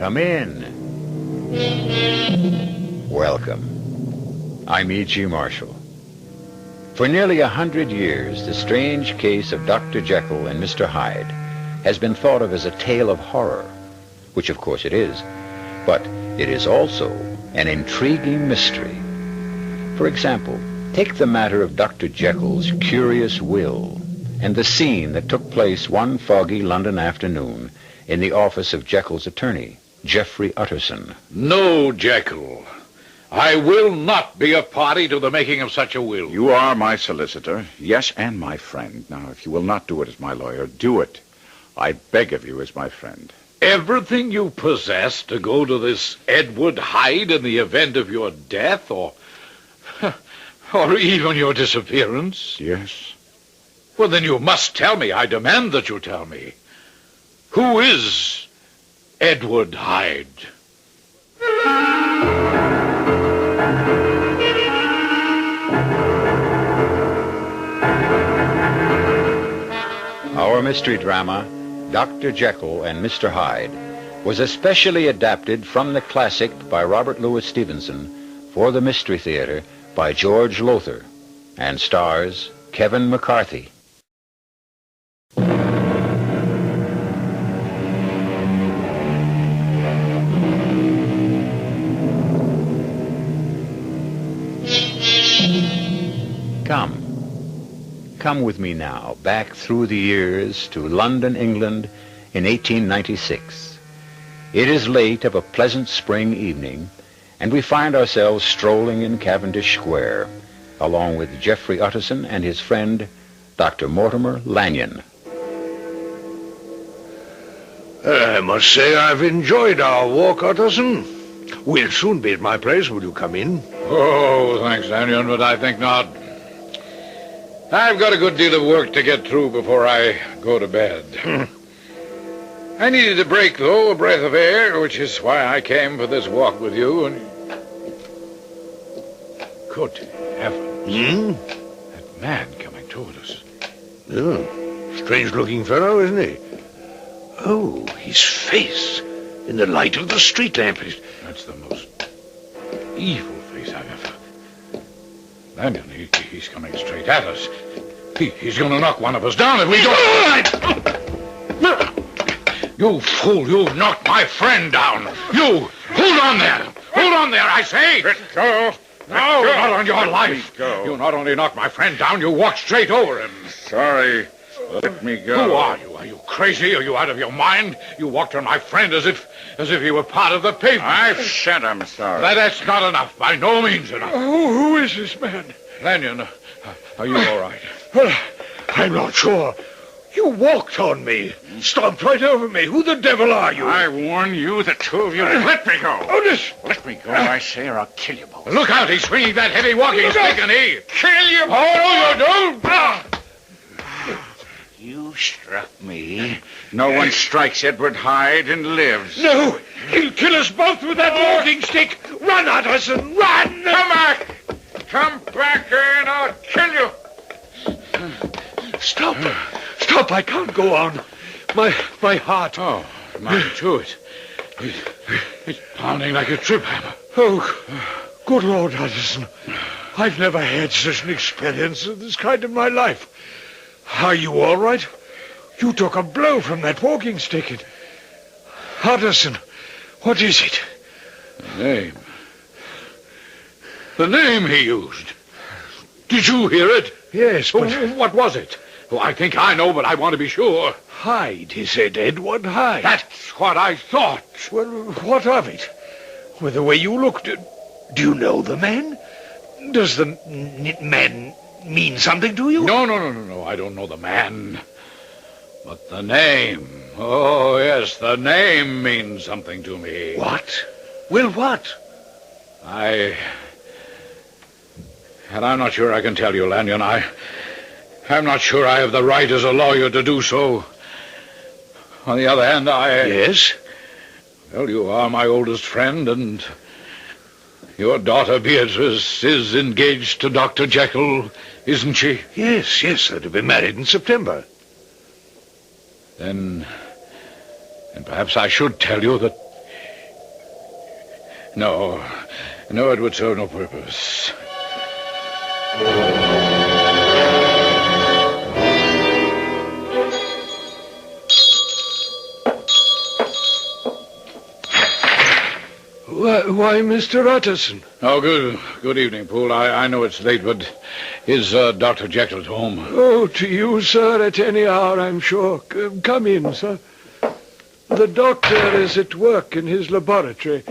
Come in. Welcome. I'm E.G. Marshall. For nearly 100 years, the strange case of Dr. Jekyll and Mr. Hyde has been thought of as a tale of horror, which of course it is, but it is also an intriguing mystery. For example, take the matter of Dr. Jekyll's curious will and the scene that took place one foggy London afternoon in the office of Jekyll's attorney, Geoffrey Utterson. No, Jekyll. I will not be a party to the making of such a will. You are my solicitor, yes, and my friend. Now, if you will not do it as my lawyer, do it. I beg of you as my friend. Everything you possess to go to this Edward Hyde in the event of your death, or even your disappearance? Yes. Well, then you must tell me. I demand that you tell me. Who is Edward Hyde? Our mystery drama, Dr. Jekyll and Mr. Hyde, was especially adapted from the classic by Robert Louis Stevenson for the Mystery Theater by George Lothar, and stars Kevin McCarthy. Come with me now, back through the years to London, England, in 1896. It is late of a pleasant spring evening, and we find ourselves strolling in Cavendish Square, along with Geoffrey Utterson and his friend, Dr. Mortimer Lanyon. I must say I've enjoyed our walk, Utterson. We'll soon be at my place. Will you come in? Oh, thanks, Lanyon, but I think not. I've got a good deal of work to get through before I go to bed. I needed a break, though, a breath of air, which is why I came for this walk with you. And good heavens. That man coming toward us. Oh, strange-looking fellow, isn't he? Oh, his face in the light of the street lamp. That's the most evil face I've ever... Lanyon, he's coming straight at us. He's going to knock one of us down if we don't... You fool, you knocked my friend down. You, hold on there. Hold on there, I say. Let go. No, not on your Let life. me go. You not only knocked my friend down, you walked straight over him. Sorry. Let me go. Who are you? Are you crazy? Are you out of your mind? You walked on my friend as if he were part of the pavement. I've said I'm sorry. That's not enough. By no means enough. Who is this man? Lanyon, are you all right? Well, I'm not sure. You walked on me. Stomped right over me. Who the devil are you? I warn you, the two of you. Let me go. Otis! Let me go, I say, or I'll kill you both. Look out, he's swinging that heavy walking stick, and he... Kill you both! Oh, no, you don't! You struck me. No one strikes Edward Hyde and lives. No! He'll kill us both with that walking stick! Run, Utterson, run! Come back! Come back and I'll kill you! Stop! Stop, I can't go on. My heart. Oh, mine too. It's pounding like a trip hammer. Oh, good Lord, Utterson. I've never had such an experience of this kind in my life. Are you all right? You took a blow from that walking stick. Utterson, what is it? The name. The name he used. Did you hear it? Yes, but... What was it? Oh, I think I know, but I want to be sure. Hyde, he said, Edward Hyde. That's what I thought. Well, what of it? With the way you looked, do you know the man? Does the man mean something to you? No. I don't know the man. But the name. Oh, yes, the name means something to me. What? Well, what? And I'm not sure I can tell you, Lanyon. I'm not sure I have the right as a lawyer to do so. On the other hand, Yes? Well, you are my oldest friend, and your daughter Beatrice is engaged to Dr. Jekyll, isn't she? Yes, they're to be married in September. Then perhaps I should tell you that No, it would serve no purpose. Why, Mr. Utterson? Oh, good evening, Poole. I know it's late, but is Dr. Jekyll at home? Oh, to you, sir, at any hour, I'm sure. Come in, sir. The doctor is at work in his laboratory.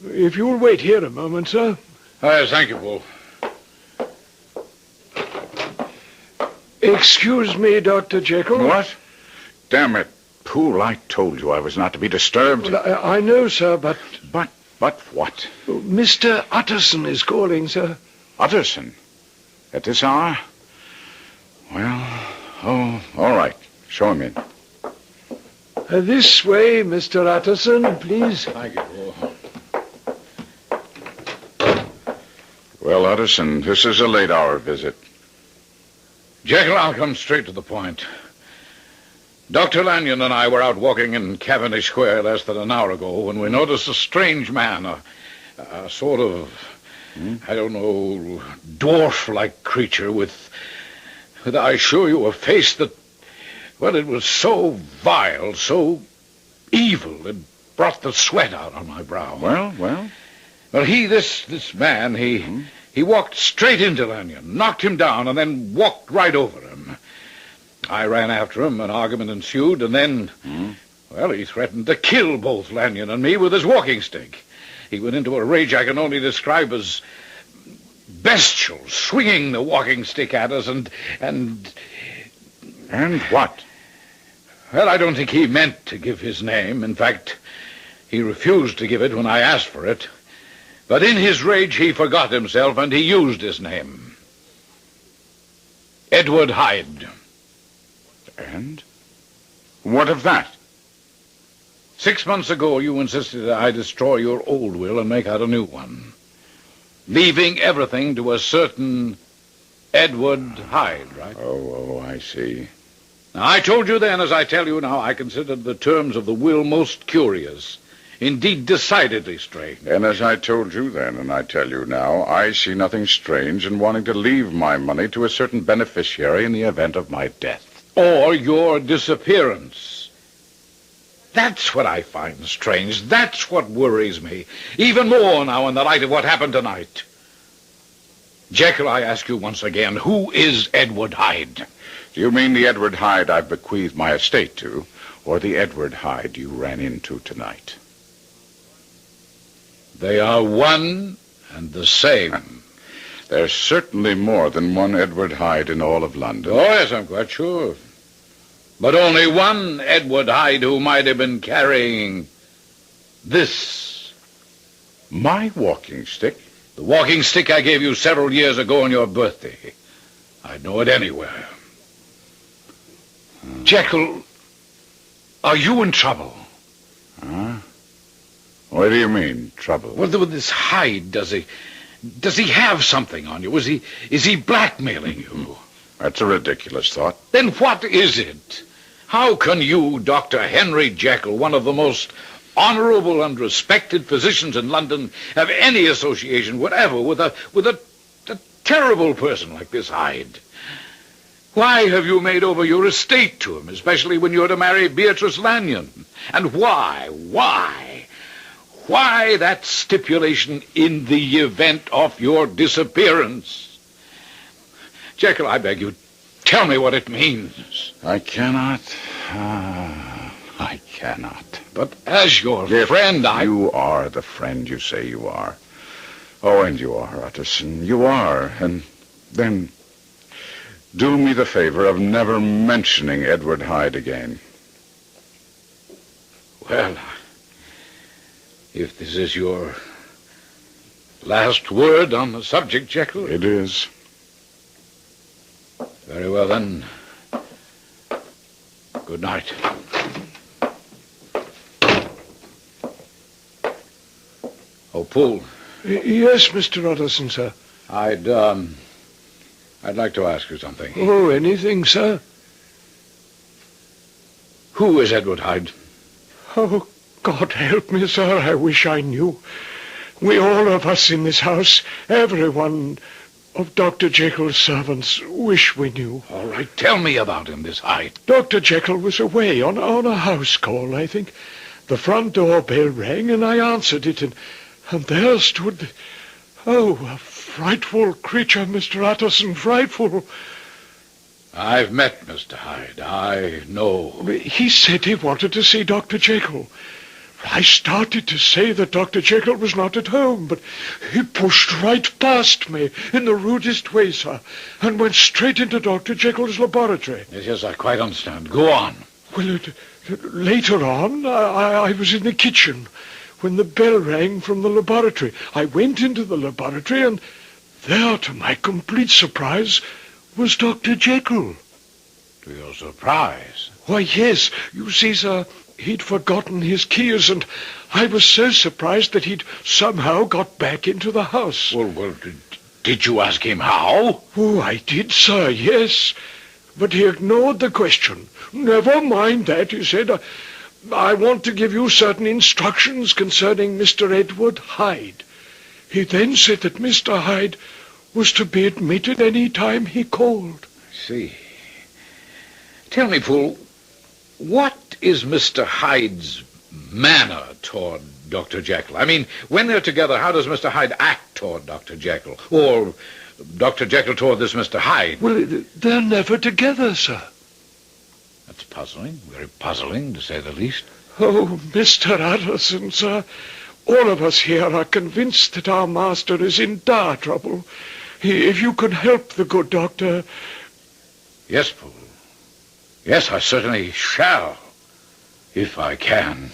If you'll wait here a moment, sir. Yes, thank you, Poole. Excuse me, Dr. Jekyll. What? Damn it, Poole, I told you I was not to be disturbed. Well, I know, sir, but... But what? Mr. Utterson is calling, sir. Utterson? At this hour? Well, all right. Show him in. This way, Mr. Utterson, please. Thank you, Poole. Well, Utterson, this is a late-hour visit. Jekyll, I'll come straight to the point. Dr. Lanyon and I were out walking in Cavendish Square less than an hour ago when we noticed a strange man, a sort of, I don't know, dwarf-like creature with, I assure you, a face that, well, it was so vile, so evil, it brought the sweat out on my brow. Well? Well, this man, he walked straight into Lanyon, knocked him down, and then walked right over him. I ran after him, an argument ensued, and then, well, he threatened to kill both Lanyon and me with his walking stick. He went into a rage I can only describe as bestial, swinging the walking stick at us, and... And what? Well, I don't think he meant to give his name. In fact, he refused to give it when I asked for it. But in his rage, he forgot himself, and he used his name. Edward Hyde. And? What of that? 6 months ago, you insisted I destroy your old will and make out a new one, leaving everything to a certain Edward Hyde, right? Oh, I see. Now, I told you then, as I tell you now, I considered the terms of the will most curious, indeed decidedly strange. And as I told you then, and I tell you now, I see nothing strange in wanting to leave my money to a certain beneficiary in the event of my death. Or your disappearance. That's what I find strange. That's what worries me. Even more now in the light of what happened tonight. Jekyll, I ask you once again, who is Edward Hyde? Do you mean the Edward Hyde I've bequeathed my estate to, or the Edward Hyde you ran into tonight? They are one and the same. There's certainly more than one Edward Hyde in all of London. Oh, yes, I'm quite sure. But only one Edward Hyde who might have been carrying this. My walking stick? The walking stick I gave you several years ago on your birthday. I'd know it anywhere. Jekyll, are you in trouble? Huh? What do you mean, trouble? Well, with this Hyde, does he have something on you? Is he blackmailing you? That's a ridiculous thought. Then what is it? How can you, Dr. Henry Jekyll, one of the most honorable and respected physicians in London, have any association whatever with a terrible person like this Hyde? Why have you made over your estate to him, especially when you're to marry Beatrice Lanyon? And why that stipulation in the event of your disappearance? Jekyll, I beg you, tell me what it means. I cannot. I cannot. But as your friend, You are the friend you say you are. Oh, and you are, Utterson. You are. And then do me the favor of never mentioning Edward Hyde again. Well, if this is your last word on the subject, Jekyll. It is. Very well, then. Good night. Oh, Poole. Yes, Mr. Utterson, sir. I'd like to ask you something. Oh, anything, sir? Who is Edward Hyde? Oh, God help me, sir. I wish I knew. We all of us in this house, every one of Dr. Jekyll's servants, wish we knew. All right, tell me about him, this Hyde. Dr. Jekyll was away on a house call, I think. The front door bell rang, and I answered it, and there stood... Oh, a frightful creature, Mr. Utterson, frightful. I've met Mr. Hyde. I know. He said he wanted to see Dr. Jekyll. I started to say that Dr. Jekyll was not at home, but he pushed right past me in the rudest way, sir, and went straight into Dr. Jekyll's laboratory. Yes, I quite understand. Go on. Well, later on, I was in the kitchen when the bell rang from the laboratory. I went into the laboratory, and there, to my complete surprise, was Dr. Jekyll. To your surprise? Why, yes. You see, sir, he'd forgotten his keys, and I was so surprised that he'd somehow got back into the house. Well, did you ask him how? Oh, I did, sir, yes. But he ignored the question. Never mind that, he said. I want to give you certain instructions concerning Mr. Edward Hyde. He then said that Mr. Hyde was to be admitted any time he called. I see. Tell me, Fool, what is Mr. Hyde's manner toward Dr. Jekyll? I mean, when they're together, how does Mr. Hyde act toward Dr. Jekyll? Or Dr. Jekyll toward this Mr. Hyde? Well, they're never together, sir. That's puzzling, very puzzling, to say the least. Oh, Mr. Utterson, sir, all of us here are convinced that our master is in dire trouble. If you could help the good doctor... Yes, Fool. Yes, I certainly shall, if I can.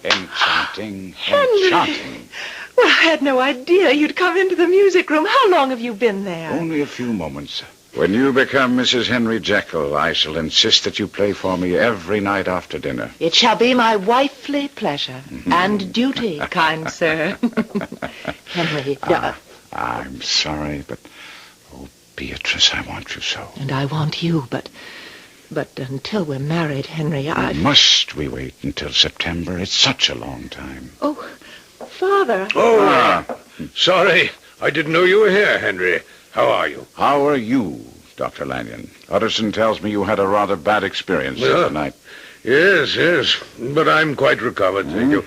Enchanting, Henry. enchanting. Well, I had no idea you'd come into the music room. How long have you been there? Only a few moments. When you become Mrs. Henry Jekyll, I shall insist that you play for me every night after dinner. It shall be my wifely pleasure and duty, kind sir. Henry, I'm sorry, but... Oh, Beatrice, I want you so. and I want you, but until we're married, Henry, Must we wait until September? It's such a long time. Oh, Father. Oh, sorry. I didn't know you were here, Henry. How are you? How are you, Dr. Lanyon? Utterson tells me you had a rather bad experience tonight. Yes. But I'm quite recovered, thank you.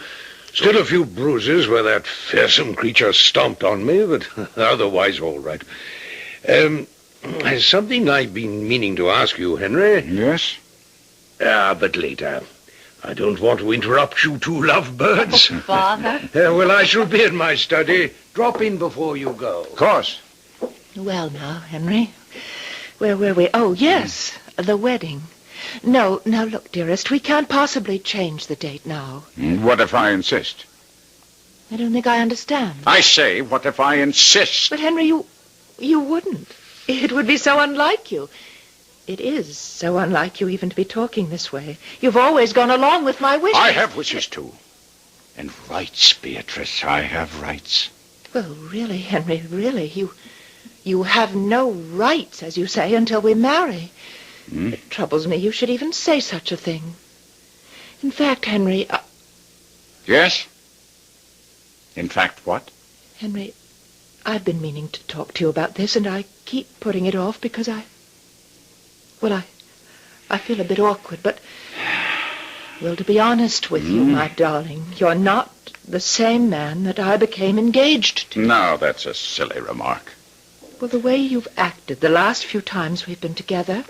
Still a few bruises where that fearsome creature stomped on me, but otherwise all right. Something I've been meaning to ask you, Henry. Yes? But later. I don't want to interrupt you two lovebirds. Father. Well, I shall be in my study. Drop in before you go. Of course. Well, now, Henry, where were we? Oh, yes, the wedding. No, now, look, dearest, we can't possibly change the date now. What if I insist? I don't think I understand. I say, what if I insist? But, Henry, you wouldn't. It would be so unlike you. It is so unlike you even to be talking this way. You've always gone along with my wishes. I have wishes, too. And rights, Beatrice. I have rights. Well, really, Henry, really, you have no rights, as you say, until we marry. It troubles me you should even say such a thing. In fact, Henry... Yes? In fact, what? Henry, I've been meaning to talk to you about this, and I keep putting it off because I feel a bit awkward, but... Well, to be honest with you, my darling, you're not the same man that I became engaged to. Now, that's a silly remark. Well, the way you've acted the last few times we've been together,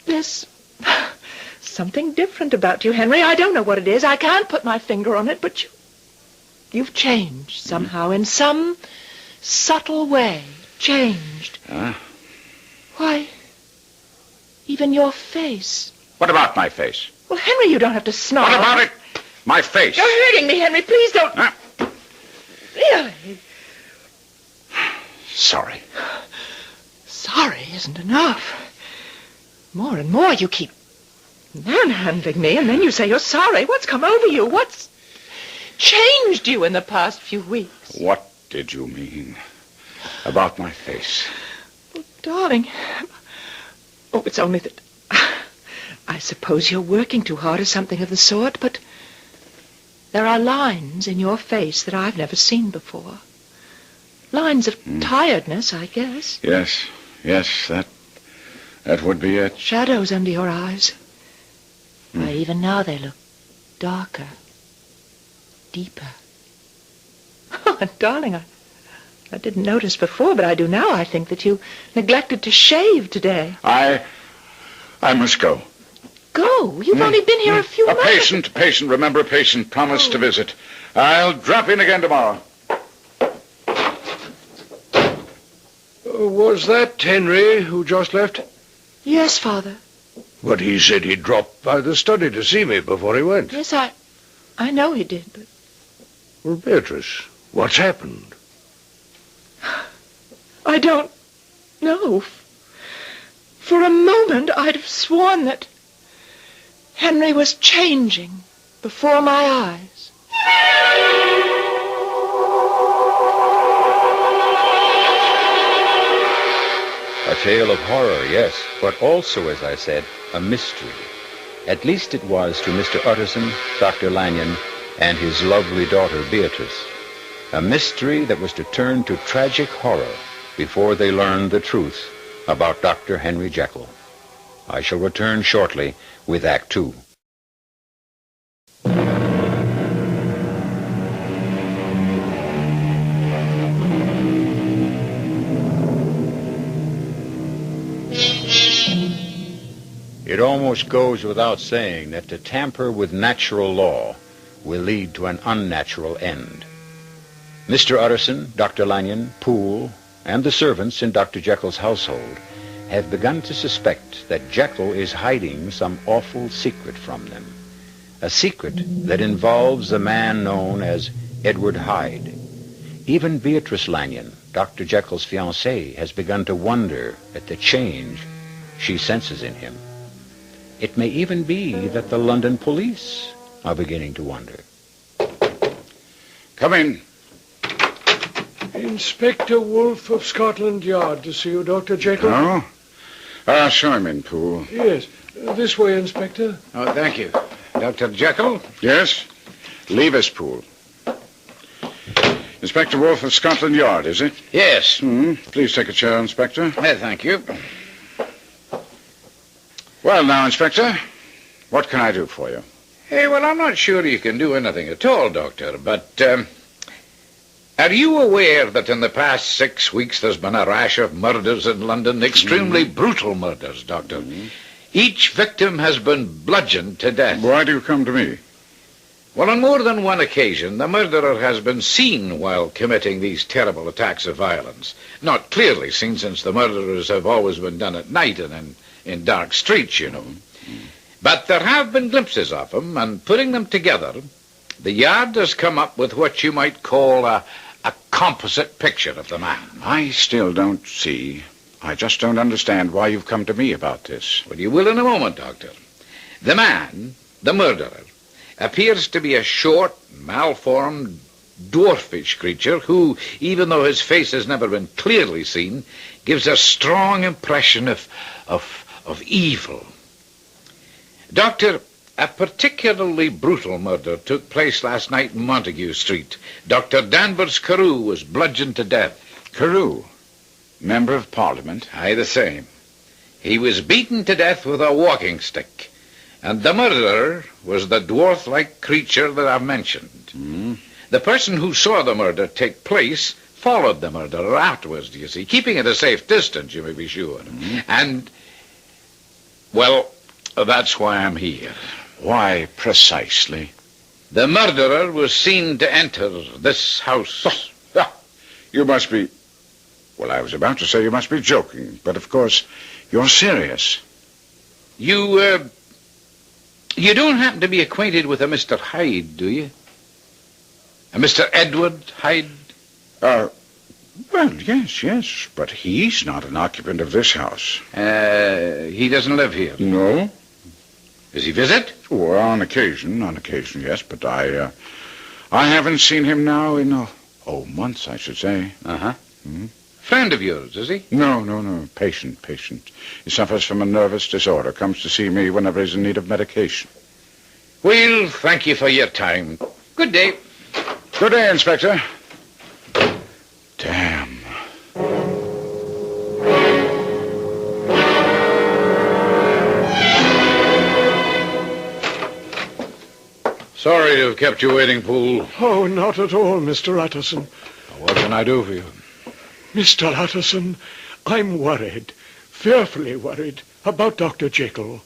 there's something different about you, Henry. I don't know what it is. I can't put my finger on it, but you've changed somehow, in some subtle way. Changed. Why, even your face. What about my face? Well, Henry, you don't have to snarl. What about it? My face. You're hurting me, Henry. Please don't. Really? Sorry. Sorry isn't enough. More and more you keep manhandling me, and then you say you're sorry. What's come over you? changed you in the past few weeks. What did you mean about my face? Oh, darling. Oh, it's only that... I suppose you're working too hard or something of the sort, but there are lines in your face that I've never seen before. Lines of tiredness, I guess. Yes, that would be it. Shadows under your eyes. Why, even now they look darker, deeper. Oh, darling, I didn't notice before, but I do now. I think that you neglected to shave today. I must go. Go? You've only been here a few months. A patient, remember, a patient promised to visit. I'll drop in again tomorrow. Was that Henry who just left? Yes, Father. But he said he'd drop by the study to see me before he went. Yes, I know he did, but... Well, Beatrice, what's happened? I don't know. For a moment, I'd have sworn that Henry was changing before my eyes. A tale of horror, yes, but also, as I said, a mystery. At least it was to Mr. Utterson, Dr. Lanyon, and his lovely daughter, Beatrice. A mystery that was to turn to tragic horror before they learned the truth about Dr. Henry Jekyll. I shall return shortly with Act Two. It almost goes without saying that to tamper with natural law will lead to an unnatural end. Mr. Utterson, Dr. Lanyon, Poole, and the servants in Dr. Jekyll's household have begun to suspect that Jekyll is hiding some awful secret from them. A secret that involves a man known as Edward Hyde. Even Beatrice Lanyon, Dr. Jekyll's fiancée, has begun to wonder at the change she senses in him. It may even be that the London police are beginning to wonder. Come in. Inspector Wolfe of Scotland Yard to see you, Dr. Jekyll. Oh? Show him in, Poole. Yes. This way, Inspector. Oh, thank you. Dr. Jekyll? Yes? Leave us, Poole. Inspector Wolfe of Scotland Yard, is it? Yes. Please take a chair, Inspector. Thank you. Well, now, Inspector, what can I do for you? Hey, well, I'm not sure you can do anything at all, Doctor, but are you aware that in the past 6 weeks there's been a rash of murders in London? Extremely brutal murders, Doctor. Each victim has been bludgeoned to death. Why do you come to me? Well, on more than one occasion, the murderer has been seen while committing these terrible attacks of violence. Not clearly seen, since the murderers have always been done at night and in dark streets, you know. But there have been glimpses of him, and putting them together, the Yard has come up with what you might call a composite picture of the man. I still don't see. I just don't understand why you've come to me about this. Well, you will in a moment, Doctor. The man, the murderer, appears to be a short, malformed, dwarfish creature who, even though his face has never been clearly seen, gives a strong impression of evil. Doctor, a particularly brutal murder took place last night in Montague Street. Dr. Danvers Carew was bludgeoned to death. Carew? Member of Parliament? Aye, the same. He was beaten to death with a walking stick, and the murderer was the dwarf-like creature that I've mentioned. The person who saw the murder take place followed the murderer afterwards, do you see, keeping at a safe distance, you may be sure. And, well, that's why I'm here. Why precisely? The murderer was seen to enter this house. You must be... Well, I was about to say you must be joking, but of course you're serious. You don't happen to be acquainted with a Mr. Hyde, do you? A Mr. Edward Hyde? Well, yes, but he's not an occupant of this house. He doesn't live here. No? Does he visit? Well, on occasion, yes, but I haven't seen him now in, months, I should say. Uh-huh. Hmm? Friend of yours, is he? No. Patient. He suffers from a nervous disorder. Comes to see me whenever he's in need of medication. Well, thank you for your time. Good day. Good day, Inspector. Damn. Sorry to have kept you waiting, Poole. Oh, not at all, Mr. Utterson. What can I do for you? Mr. Utterson, I'm worried, fearfully worried, about Dr. Jekyll.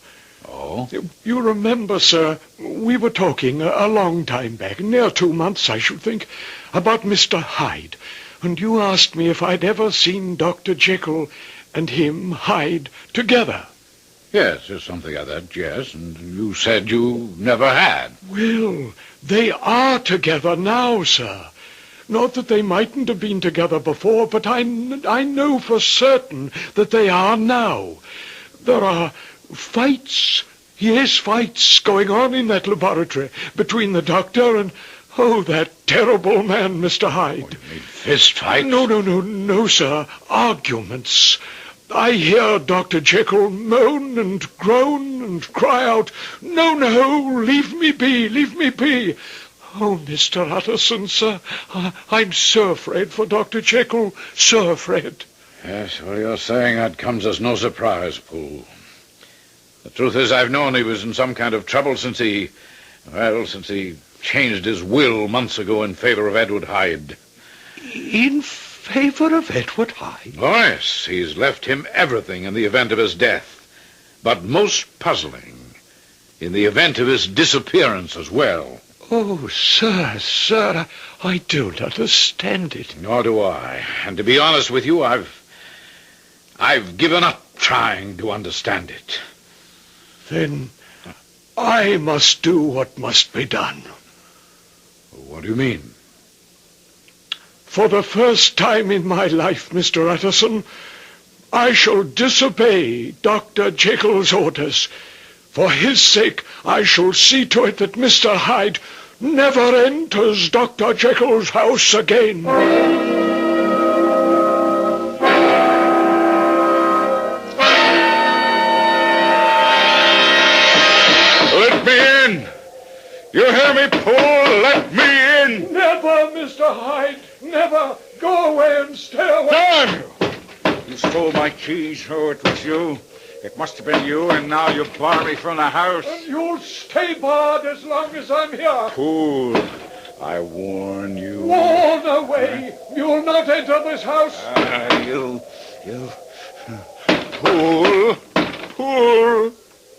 Oh? You remember, sir, we were talking a long time back, near 2 months, I should think, about Mr. Hyde. And you asked me if I'd ever seen Dr. Jekyll and him, Hyde, together. Yes, just something like that, yes. And you said you never had. Well, they are together now, sir. Not that they mightn't have been together before, but I know for certain that they are now. There are fights, yes, fights going on in that laboratory between the doctor and, that terrible man, Mr. Hyde. What, you mean fist fights? No, sir. Arguments. I hear Dr. Jekyll moan and groan and cry out, No, leave me be. Oh, Mr. Utterson, sir, I'm so afraid for Dr. Jekyll, so afraid. Yes, well, you're saying that comes as no surprise, Poole. The truth is, I've known he was in some kind of trouble since he changed his will months ago in favor of Edward Hyde. In favor of Edward Hyde? Oh, yes, he's left him everything in the event of his death. But most puzzling, in the event of his disappearance as well. Oh, sir, I don't understand it. Nor do I. And to be honest with you, I've given up trying to understand it. Then I must do what must be done. What do you mean? For the first time in my life, Mr. Utterson, I shall disobey Dr. Jekyll's orders. For his sake, I shall see to it that Mr. Hyde never enters Dr. Jekyll's house again. Let me in! You hear me, Poole? Let me in! Never, Mr. Hyde, never! Go away and stay away! Damn you! You stole my keys. Oh, it was you. It must have been you, and now you bar me from the house. And you'll stay barred as long as I'm here. Poole, I warn you. Warn away! You'll not enter this house. You... Poole!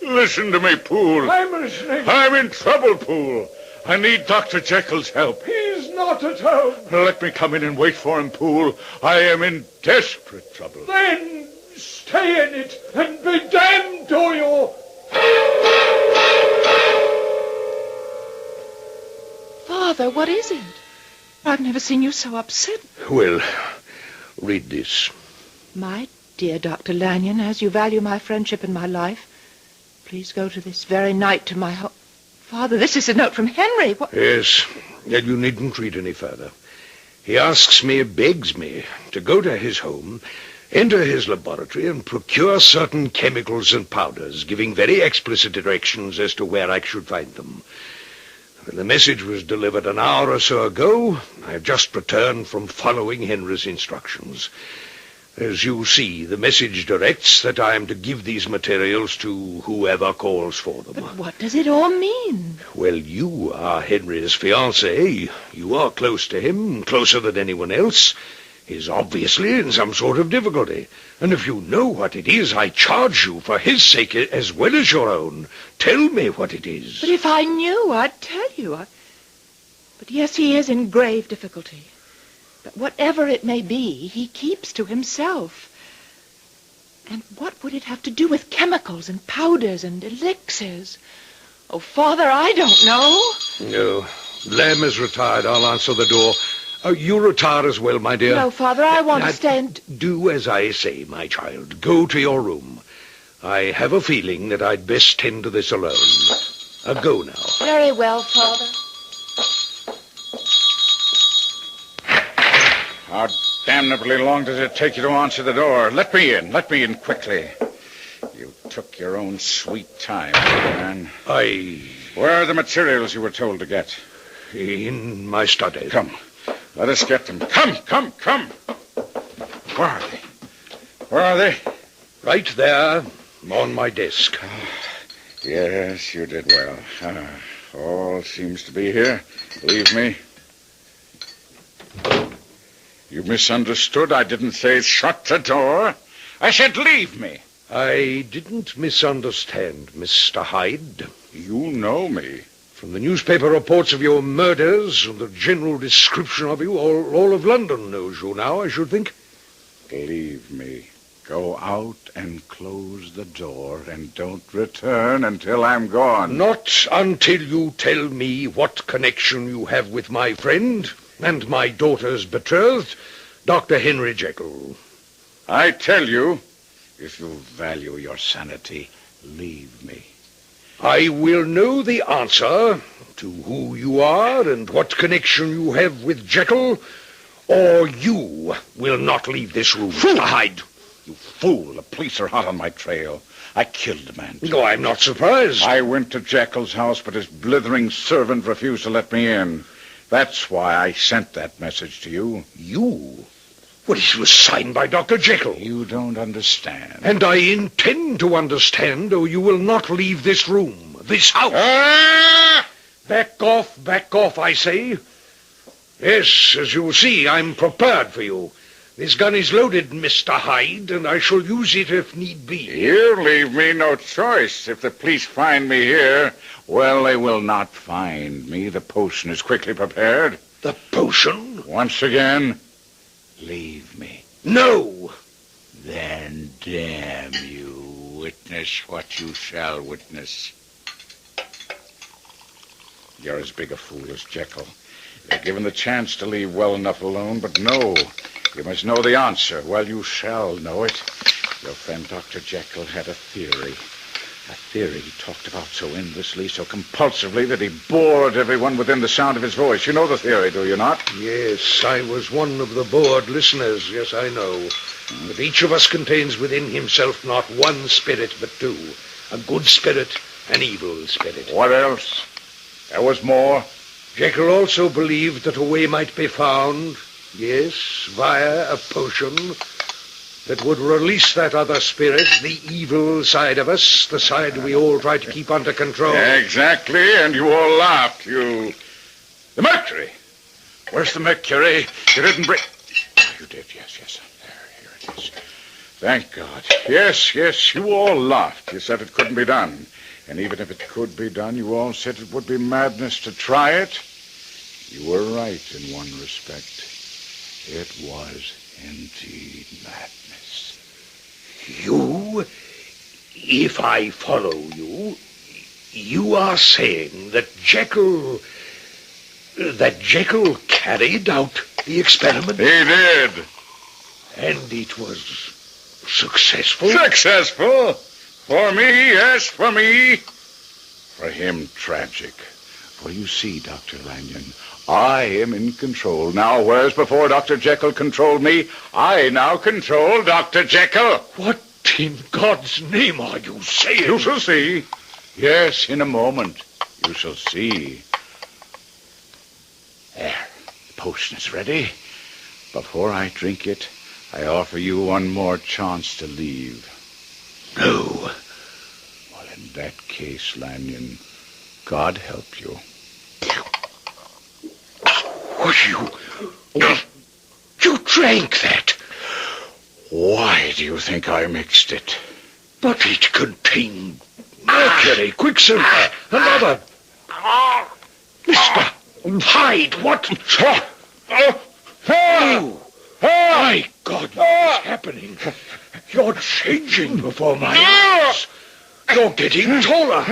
Listen to me, Poole. I'm listening. I'm in trouble, Poole. I need Dr. Jekyll's help. He's not at home. Let me come in and wait for him, Poole. I am in desperate trouble. Then stay in it and be damned to you. Father, what is it? I've never seen you so upset. Well, read this. My dear Dr. Lanyon, as you value my friendship and my life, please go to this very night to my home. Father, this is a note from Henry. What? Yes, and you needn't read any further. He asks me, begs me, to go to his home, enter his laboratory, and procure certain chemicals and powders, giving very explicit directions as to where I should find them. Well, the message was delivered an hour or so ago. I have just returned from following Henry's instructions. As you see, the message directs that I am to give these materials to whoever calls for them. But what does it all mean? Well, you are Henry's fiancée. You are close to him, closer than anyone else. He's obviously in some sort of difficulty. And if you know what it is, I charge you, for his sake as well as your own, tell me what it is. But if I knew, I'd tell you. But yes, he is in grave difficulty. But whatever it may be, he keeps to himself. And what would it have to do with chemicals and powders and elixirs? Oh, Father, I don't know. No. Lamb is retired. I'll answer the door. You retire as well, my dear. No, Father, I want to stay and... Do as I say, my child. Go to your room. I have a feeling that I'd best tend to this alone. Go now. Very well, Father. How damnably long does it take you to answer the door? Let me in. Let me in quickly. You took your own sweet time, man. Where are the materials you were told to get? In my study. Come. Let us get them. Come. Where are they? Where are they? Right there on my desk. Yes, you did well. All seems to be here. Believe me. You misunderstood. I didn't say shut the door. I said leave me. I didn't misunderstand, Mr. Hyde. You know me. From the newspaper reports of your murders and the general description of you, all of London knows you now, I should think. Believe me. Go out and close the door and don't return until I'm gone. Not until you tell me what connection you have with my friend and my daughter's betrothed, Dr. Henry Jekyll. I tell you, if you value your sanity, leave me. I will know the answer to who you are and what connection you have with Jekyll, or you will not leave this room, Mr. Hyde. You fool. The police are hot on my trail. I killed the man. No, I'm not surprised. I went to Jekyll's house, but his blithering servant refused to let me in. That's why I sent that message to you. You? Well, it was signed by Dr. Jekyll. You don't understand. And I intend to understand, or you will not leave this room, this house. Back off, I say. Yes, as you see, I'm prepared for you. This gun is loaded, Mr. Hyde, and I shall use it if need be. You leave me no choice. If the police find me here, well, they will not find me. The potion is quickly prepared. The potion? Once again, leave me. No! Then damn you. Witness what you shall witness. You're as big a fool as Jekyll. You're given the chance to leave well enough alone, but no. You must know the answer. Well, you shall know it. Your friend Dr. Jekyll had a theory. A theory he talked about so endlessly, so compulsively, that he bored everyone within the sound of his voice. You know the theory, do you not? Yes, I was one of the bored listeners. Yes, I know. But each of us contains within himself not one spirit, but two. A good spirit, an evil spirit. What else? There was more. Jekyll also believed that a way might be found, yes, via a potion that would release that other spirit, the evil side of us, the side we all try to keep under control. Exactly, and you all laughed. The mercury. Where's the mercury? You didn't bring... Oh, you did, yes. Here it is. Thank God. Yes, you all laughed. You said it couldn't be done. And even if it could be done, you all said it would be madness to try it. You were right in one respect. It was indeed madness. You, if I follow you, you are saying that Jekyll carried out the experiment? He did. And it was successful? Successful? For me, yes, for me. For him, tragic. For you see, Dr. Lanyon, I am in control now, whereas before Dr. Jekyll controlled me, I now control Dr. Jekyll. What in God's name are you saying? You shall see. Yes, in a moment. You shall see. There, the potion is ready. Before I drink it, I offer you one more chance to leave. No. Well, in that case, Lanyon, God help you. You drank that? Why do you think I mixed it? But it contained mercury, quicksilver, and other... Mr. Hyde, what? Oh, my God, what's happening? You're changing before my eyes. You're getting taller.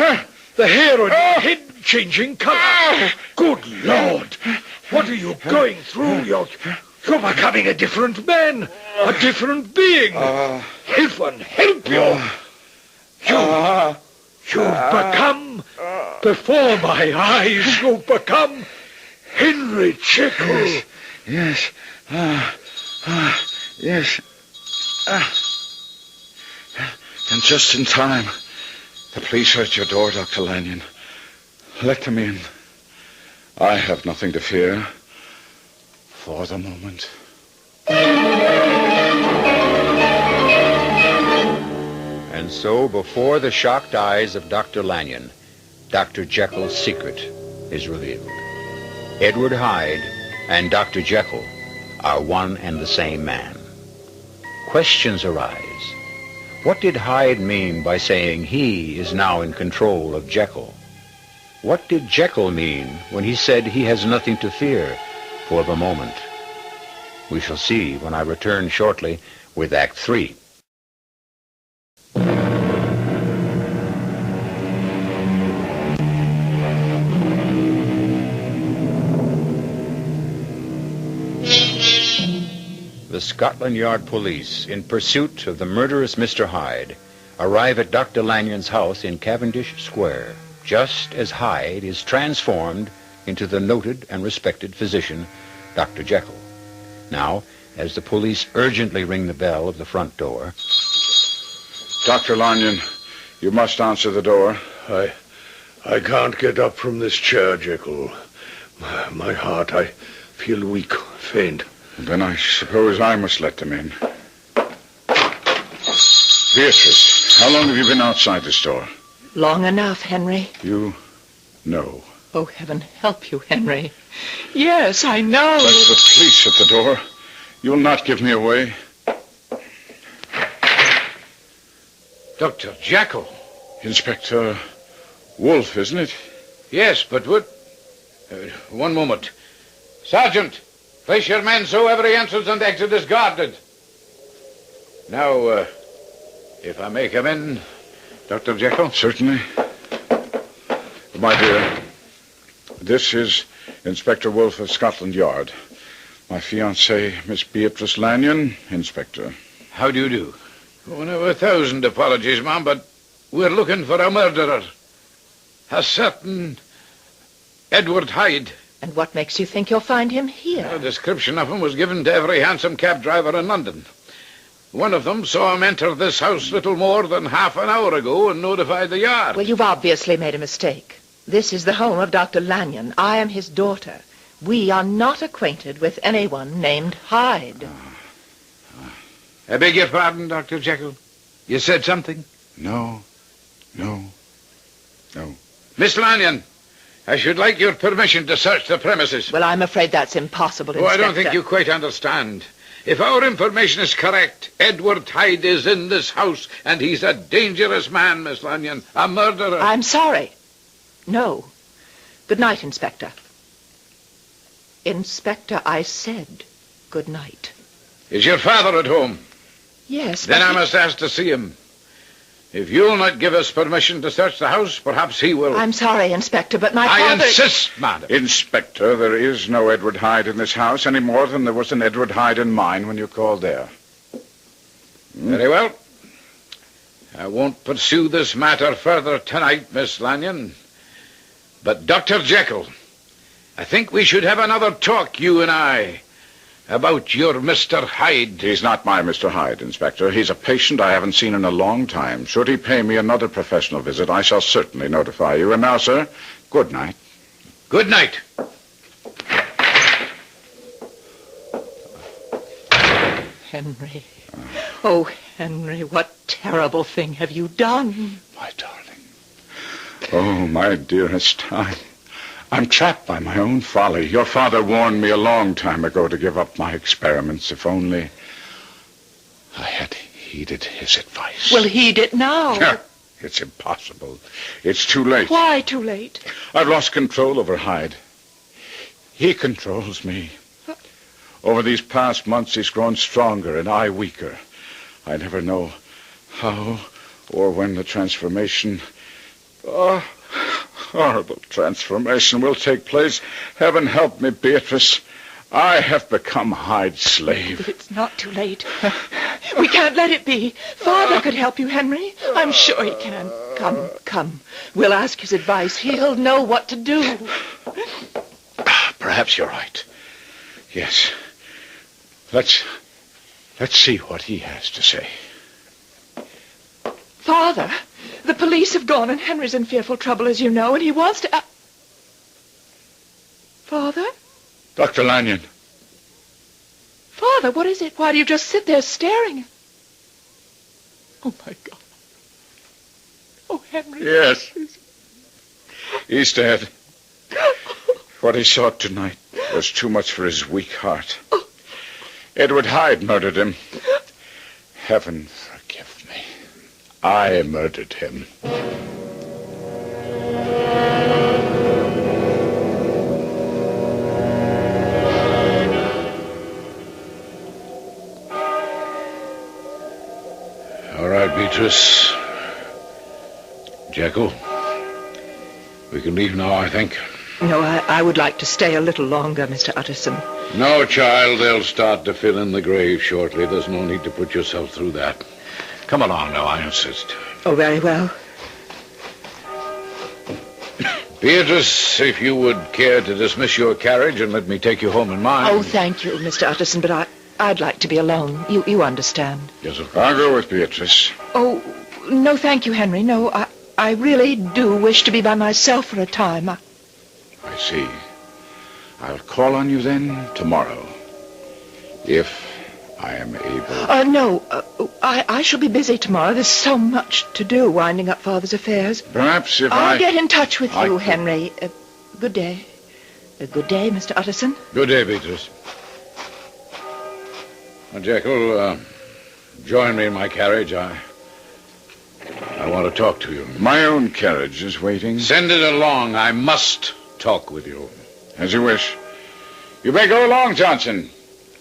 The hair on your head changing color. Good Lord, what are you going through? You're becoming a different man, a different being. Heaven help you. You've become, before my eyes, you've become Henry Jekyll. Yes. Yes. And just in time. The police are at your door, Dr. Lanyon. Let them in. I have nothing to fear. For the moment. And so, before the shocked eyes of Dr. Lanyon, Dr. Jekyll's secret is revealed. Edward Hyde and Dr. Jekyll are one and the same man. Questions arise. What did Hyde mean by saying he is now in control of Jekyll? What did Jekyll mean when he said he has nothing to fear for the moment? We shall see when I return shortly with Act 3. The Scotland Yard police, in pursuit of the murderous Mr. Hyde, arrive at Dr. Lanyon's house in Cavendish Square, just as Hyde is transformed into the noted and respected physician, Dr. Jekyll. Now, as the police urgently ring the bell of the front door... Dr. Lanyon, you must answer the door. I can't get up from this chair, Jekyll. My heart, I feel weak, faint. Then I suppose I must let them in. Beatrice, how long have you been outside this door? Long enough, Henry. You know. Oh, heaven help you, Henry. Yes, I know. That's the police at the door. You'll not give me away. Dr. Jekyll. Inspector Wolfe, isn't it? Yes, but what... one moment. Sergeant, place your men so every entrance and exit is guarded. Now, if I may come in, Dr. Jekyll? Certainly. My dear, this is Inspector Wolfe of Scotland Yard. My fiancée, Miss Beatrice Lanyon, Inspector. How do you do? Oh, no, 1,000 apologies, ma'am, but we're looking for a murderer. A certain Edward Hyde. And what makes you think you'll find him here? A description of him was given to every hansom cab driver in London. One of them saw him enter this house little more than half an hour ago and notified the Yard. Well, you've obviously made a mistake. This is the home of Dr. Lanyon. I am his daughter. We are not acquainted with anyone named Hyde. I beg your pardon, Dr. Jekyll. You said something? No. Miss Lanyon, I should like your permission to search the premises. Well, I'm afraid that's impossible, Oh, Inspector. I don't think you quite understand. If our information is correct, Edward Hyde is in this house, and he's a dangerous man, Miss Lanyon. A murderer. I'm sorry. No. Good night, Inspector. Inspector, I said good night. Is your father at home? Yes, Then but I must ask to see him. If you'll not give us permission to search the house, perhaps he will. I'm sorry, Inspector, but my I father... insist, madam. Inspector, there is no Edward Hyde in this house any more than there was an Edward Hyde in mine when you called there. Very well. I won't pursue this matter further tonight, Miss Lanyon. But, Dr. Jekyll, I think we should have another talk, you and I, about your Mr. Hyde. He's not my Mr. Hyde, Inspector. He's a patient I haven't seen in a long time. Should he pay me another professional visit, I shall certainly notify you. And now, sir, good night. Good night. Henry. Oh, Henry, what terrible thing have you done? My darling. Oh, my dearest, I'm trapped by my own folly. Your father warned me a long time ago to give up my experiments, if only I had heeded his advice. Well, heed it now. It's impossible. It's too late. Why too late? I've lost control over Hyde. He controls me. Over these past months, he's grown stronger and I weaker. I never know how or when the transformation... horrible transformation will take place. Heaven help me, Beatrice. I have become Hyde's slave. But it's not too late. We can't let it be. Father could help you, Henry. I'm sure he can. Come. We'll ask his advice. He'll know what to do. Perhaps you're right. Yes. Let's Let's see what he has to say. Father, the police have gone and Henry's in fearful trouble, as you know, and he wants to... Father? Dr. Lanyon. Father, what is it? Why do you just sit there staring? Oh, my God. Oh, Henry. Yes. He's dead. What he saw tonight was too much for his weak heart. Edward Hyde murdered him. Heaven forgive me. I murdered him. All right, Beatrice. Jekyll. We can leave now, I think. No, I would like to stay a little longer, Mr. Utterson. No, child. They'll start to fill in the grave shortly. There's no need to put yourself through that. Come along now, I insist. Oh, very well. Beatrice, if you would care to dismiss your carriage and let me take you home in mine. Oh, thank you, Mr. Utterson, but I'd like to be alone. You understand. Yes, of course. I'll go with Beatrice. Oh, no, thank you, Henry. No, I really do wish to be by myself for a time. I see. I'll call on you then tomorrow, if I am able. No, I shall be busy tomorrow. There's so much to do, winding up Father's affairs. Perhaps if I'll get in touch with you, could- Henry. Good day. Good day, Mr. Utterson. Good day, Beatrice. Now, Jekyll, join me in my carriage. I want to talk to you. My own carriage is waiting. Send it along. I must talk with you. As you wish. You may go along, Johnson.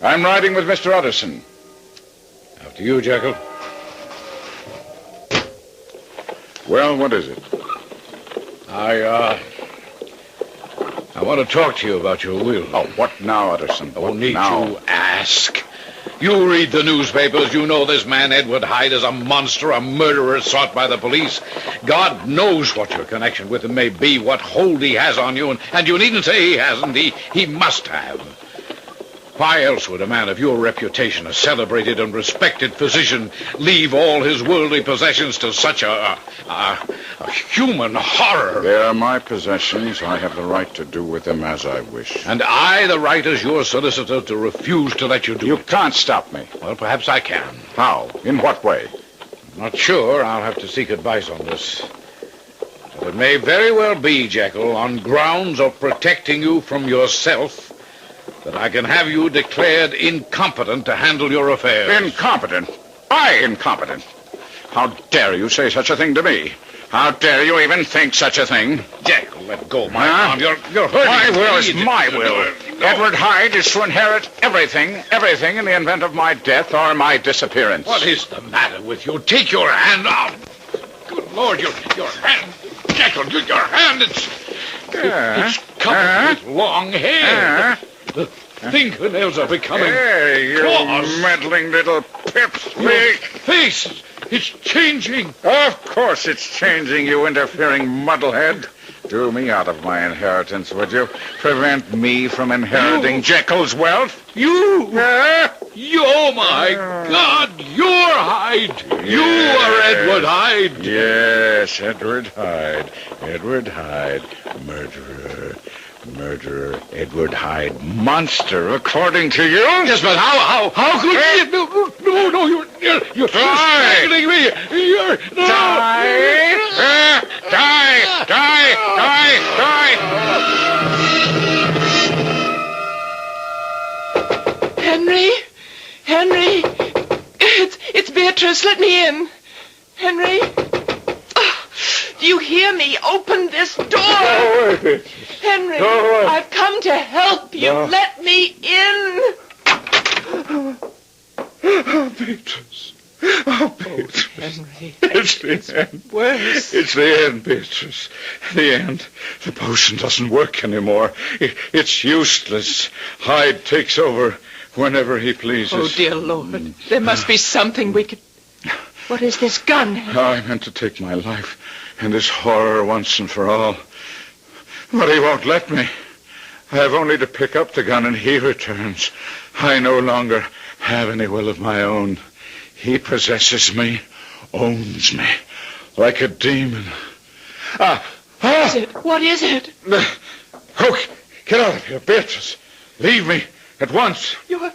I'm riding with Mr. Utterson. After you, Jekyll. Well, what is it? I want to talk to you about your will. Oh, what now, Utterson? Oh, What need now? you ask? You read the newspapers. You know this man, Edward Hyde, is a monster, a murderer sought by the police. God knows what your connection with him may be, what hold he has on you, and you needn't say he hasn't. He must have. Why else would a man of your reputation, a celebrated and respected physician, leave all his worldly possessions to such a human horror? They are my possessions. I have the right to do with them as I wish. And I the right as your solicitor to refuse to let you do You it. can't stop me. Well, perhaps I can. How? In what way? Not sure. I'll have to seek advice on this. But it may very well be, Jekyll, on grounds of protecting you from yourself, that I can have you declared incompetent to handle your affairs. Incompetent? I incompetent? How dare you say such a thing to me? How dare you even think such a thing? Jekyll, let go my Huh? arm. You're hurting My will me. is my will. No. Edward Hyde is to inherit everything in the event of my death or my disappearance. What is the matter with you? Take your hand off. Good Lord, your hand. Jekyll, your hand, it's covered with long hair. The fingernails are becoming Hey, you claws. meddling little Your pipsqueak. face, it's changing. Of course it's changing, you interfering muddlehead. Do me out of my inheritance, would you? Prevent me from inheriting You. Jekyll's wealth? You, oh my God, you're Hyde. You are Edward Hyde. Yes, Edward Hyde. Edward Hyde. Murderer. Murderer. Edward Hyde. Monster, according to you? Yes, but how could you? No, you're strangling me. You're no. Die! Die! Henry, it's Beatrice. Let me in. Henry, do you hear me? Open this door. Go away. Henry, Go away. I've come to help you. No. Let me in. Oh, Beatrice. Oh, Beatrice. Henry, It's the end. worse. It's the end, Beatrice. The end. The potion doesn't work anymore. It's useless. Hyde takes over whenever he pleases. Oh, dear Lord. There must be something we could... What is this gun? I meant to take my life in this horror once and for all. But he won't let me. I have only to pick up the gun and he returns. I no longer have any will of my own. He possesses me, owns me, like a demon. What is it? What is it? Oh, get out of here, Beatrice. Leave me at once. You're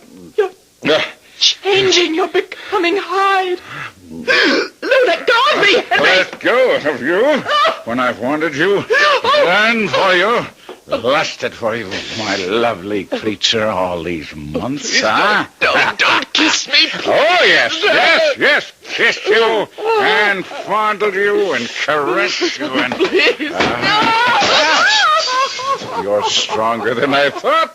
changing. You're becoming Hyde. Let go of me, Henry. Let go of you when I've wanted you, yearned for you, lusted for you, my lovely creature, all these months, huh? Don't kiss me, please. Oh, yes. Kiss you and fondle you and caress you and... Please. You're stronger than I thought,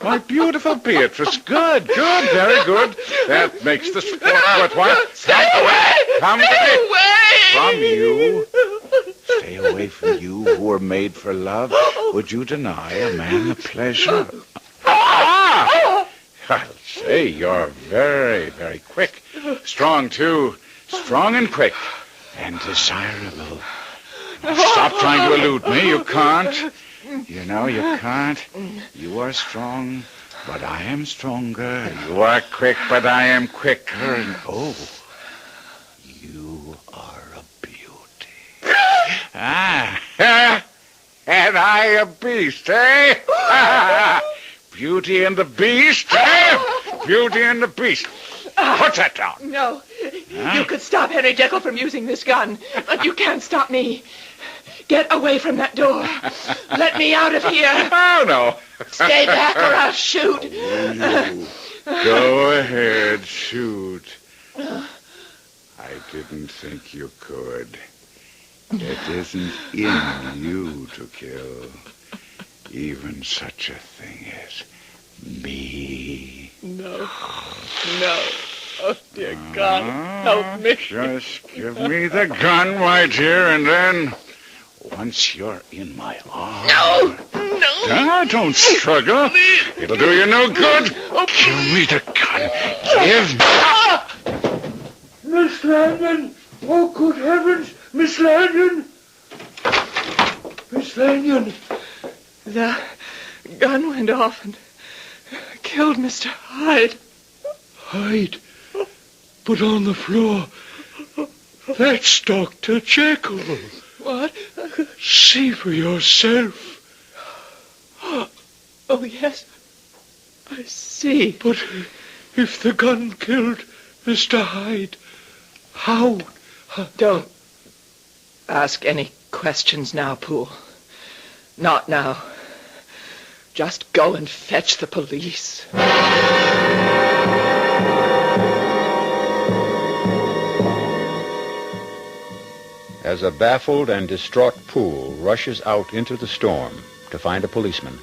my beautiful Beatrice. Good, very good. That makes the sport worthwhile. Stay away! Come Stay away! From you. Stay away from you who were made for love. Would you deny a man the pleasure? I'll say you're very, very quick. Strong, too. Strong and quick. And desirable. Now, stop trying to elude me. You can't. You know you can't. You are strong, but I am stronger. You are quick, but I am quicker. And you are a beauty. And I a beast, eh? Beauty and the Beast, eh? Beauty and the Beast. Put that down. No. You could stop Henry Jekyll from using this gun, but you can't stop me. Get away from that door. Let me out of here. Oh, no. Stay back or I'll shoot. Go ahead, shoot. I didn't think you could. It isn't in you to kill. Even such a thing as me. No. Oh, dear God, help me. Just give me the gun, my dear, and then... once you're in my arms... No! Don't struggle. It'll do you no good. Give me the gun. Give me... Miss Lanyon! Oh, good heavens! Miss Lanyon! Miss Lanyon! The gun went off and killed Mr. Hyde. Hyde? But on the floor, that's Dr. Jekyll. What? See for yourself. Oh, yes. I see. But if the gun killed Mr. Hyde, how? Don't ask any questions now, Poole. Not now. Just go and fetch the police. As a baffled and distraught Poole rushes out into the storm to find a policeman,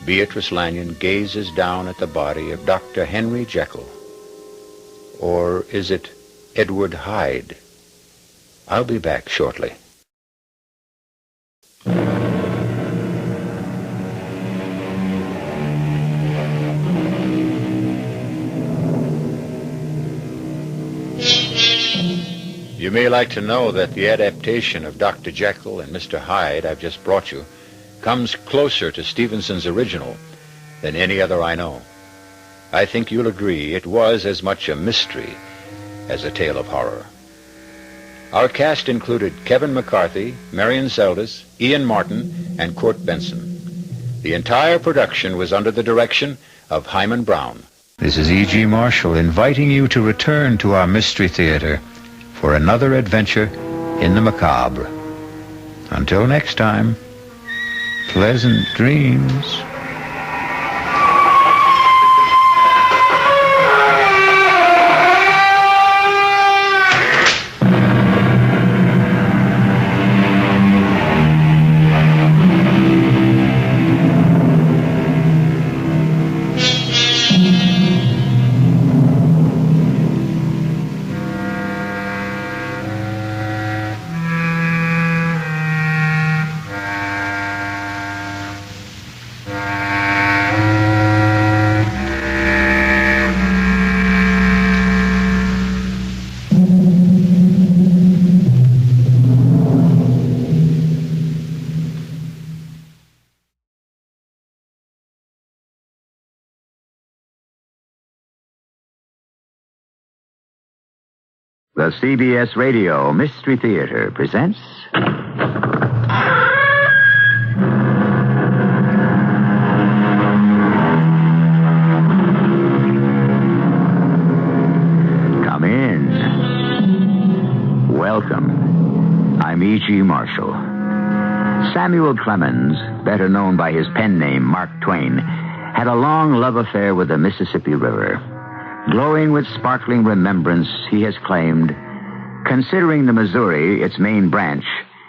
Beatrice Lanyon gazes down at the body of Dr. Henry Jekyll. Or is it Edward Hyde? I'll be back shortly. You may like to know that the adaptation of Dr. Jekyll and Mr. Hyde I've just brought you comes closer to Stevenson's original than any other I know. I think you'll agree it was as much a mystery as a tale of horror. Our cast included Kevin McCarthy, Marion Seldes, Ian Martin, and Court Benson. The entire production was under the direction of Hyman Brown. This is E.G. Marshall inviting you to return to our Mystery Theater for another adventure in the macabre. Until next time, pleasant dreams. The CBS Radio Mystery Theater presents... Come in. Welcome. I'm E.G. Marshall. Samuel Clemens, better known by his pen name, Mark Twain, had a long love affair with the Mississippi River. Glowing with sparkling remembrance, he has claimed, considering the Missouri, its main branch,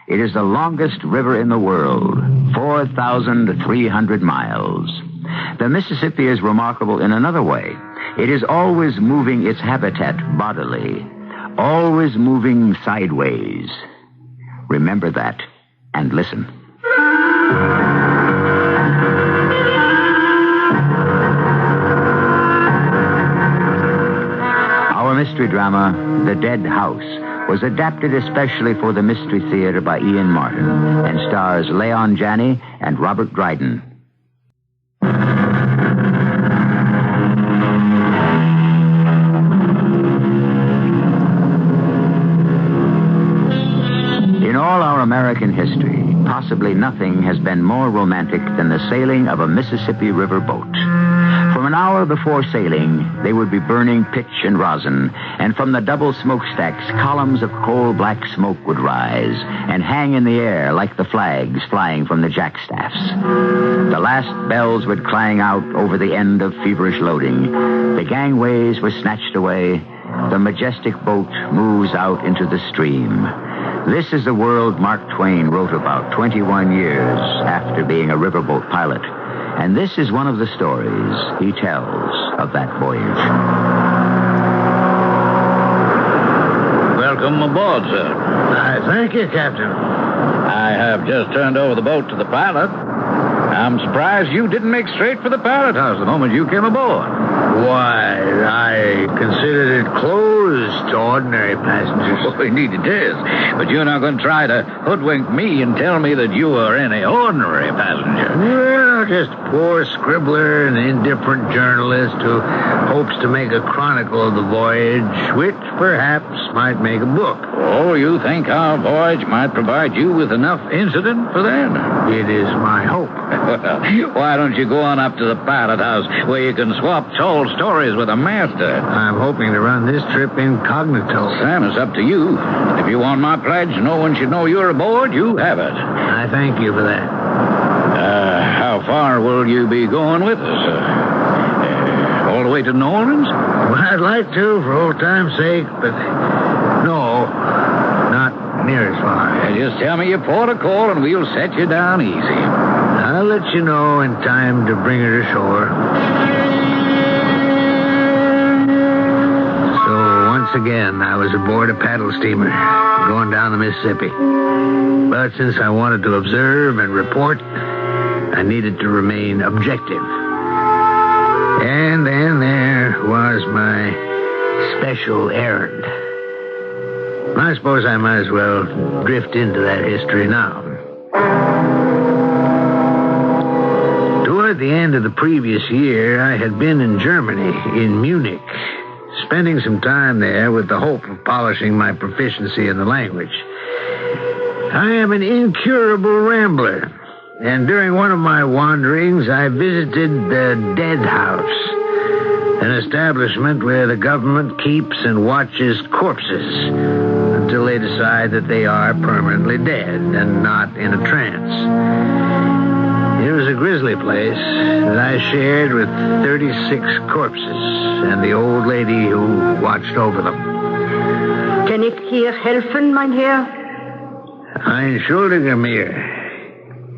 it is the longest river in the world, 4,300 miles. The Mississippi is remarkable in another way. It is always moving its habitat bodily, always moving sideways. Remember that and listen. Our mystery drama, The Dead House, was adapted especially for the Mystery Theater by Ian Martin and stars Leon Janney and Robert Dryden. In all our American history, possibly nothing has been more romantic than the sailing of a Mississippi River boat. From an hour before sailing, they would be burning pitch and rosin, and from the double smokestacks, columns of coal-black smoke would rise and hang in the air like the flags flying from the jackstaffs. The last bells would clang out over the end of feverish loading. The gangways were snatched away. The majestic boat moves out into the stream. This is the world Mark Twain wrote about 21 years after being a riverboat pilot. And this is one of the stories he tells of that voyage. Welcome aboard, sir. Thank you, Captain. I have just turned over the boat to the pilot. I'm surprised you didn't make straight for the pilot house the moment you came aboard. Why, I considered it closed to ordinary passengers. Well, indeed it is. But you're not going to try to hoodwink me and tell me that you are any ordinary passenger. Well, just a poor scribbler and indifferent journalist who hopes to make a chronicle of the voyage, which perhaps might make a book. Oh, you think our voyage might provide you with enough incident for that? It is my hope. Well, why don't you go on up to the pilot house where you can swap tall stories with a master? I'm hoping to run this trip incognito. Sam, it's up to you. If you want my pledge, no one should know you're aboard, you have it. I thank you for that. How far will you be going with us? All the way to New Orleans? Well, I'd like to, for old time's sake, but no, not near as far. Just tell me your port of call and we'll set you down easy. I'll let you know in time to bring her to shore. So, once again, I was aboard a paddle steamer going down the Mississippi. But since I wanted to observe and report, I needed to remain objective. And then there was my special errand. I suppose I might as well drift into that history now. Toward the end of the previous year, I had been in Germany, in Munich, spending some time there with the hope of polishing my proficiency in the language. I am an incurable rambler, and during one of my wanderings, I visited the Dead House, an establishment where the government keeps and watches corpses until they decide that they are permanently dead and not in a trance. It was a grisly place that I shared with 36 corpses and the old lady who watched over them. Kann ich hier helfen, mein Herr? Entschuldige mir.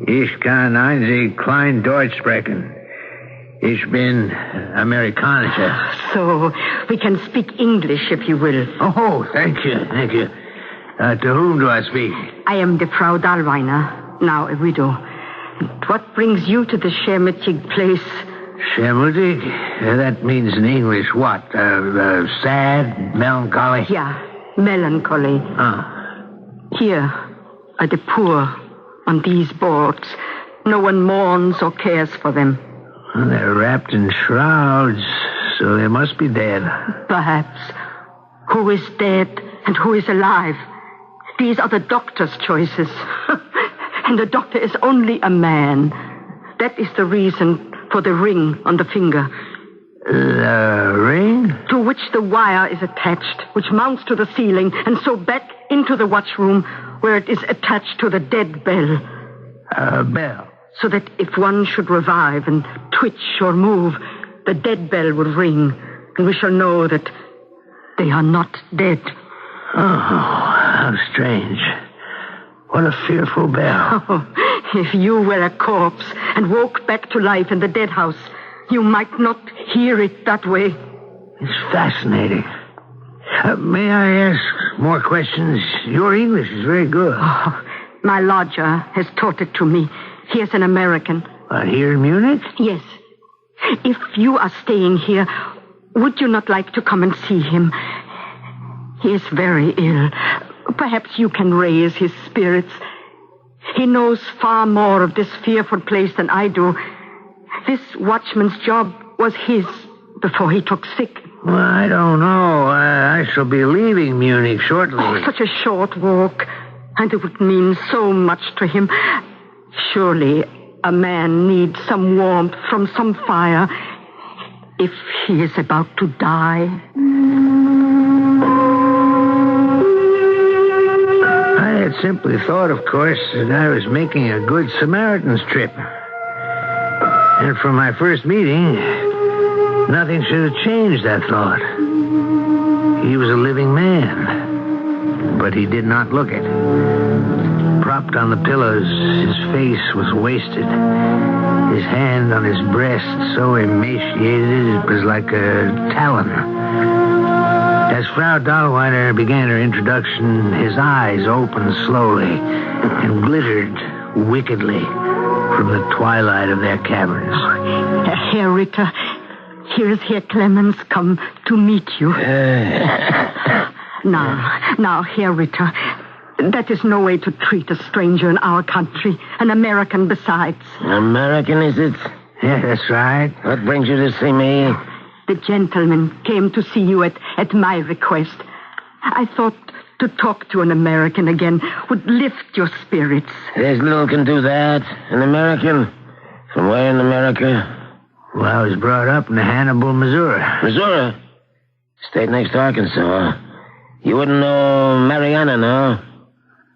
Ich kann einzig klein Deutsch sprechen. Ich bin Amerikanischer. So, we can speak English if you will. Oh, thank you, thank you. To whom do I speak? I am the Frau Dahlweiner, now a widow. What brings you to the Schermetig place? Schermetig? That means in English what? Sad, melancholy? Yeah, melancholy. Here are the poor on these boards. No one mourns or cares for them. Well, they're wrapped in shrouds, so they must be dead. Perhaps. Who is dead and who is alive. These are the doctor's choices. And the doctor is only a man. That is the reason for the ring on the finger. The ring? To which the wire is attached, which mounts to the ceiling, and so back into the watchroom, where it is attached to the dead bell. A bell? So that if one should revive and twitch or move, the dead bell will ring, and we shall know that they are not dead. Oh, how strange. What a fearful bell. Oh, if you were a corpse and woke back to life in the dead house, you might not hear it that way. It's fascinating. May I ask more questions? Your English is very good. Oh, my lodger has taught it to me. He is an American. Here in Munich? Yes. If you are staying here, would you not like to come and see him? He is very ill. Perhaps you can raise his spirits. He knows far more of this fearful place than I do. This watchman's job was his before he took sick. Well, I don't know. I shall be leaving Munich shortly. Oh, such a short walk. And it would mean so much to him. Surely a man needs some warmth from some fire if he is about to die. I had simply thought, of course, that I was making a good Samaritan's trip. And from my first meeting, nothing should have changed that thought. He was a living man, but he did not look it. Propped on the pillows, his face was wasted. His hand on his breast, so emaciated it was like a talon. As Frau Dahlweiner began her introduction, his eyes opened slowly and glittered wickedly from the twilight of their caverns. Herr Ritter, here is Herr Clemens come to meet you. Now, Herr Ritter, that is no way to treat a stranger in our country, an American besides. American, is it? Yeah, that's right. What brings you to see me? The gentleman came to see you at my request. I thought to talk to an American again would lift your spirits. There's little can do that. An American? From where in America? Well, I was brought up in Hannibal, Missouri. Missouri? State next to Arkansas. You wouldn't know Mariana, no?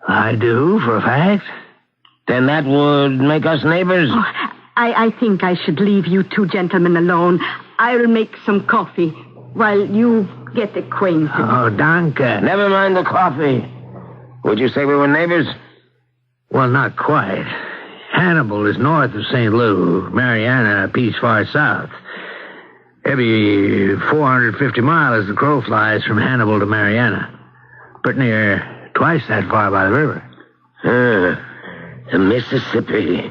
I do, for a fact. Then that would make us neighbors? Oh, I think I should leave you two gentlemen alone. I'll make some coffee while you get acquainted. Oh, danke. Never mind the coffee. Would you say we were neighbors? Well, not quite. Hannibal is north of St. Louis. Mariana a piece far south. Maybe 450 miles as the crow flies from Hannibal to Mariana. But near twice that far by the river. The Mississippi.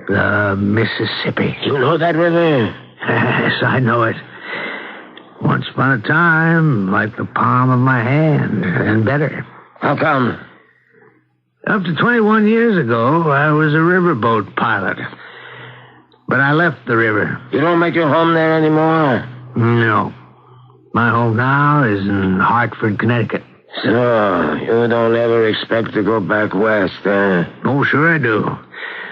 The Mississippi. You know that river? Yes, I know it. Once upon a time, like the palm of my hand, and better. How come? Up to 21 years ago, I was a riverboat pilot. But I left the river. You don't make your home there anymore? No. My home now is in Hartford, Connecticut. So, you don't ever expect to go back west, eh? Oh, sure I do.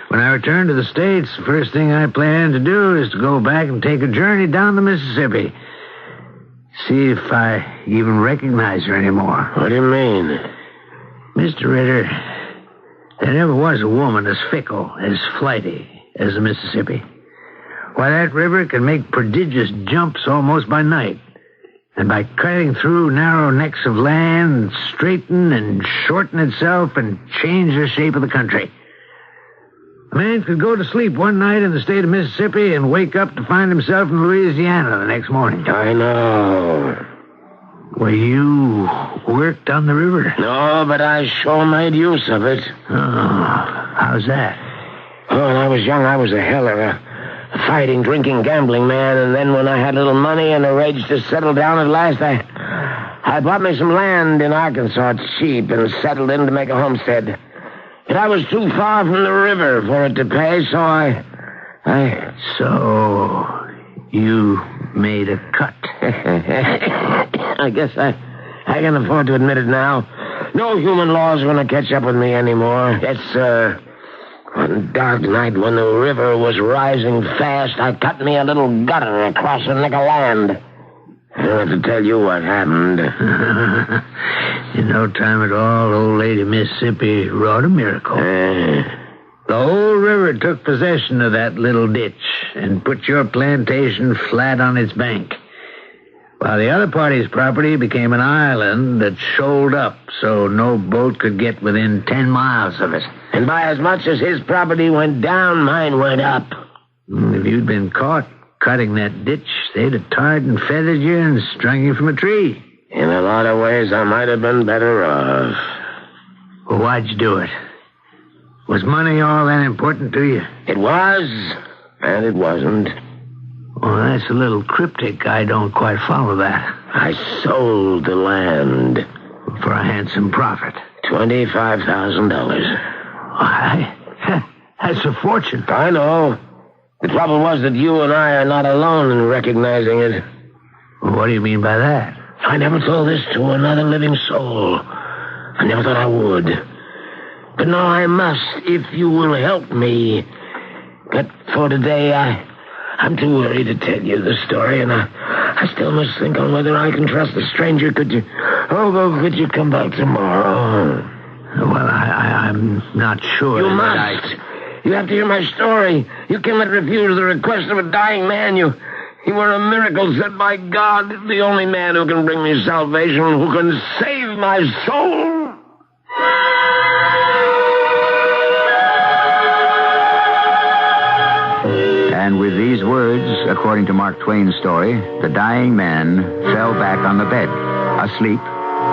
When I return to the States, the first thing I plan to do is to go back and take a journey down the Mississippi. See if I even recognize her anymore. What do you mean? Mr. Ritter, there never was a woman as fickle, as flighty as the Mississippi. Why, that river can make prodigious jumps almost by night. And by cutting through narrow necks of land, straighten and shorten itself and change the shape of the country. A man could go to sleep one night in the state of Mississippi and wake up to find himself in Louisiana the next morning. I know. Well, you worked on the river? No, but I sure made use of it. Oh, how's that? Oh, when I was young, I was a heller, a fighting, drinking, gambling man. And then when I had a little money and arranged to settle down at last, I bought me some land in Arkansas cheap and settled in to make a homestead. But I was too far from the river for it to pay, so I... So, you made a cut. I guess I can afford to admit it now. No human law's going to catch up with me anymore. Yes, one dark night when the river was rising fast, I cut me a little gutter across a neck of land. I don't have to tell you what happened. In no time at all, old lady Mississippi wrought a miracle. The whole river took possession of that little ditch and put your plantation flat on its bank, while the other party's property became an island that shoaled up so no boat could get within 10 miles of it. And by as much as his property went down, mine went up. If you'd been caught cutting that ditch, they'd have tarred and feathered you and strung you from a tree. In a lot of ways, I might have been better off. Well, why'd you do it? Was money all that important to you? It was, and it wasn't. Well, that's a little cryptic. I don't quite follow that. I sold the land. For a handsome profit. $25,000. That's a fortune. I know. The trouble was that you and I are not alone in recognizing it. What do you mean by that? I never told this to another living soul. I never thought I would. But now I must, if you will help me. But for today, I'm too worried to tell you the story, and I still must think on whether I can trust the stranger. Could you come back tomorrow? Well, I'm not sure. You must. You have to hear my story. You cannot refuse the request of a dying man. You were a miracle sent by God, the only man who can bring me salvation, who can save my soul. And with these words, according to Mark Twain's story, the dying man fell back on the bed, asleep,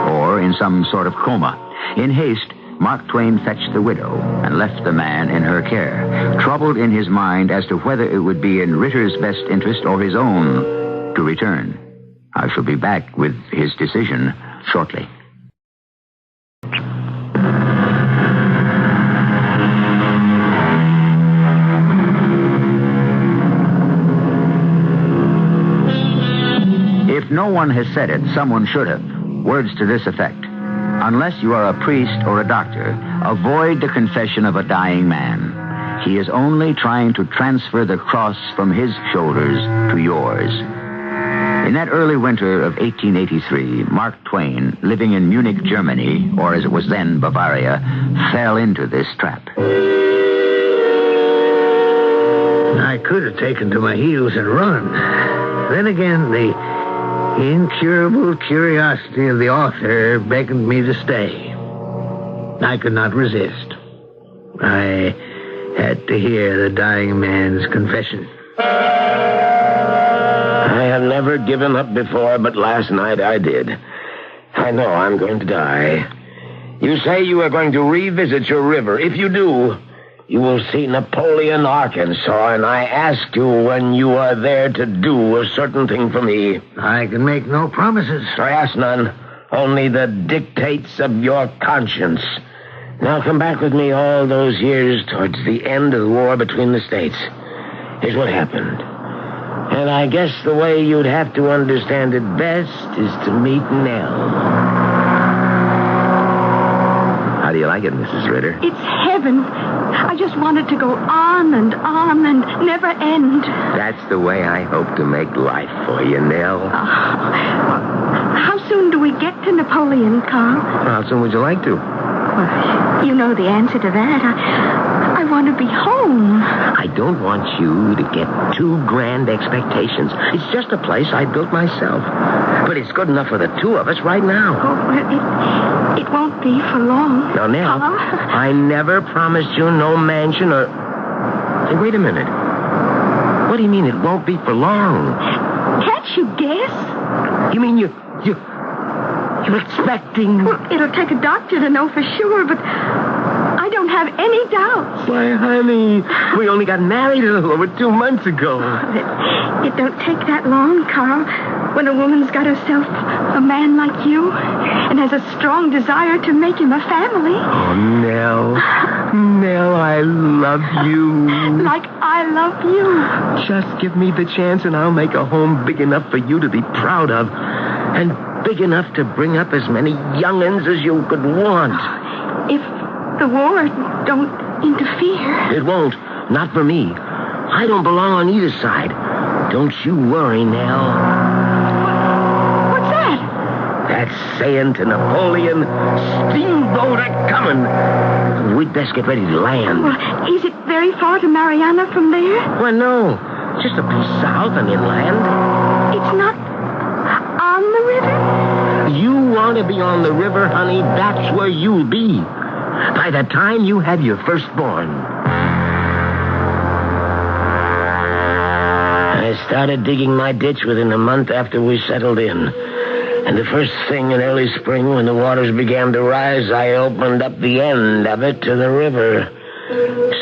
or in some sort of coma. In haste, Mark Twain fetched the widow and left the man in her care, troubled in his mind as to whether it would be in Ritter's best interest or his own to return. I shall be back with his decision shortly. If no one has said it, someone should have. Words to this effect. Unless you are a priest or a doctor, avoid the confession of a dying man. He is only trying to transfer the cross from his shoulders to yours. In that early winter of 1883, Mark Twain, living in Munich, Germany, or as it was then, Bavaria, fell into this trap. I could have taken to my heels and run. Then again, the incurable curiosity of the author beckoned me to stay. I could not resist. I had to hear the dying man's confession. I have never given up before, but last night I did. I know I'm going to die. You say you are going to revisit your river. If you do, you will see Napoleon, Arkansas, and I ask you when you are there to do a certain thing for me. I can make no promises. I ask none, only the dictates of your conscience. Now come back with me all those years towards the end of the war between the states. Here's what happened. And I guess the way you'd have to understand it best is to meet Nell. How do you like it, Mrs. Ritter? It's heaven. I just wanted to go on and never end. That's the way I hope to make life for you, Nell. How soon do we get to Napoleon, Carl? How soon would you like to? Well, you know the answer to that. I want to be home. I don't want you to get too grand expectations. It's just a place I built myself. But it's good enough for the two of us right now. Oh, well, it won't be for long. Now, Nell, I never promised you no mansion or... Hey, wait a minute. What do you mean it won't be for long? Can't you guess? You mean you're expecting... Well, it'll take a doctor to know for sure, but I don't have any doubts. Why, honey, we only got married a little over 2 months ago. It don't take that long, Carl, when a woman's got herself a man like you and has a strong desire to make him a family. Oh, Nell, I love you. Like I love you. Just give me the chance and I'll make a home big enough for you to be proud of. And big enough to bring up as many young'uns as you could want. If the war don't interfere. It won't. Not for me. I don't belong on either side. Don't you worry, Nell. What's that? That's saying to Napoleon, steamboat a-comin'. We'd best get ready to land. Well, is it very far to Mariana from there? Well, no. Just a piece south and inland. It's not on the river? You want to be on the river, honey, that's where you'll be. By the time you have your firstborn. I started digging my ditch within a month after we settled in. And the first thing in early spring, when the waters began to rise, I opened up the end of it to the river.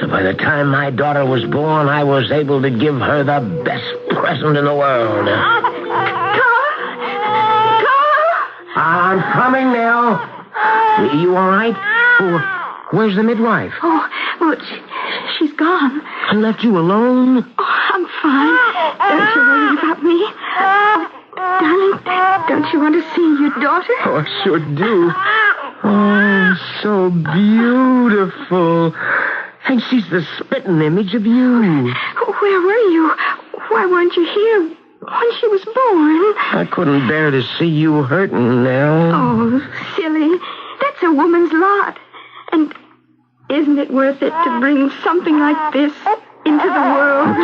So by the time my daughter was born, I was able to give her the best present in the world. I'm coming now. You all right? Oh, where's the midwife? Oh, well, she's gone. I left you alone? Oh, I'm fine. Don't you worry about me. Oh, darling, don't you want to see your daughter? Oh, I sure do. Oh, so beautiful. And she's the spitting image of you. Where were you? Why weren't you here when she was born? I couldn't bear to see you hurting, Nell. Oh, silly. That's a woman's lot. And isn't it worth it to bring something like this into the world?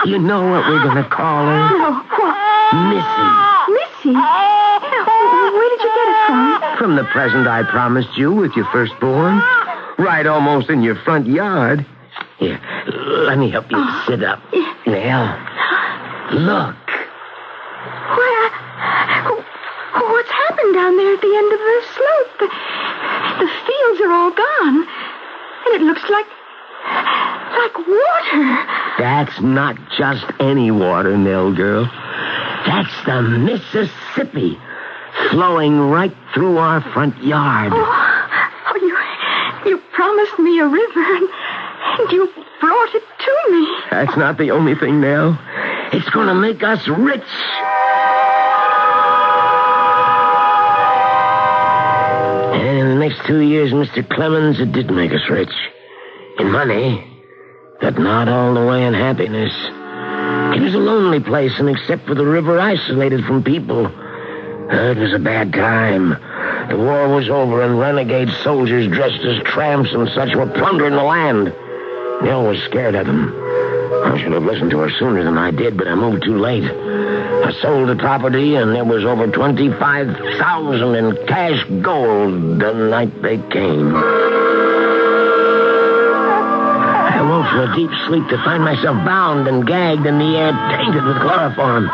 You know what we're going to call her? No, what? Missy. Missy? Where did you get it from? From the present I promised you with your firstborn. Right almost in your front yard. Here, let me help you sit up. Nell, look. What's happened down there at the end of the slope? The fields are all gone. And it looks like water. That's not just any water, Nell girl. That's the Mississippi, flowing right through our front yard. You promised me a river, and you brought it to me. That's not the only thing, Nell. It's going to make us rich. And in the next 2 years, Mr. Clemens, it did make us rich. In money, but not all the way in happiness. It was a lonely place, and except for the river, isolated from people. It was a bad time. The war was over, and renegade soldiers dressed as tramps and such were plundering the land. Nell was scared of them. I should have listened to her sooner than I did, but I moved too late. I sold the property, and there was over $25,000 in cash gold the night they came. I woke from a deep sleep to find myself bound and gagged and the air tainted with chloroform.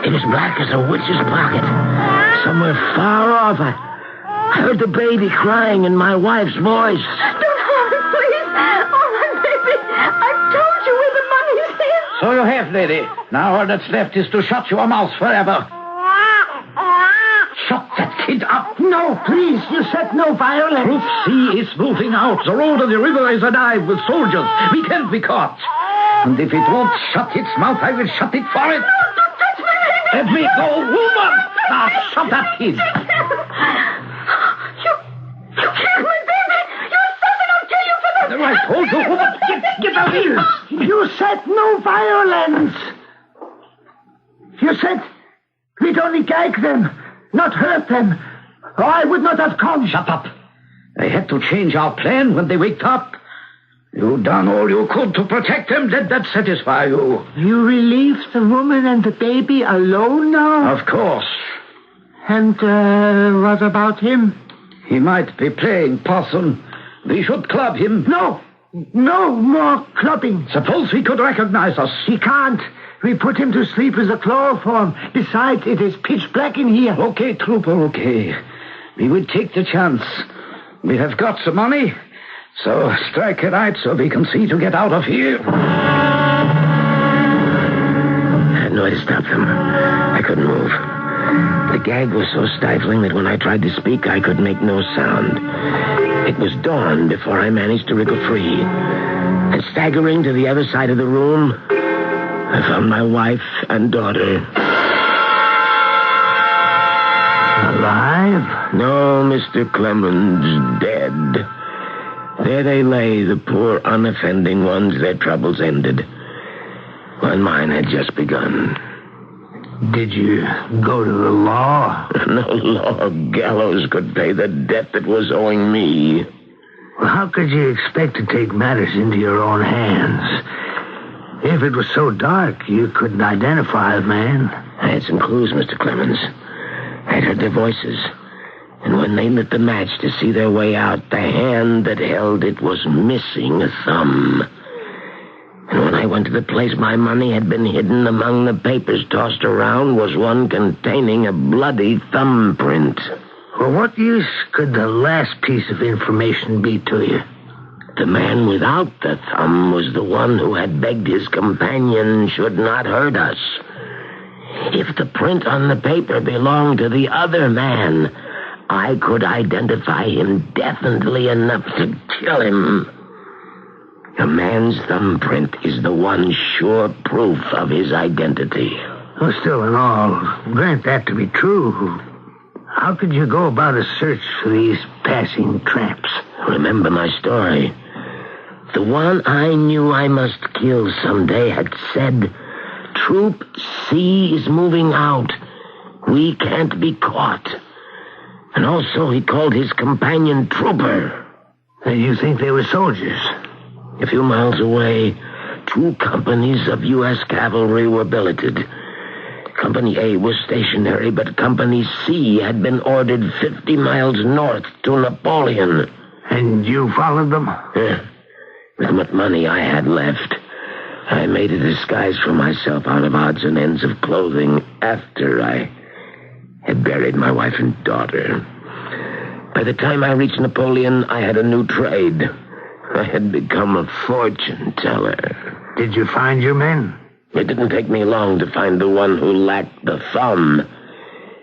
It was black as a witch's pocket. Somewhere far off, I heard the baby crying in my wife's voice. Don't harm him, please. Oh, my baby. I've told you where the money's hid. So you have, lady. Now all that's left is to shut your mouth forever. Shut that kid up. No, please, you said no violence. Ruth C. is moving out. The road of the river is alive with soldiers. We can't be caught. And if it won't shut its mouth, I will shut it for it. No, don't touch me, baby. Let me go, woman. Now, shut that kid. You killed my baby. You assassin. I'll kill you for this. I told you, woman. Get out here. You said no violence. You said we'd only gag them, not hurt them. Or I would not have come. Shut up. I had to change our plan when they waked up. You done all you could to protect them. Let that satisfy you. You relieved the woman and the baby alone now? Of course. And what about him? He might be playing possum. We should club him. No more clubbing. Suppose he could recognize us. He can't. We put him to sleep with a chloroform. Besides, it is pitch black in here. Okay, trooper, okay. We would take the chance. We have got the money, so strike it right so we can see to get out of here. I had no way to stop them. I couldn't move. The gag was so stifling that when I tried to speak, I could make no sound. It was dawn before I managed to wriggle free. And staggering to the other side of the room, I found my wife and daughter. Alive? No, Mr. Clemens, dead. There they lay, the poor, unoffending ones, their troubles ended. When mine had just begun. Did you go to the law? No law of gallows could pay the debt that was owing me. Well, how could you expect to take matters into your own hands? If it was so dark, you couldn't identify the man. I had some clues, Mr. Clemens. I'd heard their voices. And when they lit the match to see their way out, the hand that held it was missing a thumb. And when I went to the place my money had been hidden among the papers tossed around was one containing a bloody thumbprint. Well, what use could the last piece of information be to you? The man without the thumb was the one who had begged his companion should not hurt us. If the print on the paper belonged to the other man, I could identify him definitely enough to kill him. A man's thumbprint is the one sure proof of his identity. Well, still in all, grant that to be true. How could you go about a search for these passing tramps? Remember my story. The one I knew I must kill someday had said, "Troop C is moving out. We can't be caught." And also he called his companion Trooper. And you think they were soldiers? A few miles away, 2 companies of U.S. cavalry were billeted. Company A was stationary, but Company C had been ordered 50 miles north to Napoleon. And you followed them? Yeah. With what money I had left, I made a disguise for myself out of odds and ends of clothing after I had buried my wife and daughter. By the time I reached Napoleon, I had a new trade. I had become a fortune teller. Did you find your men? It didn't take me long to find the one who lacked the thumb.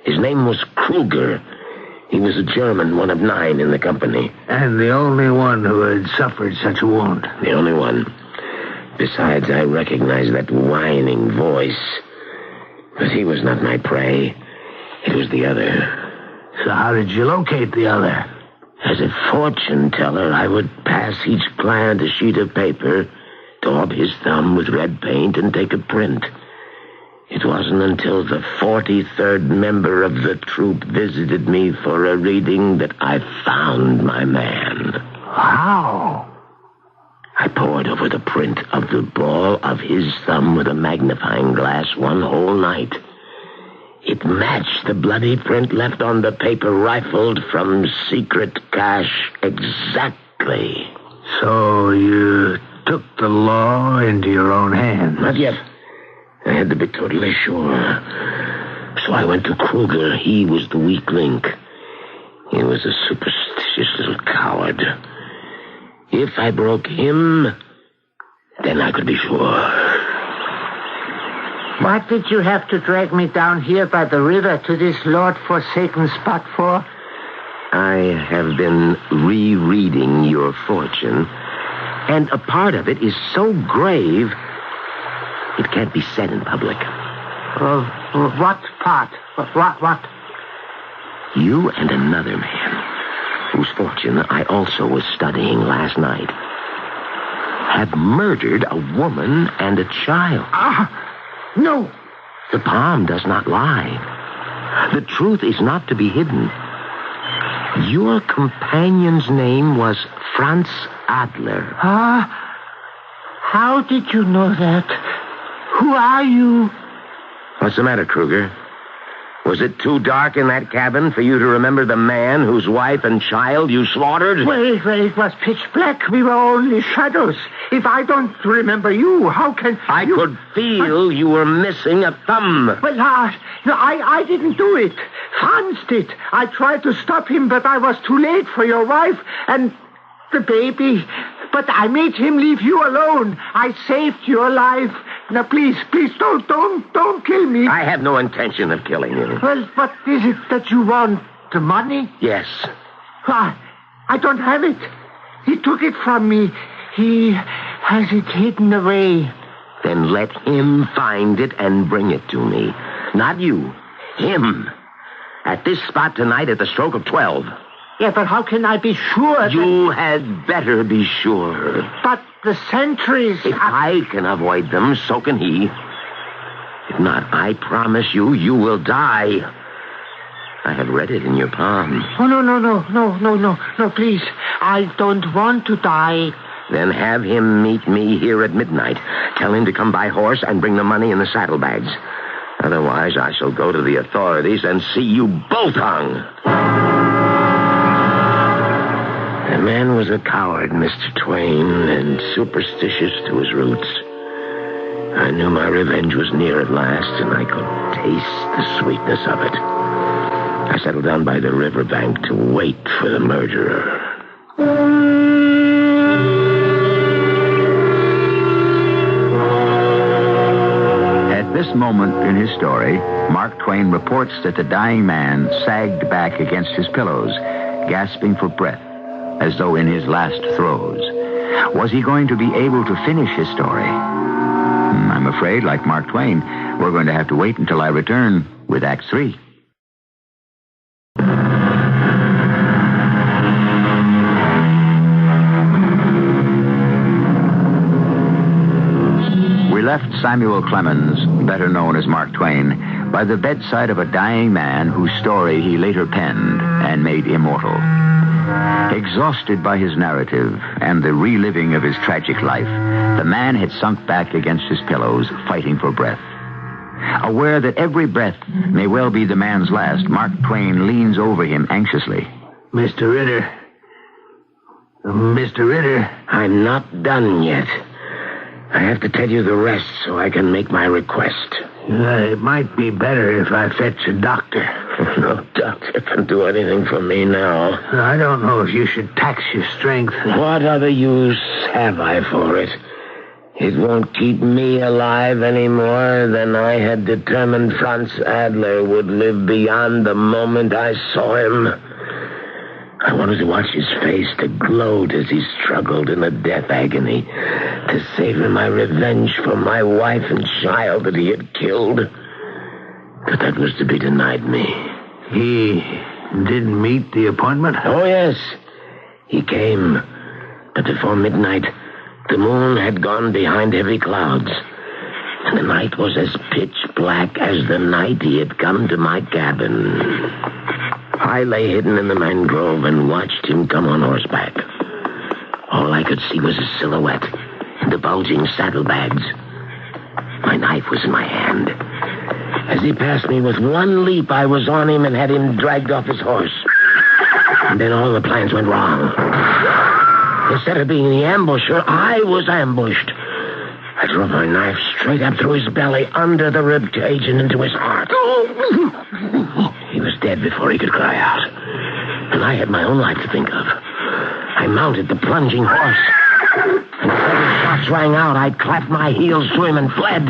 His name was Kruger. He was a German, one of 9 in the company. And the only one who had suffered such a wound? The only one. Besides, I recognized that whining voice. But he was not my prey. It was the other. So how did you locate the other? As a fortune teller, I would pass each client a sheet of paper, daub his thumb with red paint, and take a print. It wasn't until the 43rd member of the troop visited me for a reading that I found my man. How? I pored over the print of the ball of his thumb with a magnifying glass one whole night. It matched the bloody print left on the paper rifled from secret cache exactly. So you took the law into your own hands? Not yet. I had to be totally sure. So I went to Kruger. He was the weak link. He was a superstitious little coward. If I broke him, then I could be sure. What did you have to drag me down here by the river to this Lord-forsaken spot for? I have been rereading your fortune, and a part of it is so grave it can't be said in public. What part? What? You and another man, whose fortune I also was studying last night, have murdered a woman and a child. No. The palm does not lie. The truth is not to be hidden. Your companion's name was Franz Adler. How did you know that? Who are you? What's the matter, Kruger? Was it too dark in that cabin for you to remember the man whose wife and child you slaughtered? Well, it was pitch black. We were only shadows. If I don't remember you, how can I could feel you were missing a thumb. Well, I didn't do it. Franz did. I tried to stop him, but I was too late for your wife and the baby. But I made him leave you alone. I saved your life. Now, please, don't kill me. I have no intention of killing you. Well, what is it that you want? The money? Yes. I don't have it. He took it from me. He has it hidden away. Then let him find it and bring it to me. Not you. Him. at this spot tonight at the stroke of 12. Yeah, but how can I be sure You had better be sure. But the sentries... If I can avoid them, so can he. If not, I promise you, you will die. I have read it in your palm. Oh, no, please. I don't want to die. Then have him meet me here at midnight. Tell him to come by horse and bring the money in the saddlebags. Otherwise, I shall go to the authorities and see you both hung. The man was a coward, Mr. Twain, and superstitious to his roots. I knew my revenge was near at last, and I could taste the sweetness of it. I settled down by the riverbank to wait for the murderer. At this moment in his story, Mark Twain reports that the dying man sagged back against his pillows, gasping for breath, as though in his last throes. Was he going to be able to finish his story? I'm afraid, like Mark Twain, we're going to have to wait until I return with Act 3. We left Samuel Clemens, better known as Mark Twain, by the bedside of a dying man whose story he later penned and made immortal. Exhausted by his narrative and the reliving of his tragic life, the man had sunk back against his pillows, fighting for breath. Aware that every breath may well be the man's last, Mark Twain leans over him anxiously. Mr. Ritter. Mr. Ritter. I'm not done yet. I have to tell you the rest so I can make my request. It might be better if I fetch a doctor. No doctor can do anything for me now. I don't know if you should tax your strength. What other use have I for it? It won't keep me alive any more than I had determined Franz Adler would live beyond the moment I saw him. I wanted to watch his face, to gloat as he struggled in a death agony, to savor my revenge for my wife and child that he had killed. But that was to be denied me. He didn't meet the appointment? Oh, yes. He came. But before midnight, the moon had gone behind heavy clouds. And the night was as pitch black as the night he had come to my cabin. I lay hidden in the mangrove and watched him come on horseback. All I could see was a silhouette and the bulging saddlebags. My knife was in my hand. As he passed me with one leap, I was on him and had him dragged off his horse. And then all the plans went wrong. Instead of being the ambusher, I was ambushed. I drove my knife straight up through his belly, under the rib cage, and into his heart. He was dead before he could cry out. And I had my own life to think of. I mounted the plunging horse. And as the shots rang out, I clapped my heels to him and fled.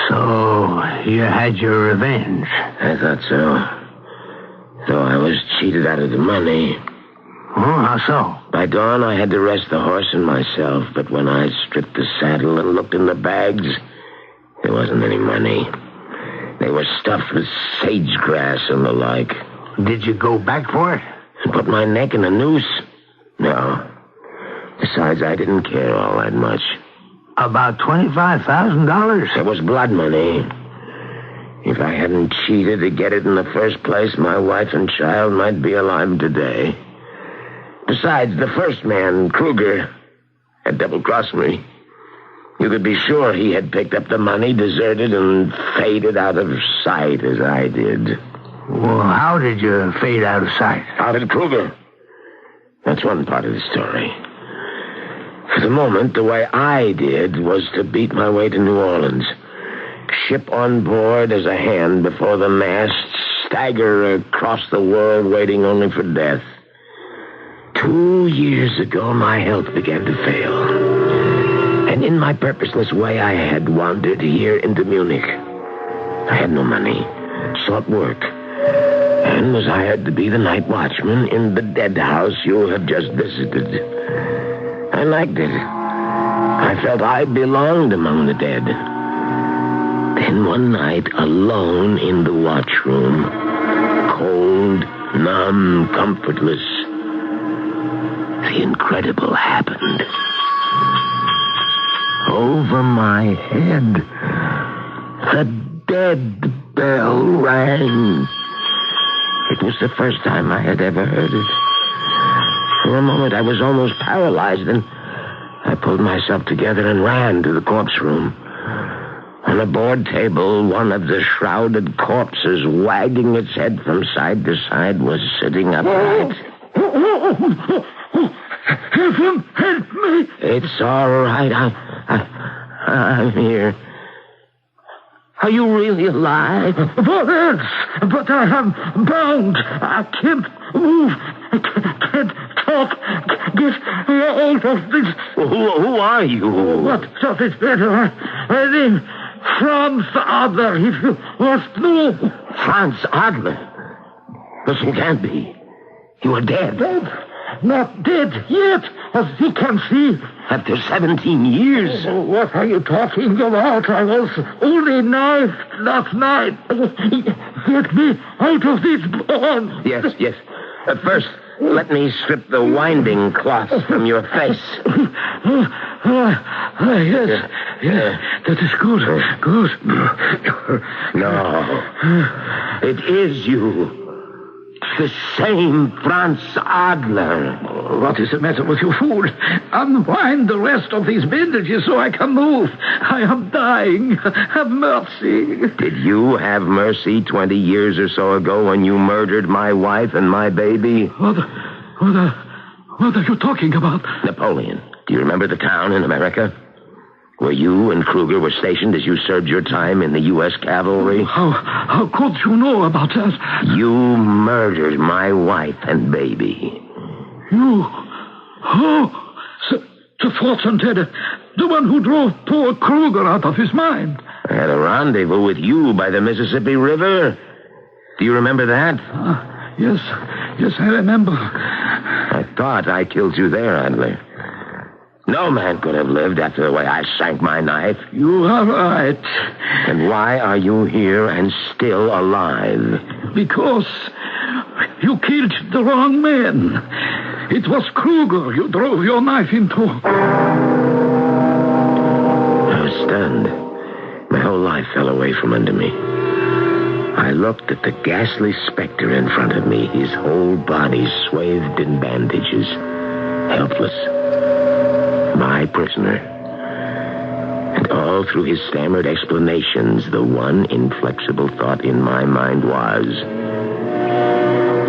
So, you had your revenge? I thought so. Though I was cheated out of the money. Oh, how so? By dawn, I had to rest the horse and myself, but when I stripped the saddle and looked in the bags, there wasn't any money. They were stuffed with sage-grass and the like. Did you go back for it? And put my neck in a noose? No. Besides, I didn't care all that much. About $25,000? It was blood money. If I hadn't cheated to get it in the first place, my wife and child might be alive today. Besides, the first man, Kruger, had double-crossed me. You could be sure he had picked up the money, deserted, and faded out of sight as I did. Well, how did you fade out of sight? How did Kruger? That's one part of the story. For the moment, the way I did was to beat my way to New Orleans. Ship on board as a hand before the mast, stagger across the world waiting only for death. 2 years ago, my health began to fail. And in my purposeless way, I had wandered here into Munich. I had no money, sought work, and was hired to be the night watchman in the dead house you have just visited. I liked it. I felt I belonged among the dead. Then one night, alone in the watchroom, cold, numb, comfortless, the incredible happened. Over my head, the dead bell rang. It was the first time I had ever heard it. For a moment, I was almost paralyzed, and I pulled myself together and ran to the corpse room. On a board table, one of the shrouded corpses, wagging its head from side to side, was sitting upright. Heaven, help me! It's all right. I'm here. Are you really alive? What else? But I am bound. I can't move. I can't talk. Get out of this. Who are you? What does it matter? My name, Franz Adler, if you must know. Franz Adler? Listen, can't be. You are dead. Dead? Not dead yet, as you can see. After 17 years. Oh, what are you talking about? I was only knifed last night. Get me out of this barn. Yes. First, let me strip the winding cloth from your face. Yes, that is good. No, it is you. The same Franz Adler. What is the matter with you, fool? Unwind the rest of these bandages so I can move. I am dying. Have mercy. Did you have mercy 20 years or so ago when you murdered my wife and my baby? What are you talking about? Napoleon. Do you remember the town in America where you and Kruger were stationed as you served your time in the U.S. cavalry? How could you know about that? You murdered my wife and baby. You? Oh, the fortune teller, the one who drove poor Kruger out of his mind. I had a rendezvous with you by the Mississippi River. Do you remember that? Yes, I remember. I thought I killed you there, Adler. No man could have lived after the way I sank my knife. You are right. And why are you here and still alive? Because you killed the wrong man. It was Kruger you drove your knife into. I was stunned. My whole life fell away from under me. I looked at the ghastly specter in front of me, his whole body swathed in bandages, helpless. My prisoner. And all through his stammered explanations, the one inflexible thought in my mind was,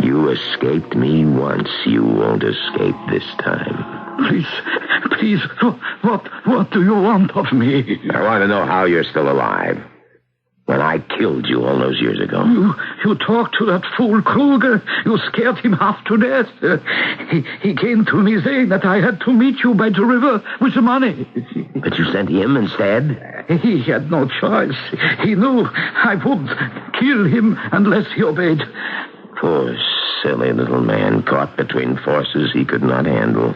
you escaped me once, you won't escape this time. Please, what do you want of me? I want to know how you're still alive. When I killed you all those years ago. You talked to that fool Kruger. You scared him half to death. He came to me saying that I had to meet you by the river with the money. But you sent him instead? He had no choice. He knew I would kill him unless he obeyed. Poor, silly little man caught between forces he could not handle.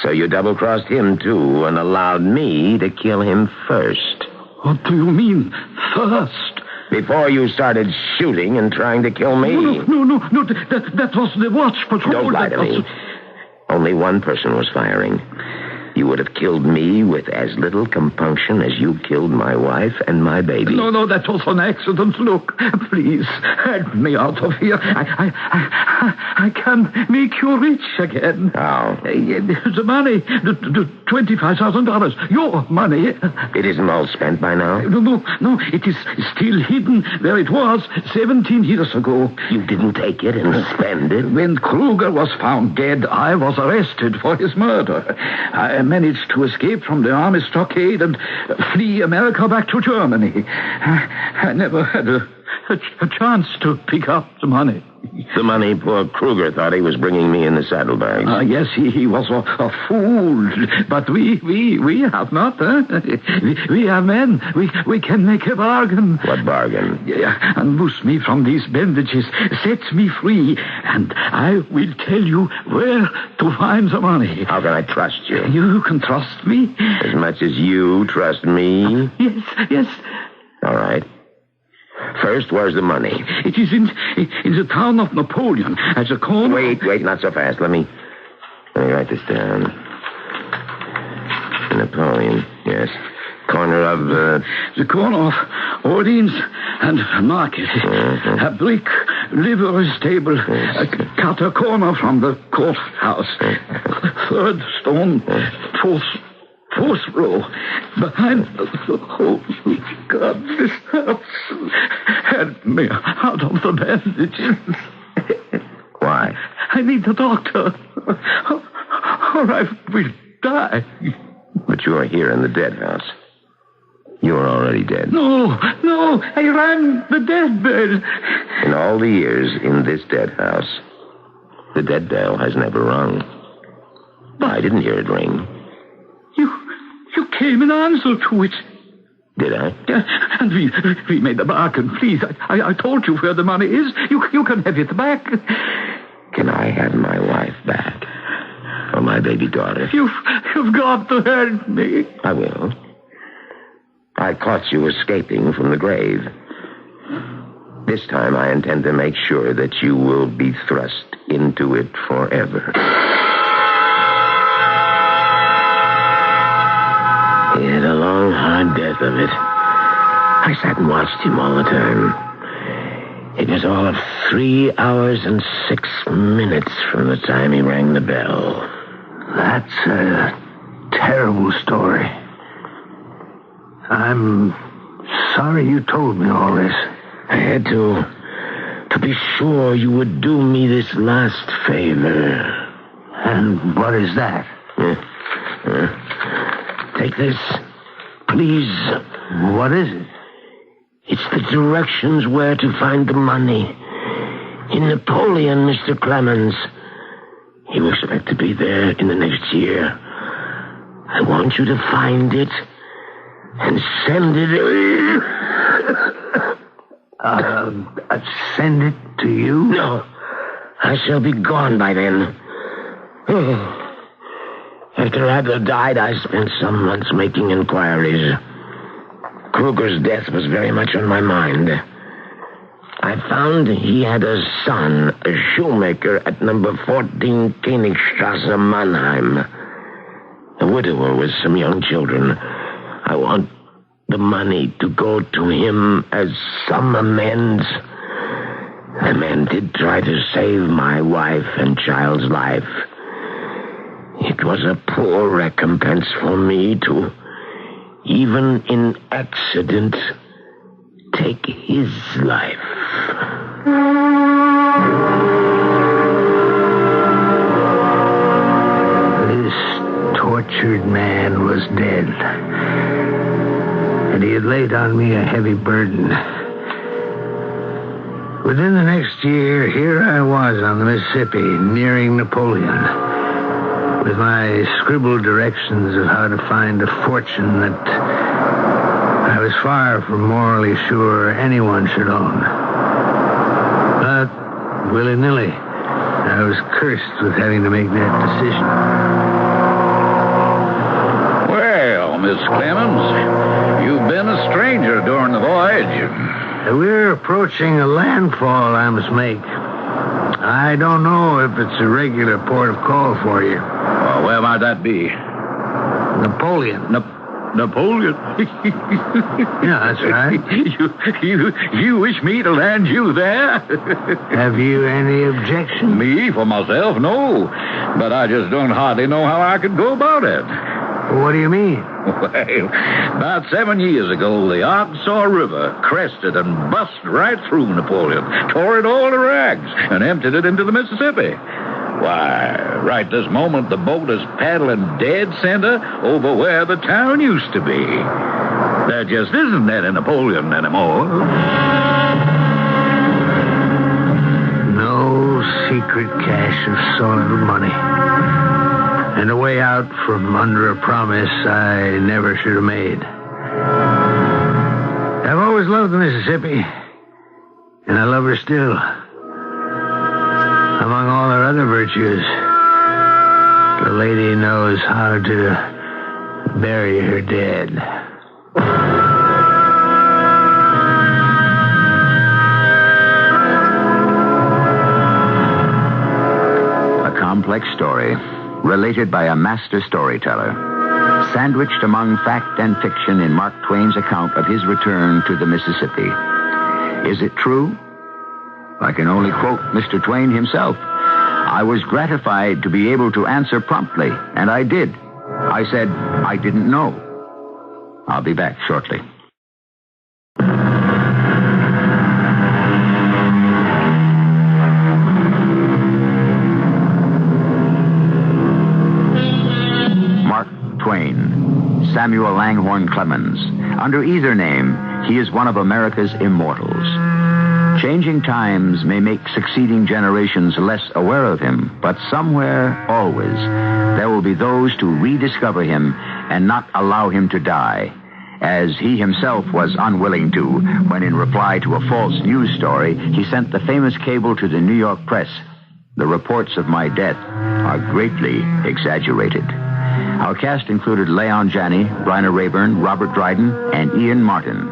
So you double-crossed him, too, and allowed me to kill him first. What do you mean, first? Before you started shooting and trying to kill me. No, that was the watch patrol. Don't lie to me. Only one person was firing. You would have killed me with as little compunction as you killed my wife and my baby. No, that was an accident. Look, please, help me out of here. I can make you rich again. How? The money, the $25,000, your money. It isn't all spent by now? No, it is still hidden where it was 17 years ago. You didn't take it and spend it? When Kruger was found dead, I was arrested for his murder. I managed to escape from the army stockade and flee America back to Germany. I never had a chance to pick up the money. The money poor Kruger thought he was bringing me in the saddlebags. Yes, he was a fool. But we have not, huh? We are men. We can make a bargain. What bargain? Unloose me from these bandages. Set me free. And I will tell you where to find the money. How can I trust you? You can trust me. As much as you trust me? Yes. All right. First, where's the money? It is in the town of Napoleon, at the corner... Wait, not so fast. Let me write this down. Napoleon, yes. Corner of... The corner of Orleans and Market. A brick livery stable. A cutter corner from the courthouse. Third stone, fourth row. Behind... Oh, God, this hurts. Help me out of the bandages. Why? I need the doctor. Or I will die. But you are here in the dead house. You are already dead. No, I rang the dead bell. In all the years in this dead house, the dead bell has never rung. I didn't hear it ring. You came in answer to it. Did I? And we made a bargain. Please, I told you where the money is. You can have it back. Can I have my wife back? Or my baby daughter? You've got to help me. I will. I caught you escaping from the grave. This time I intend to make sure that you will be thrust into it forever. He had a long, hard death of it. I sat and watched him all the time. It was all of 3 hours and 6 minutes from the time he rang the bell. That's a terrible story. I'm sorry you told me all this. I had to be sure you would do me this last favor. And what is that? Take this, please. What is it? It's the directions where to find the money. In Napoleon, Mr. Clemens. You expect to be there in the next year. I want you to find it and send it... Send it to you? No. I shall be gone by then. After Adler died, I spent some months making inquiries. Kruger's death was very much on my mind. I found he had a son, a shoemaker at number 14 Königstrasse, Mannheim. A widower with some young children. I want the money to go to him as some amends. The man did try to save my wife and child's life. It was a poor recompense for me to, even in accident, take his life. This tortured man was dead. And he had laid on me a heavy burden. Within the next year, here I was on the Mississippi, nearing Napoleon, with my scribbled directions of how to find a fortune that I was far from morally sure anyone should own. But, willy-nilly, I was cursed with having to make that decision. Well, Miss Clemens, you've been a stranger during the voyage. We're approaching a landfall I must make. I don't know if it's a regular port of call for you. Well, where might that be? Napoleon. Napoleon? Yeah, that's right. You wish me to land you there? Have you any objection? Me, for myself? No. But I just don't hardly know how I could go about it. What do you mean? Well, about 7 years ago, the Arkansas River crested and bust right through Napoleon, tore it all to rags, and emptied it into the Mississippi. Why, right this moment, the boat is paddling dead center over where the town used to be. There just isn't any Napoleon anymore. No secret cache of soiled money. And a way out from under a promise I never should have made. I've always loved the Mississippi, and I love her still. Among all her other virtues, the lady knows how to bury her dead. A complex story, related by a master storyteller, sandwiched among fact and fiction in Mark Twain's account of his return to the Mississippi. Is it true? I can only quote Mr. Twain himself. I was gratified to be able to answer promptly, and I did. I said, I didn't know. I'll be back shortly. Mark Twain, Samuel Langhorne Clemens. Under either name, he is one of America's immortals. Changing times may make succeeding generations less aware of him, but somewhere, always, there will be those to rediscover him and not allow him to die, as he himself was unwilling to when, in reply to a false news story, he sent the famous cable to the New York press. The reports of my death are greatly exaggerated. Our cast included Leon Janney, Bryna Rayburn, Robert Dryden, and Ian Martin.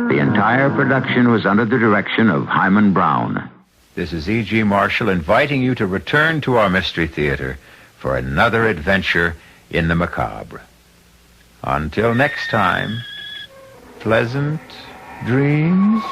The entire production was under the direction of Hyman Brown. This is E.G. Marshall inviting you to return to our Mystery Theater for another adventure in the macabre. Until next time, pleasant dreams.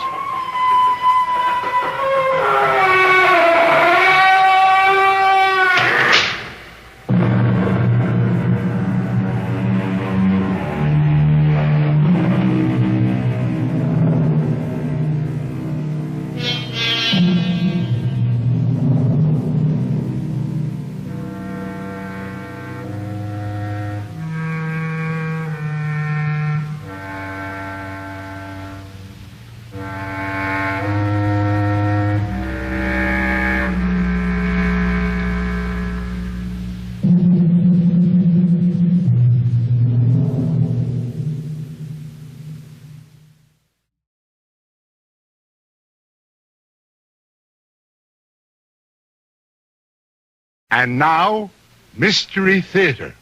And now, Mystery Theater.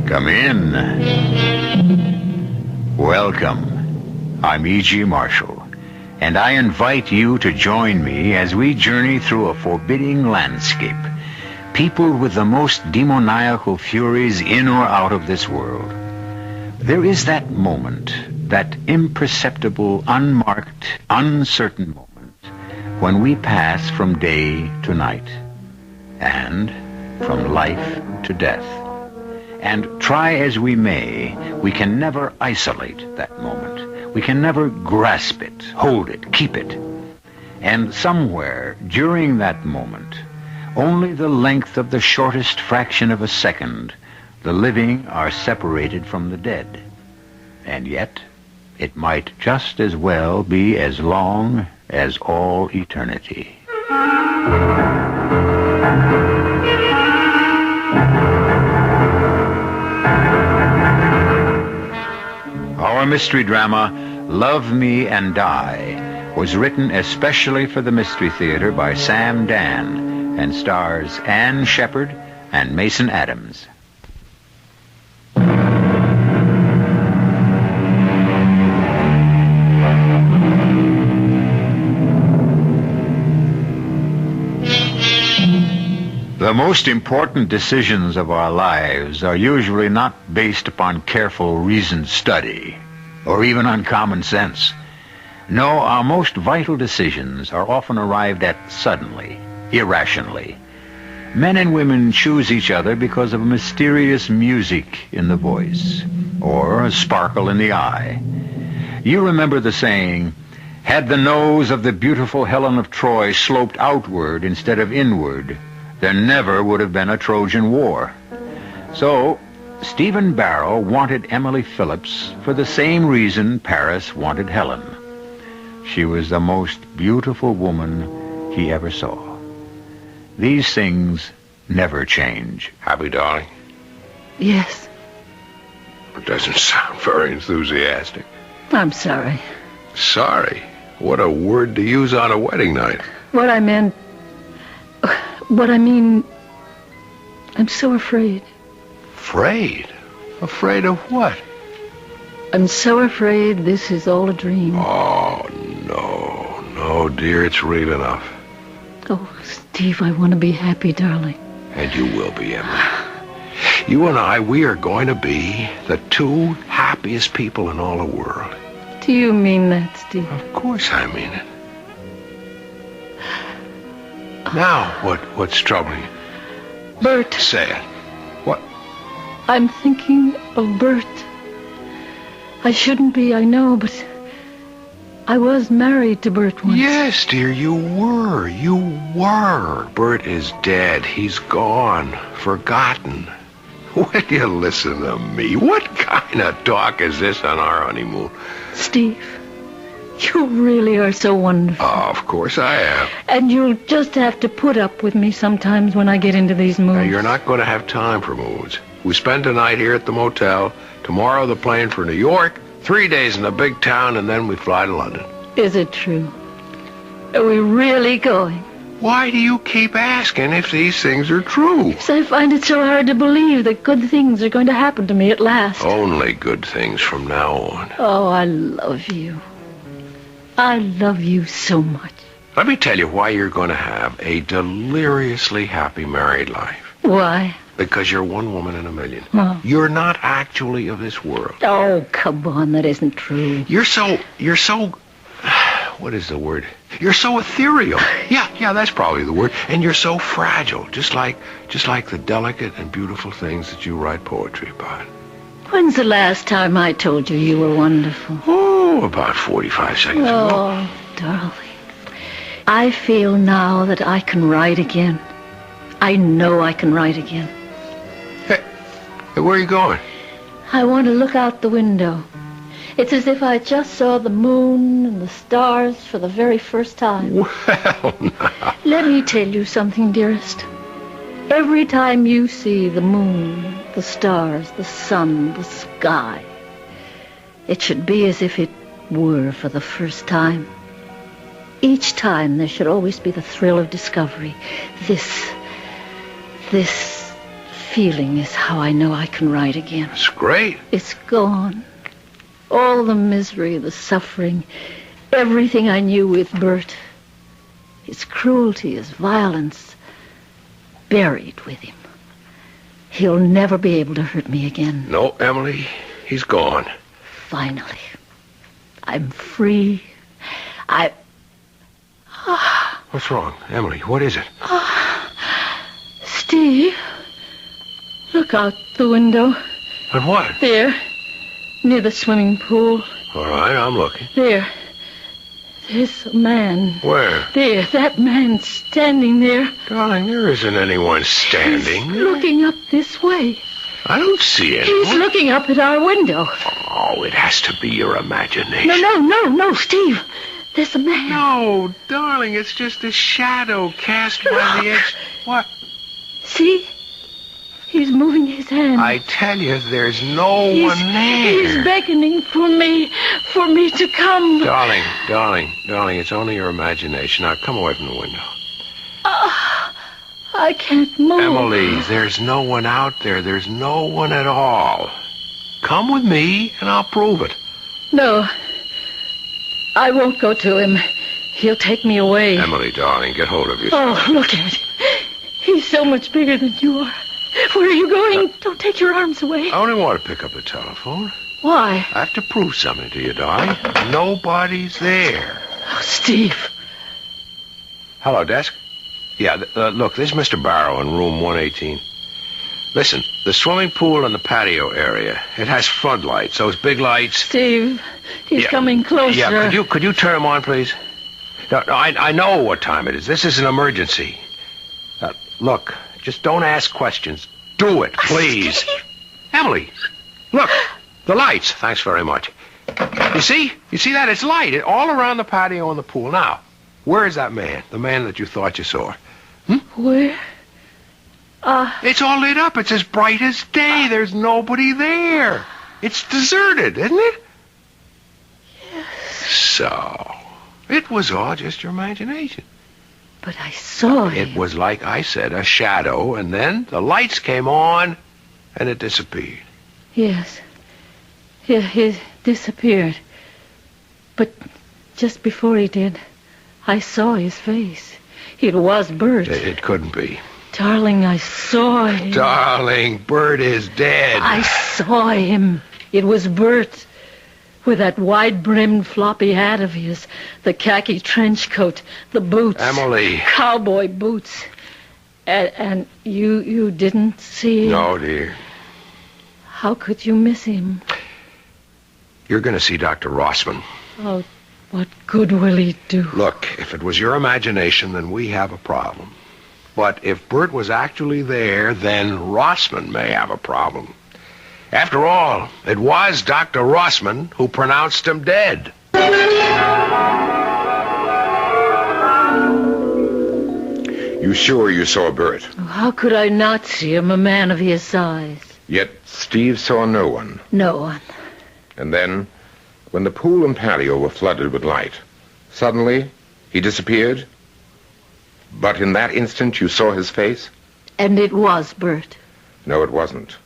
Come in. Welcome. I'm E.G. Marshall, and I invite you to join me as we journey through a forbidding landscape, peopled with the most demoniacal furies in or out of this world. There is that moment, that imperceptible, unmarked, uncertain moment, when we pass from day to night, and from life to death. And try as we may, we can never isolate that moment. We can never grasp it, hold it, keep it. And somewhere during that moment, only the length of the shortest fraction of a second, the living are separated from the dead. And yet, it might just as well be as long as all eternity. Our mystery drama, Love Me and Die, was written especially for the Mystery Theater by Sam Dan, and stars Ann Shepard and Mason Adams. The most important decisions of our lives are usually not based upon careful reasoned study, or even on common sense. No, our most vital decisions are often arrived at suddenly, irrationally. Men and women choose each other because of a mysterious music in the voice, or a sparkle in the eye. You remember the saying, had the nose of the beautiful Helen of Troy sloped outward instead of inward, there never would have been a Trojan War. So, Stephen Barrow wanted Emily Phillips for the same reason Paris wanted Helen. She was the most beautiful woman he ever saw. These things never change. Happy, darling? Yes. It doesn't sound very enthusiastic. I'm sorry. Sorry? What a word to use on a wedding night. What I mean, I'm so afraid. Afraid? Afraid of what? I'm so afraid this is all a dream. Oh, no, dear, it's real enough. Oh, Steve, I want to be happy, darling. And you will be, Emily. You and I, we are going to be the two happiest people in all the world. Do you mean that, Steve? Of course I mean it. Now, what's troubling you? Bert. Say it. What? I'm thinking of Bert. I shouldn't be, I know, but I was married to Bert once. Yes, dear, you were. You were. Bert is dead. He's gone. Forgotten. Will you listen to me? What kind of talk is this on our honeymoon? Steve, you really are so wonderful. Oh, of course I am. And you'll just have to put up with me sometimes when I get into these moods. Now, you're not going to have time for moods. We spend the night here at the motel. Tomorrow the plane for New York. 3 days in a big town, and then we fly to London. Is it true? Are we really going? Why do you keep asking if these things are true? Because I find it so hard to believe that good things are going to happen to me at last. Only good things from now on. Oh, I love you. I love you so much. Let me tell you why you're going to have a deliriously happy married life. Why? Because you're one woman in a million. Oh. You're not actually of this world. Oh, come on, that isn't true. You're so, what is the word? You're so ethereal. Yeah, that's probably the word. And you're so fragile, just like the delicate and beautiful things that you write poetry about. When's the last time I told you were wonderful? Oh, about 45 seconds ago. Oh, darling. I feel now that I can write again. I know I can write again. Hey, where are you going? I want to look out the window. It's as if I just saw the moon and the stars for the very first time. Well, now. Let me tell you something, dearest. Every time you see the moon, the stars, the sun, the sky, it should be as if it were for the first time. Each time there should always be the thrill of discovery. This feeling is how I know I can write again. It's great. It's gone. All the misery, the suffering, everything I knew with Bert. His cruelty, his violence, buried with him. He'll never be able to hurt me again. No, Emily, he's gone. Finally. I'm free. What's wrong? Emily, what is it? Steve, look out the window. At what? There, near the swimming pool. All right, I'm looking. There's a man. Where? There, that man standing there. Darling, there isn't anyone standing. He's looking up this way. I don't see anyone. He's looking up at our window. Oh, it has to be your imagination. No, Steve. There's a man. No, darling, it's just a shadow cast by the edge. What? See? He's moving his hand. I tell you, there's no one there. He's beckoning for me to come. Darling, it's only your imagination. Now, come away from the window. I can't move. Emily, there's no one out there. There's no one at all. Come with me, and I'll prove it. No. I won't go to him. He'll take me away. Emily, darling, get hold of yourself. Oh, look at him. He's so much bigger than you are. Where are you going? Don't take your arms away. I only want to pick up the telephone. Why? I have to prove something to you, darling. Nobody's there. Oh, Steve. Hello, desk. Yeah, look, this is Mr. Barrow in room 118. Listen, the swimming pool and the patio area, it has floodlights, those big lights. Steve, he's coming closer. Yeah, could you turn them on, please? No, I know what time it is. This is an emergency. Look, just don't ask questions. do it, please. Emily, look, the lights. Thanks very much. You see? You see that? It's light all around the patio and the pool. Now, where is that man? The man that you thought you saw? Where? It's all lit up. It's as bright as day. There's nobody there. It's deserted, isn't it? Yes. So, it was all just your imagination. But I saw him. It was like I said, a shadow, and then the lights came on, and it disappeared. Yes. Yeah, he disappeared. But just before he did, I saw his face. It was Bert. It couldn't be. Darling, I saw him. Darling, Bert is dead. I saw him. It was Bert. With that wide-brimmed floppy hat of his, the khaki trench coat, the boots. Emily. Cowboy boots. And you didn't see him? No, dear. How could you miss him? You're going to see Dr. Rossman. Oh, what good will he do? Look, if it was your imagination, then we have a problem. But if Bert was actually there, then Rossman may have a problem. After all, it was Dr. Rossman who pronounced him dead. You sure you saw Bert? Oh, how could I not see him, a man of his size? Yet Steve saw no one. No one. And then, when the pool and patio were flooded with light, suddenly he disappeared? But in that instant you saw his face? And it was Bert. No, it wasn't.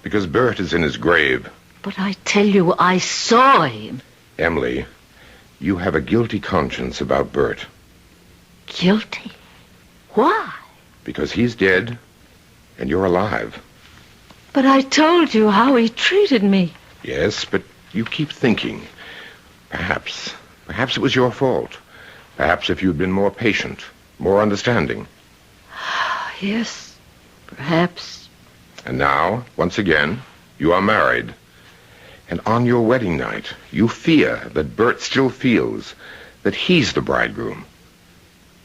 Because Bert is in his grave. But I tell you, I saw him. Emily, you have a guilty conscience about Bert. Guilty? Why? Because he's dead, and you're alive. But I told you how he treated me. Yes, but you keep thinking. Perhaps it was your fault. Perhaps if you'd been more patient, more understanding. Yes, perhaps. And now, once again, you are married. And on your wedding night, you fear that Bert still feels that he's the bridegroom.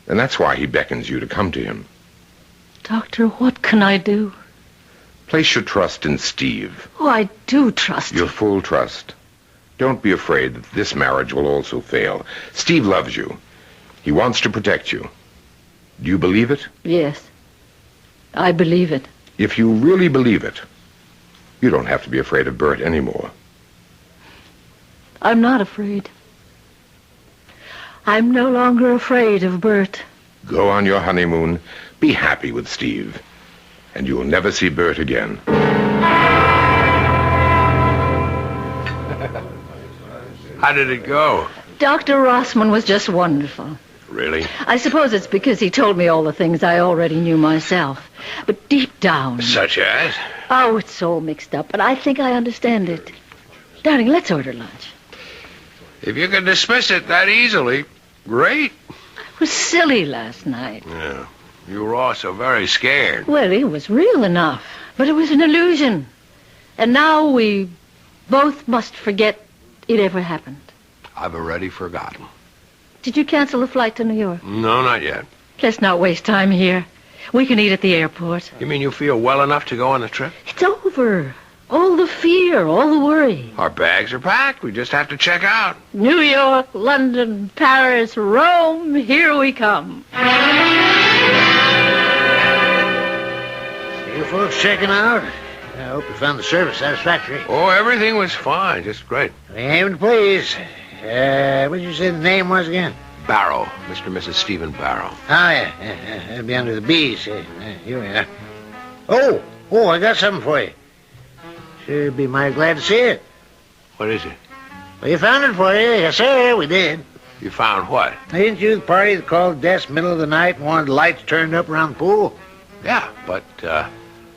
And that's why he beckons you to come to him. Doctor, what can I do? Place your trust in Steve. Oh, I do trust Your him. full trust. Don't be afraid that this marriage will also fail. Steve loves you. He wants to protect you. Do you believe it? Yes, I believe it. If you really believe it, you don't have to be afraid of Bert anymore. I'm not afraid. I'm no longer afraid of Bert. Go on your honeymoon, be happy with Steve, and you will never see Bert again. How did it go? Dr. Rossman was just wonderful. Really? I suppose it's because he told me all the things I already knew myself. But deep down... Such as? Oh, it's all mixed up, but I think I understand it. Darling, let's order lunch. If you can dismiss it that easily, great. I was silly last night. Yeah. You were also very scared. Well, it was real enough, but it was an illusion. And now we both must forget it ever happened. I've already forgotten. Did you cancel the flight to New York? No, not yet. Let's not waste time here. We can eat at the airport. You mean you feel well enough to go on the trip? It's over. All the fear, all the worry. Our bags are packed. We just have to check out. New York, London, Paris, Rome, here we come. You folks checking out? I hope you found the service satisfactory. Oh, everything was fine. Just great. Aim to please. What did you say the name was again? Barrow. Mr. and Mrs. Stephen Barrow. Oh, yeah. That'd be under the B's. Here we are. Oh, I got something for you. Sure be mighty glad to see it. What is it? Well, you found it for you. Yes, sir, we did. You found what? Ain't you the party that called the desk middle of the night and wanted the lights turned up around the pool? Yeah, but,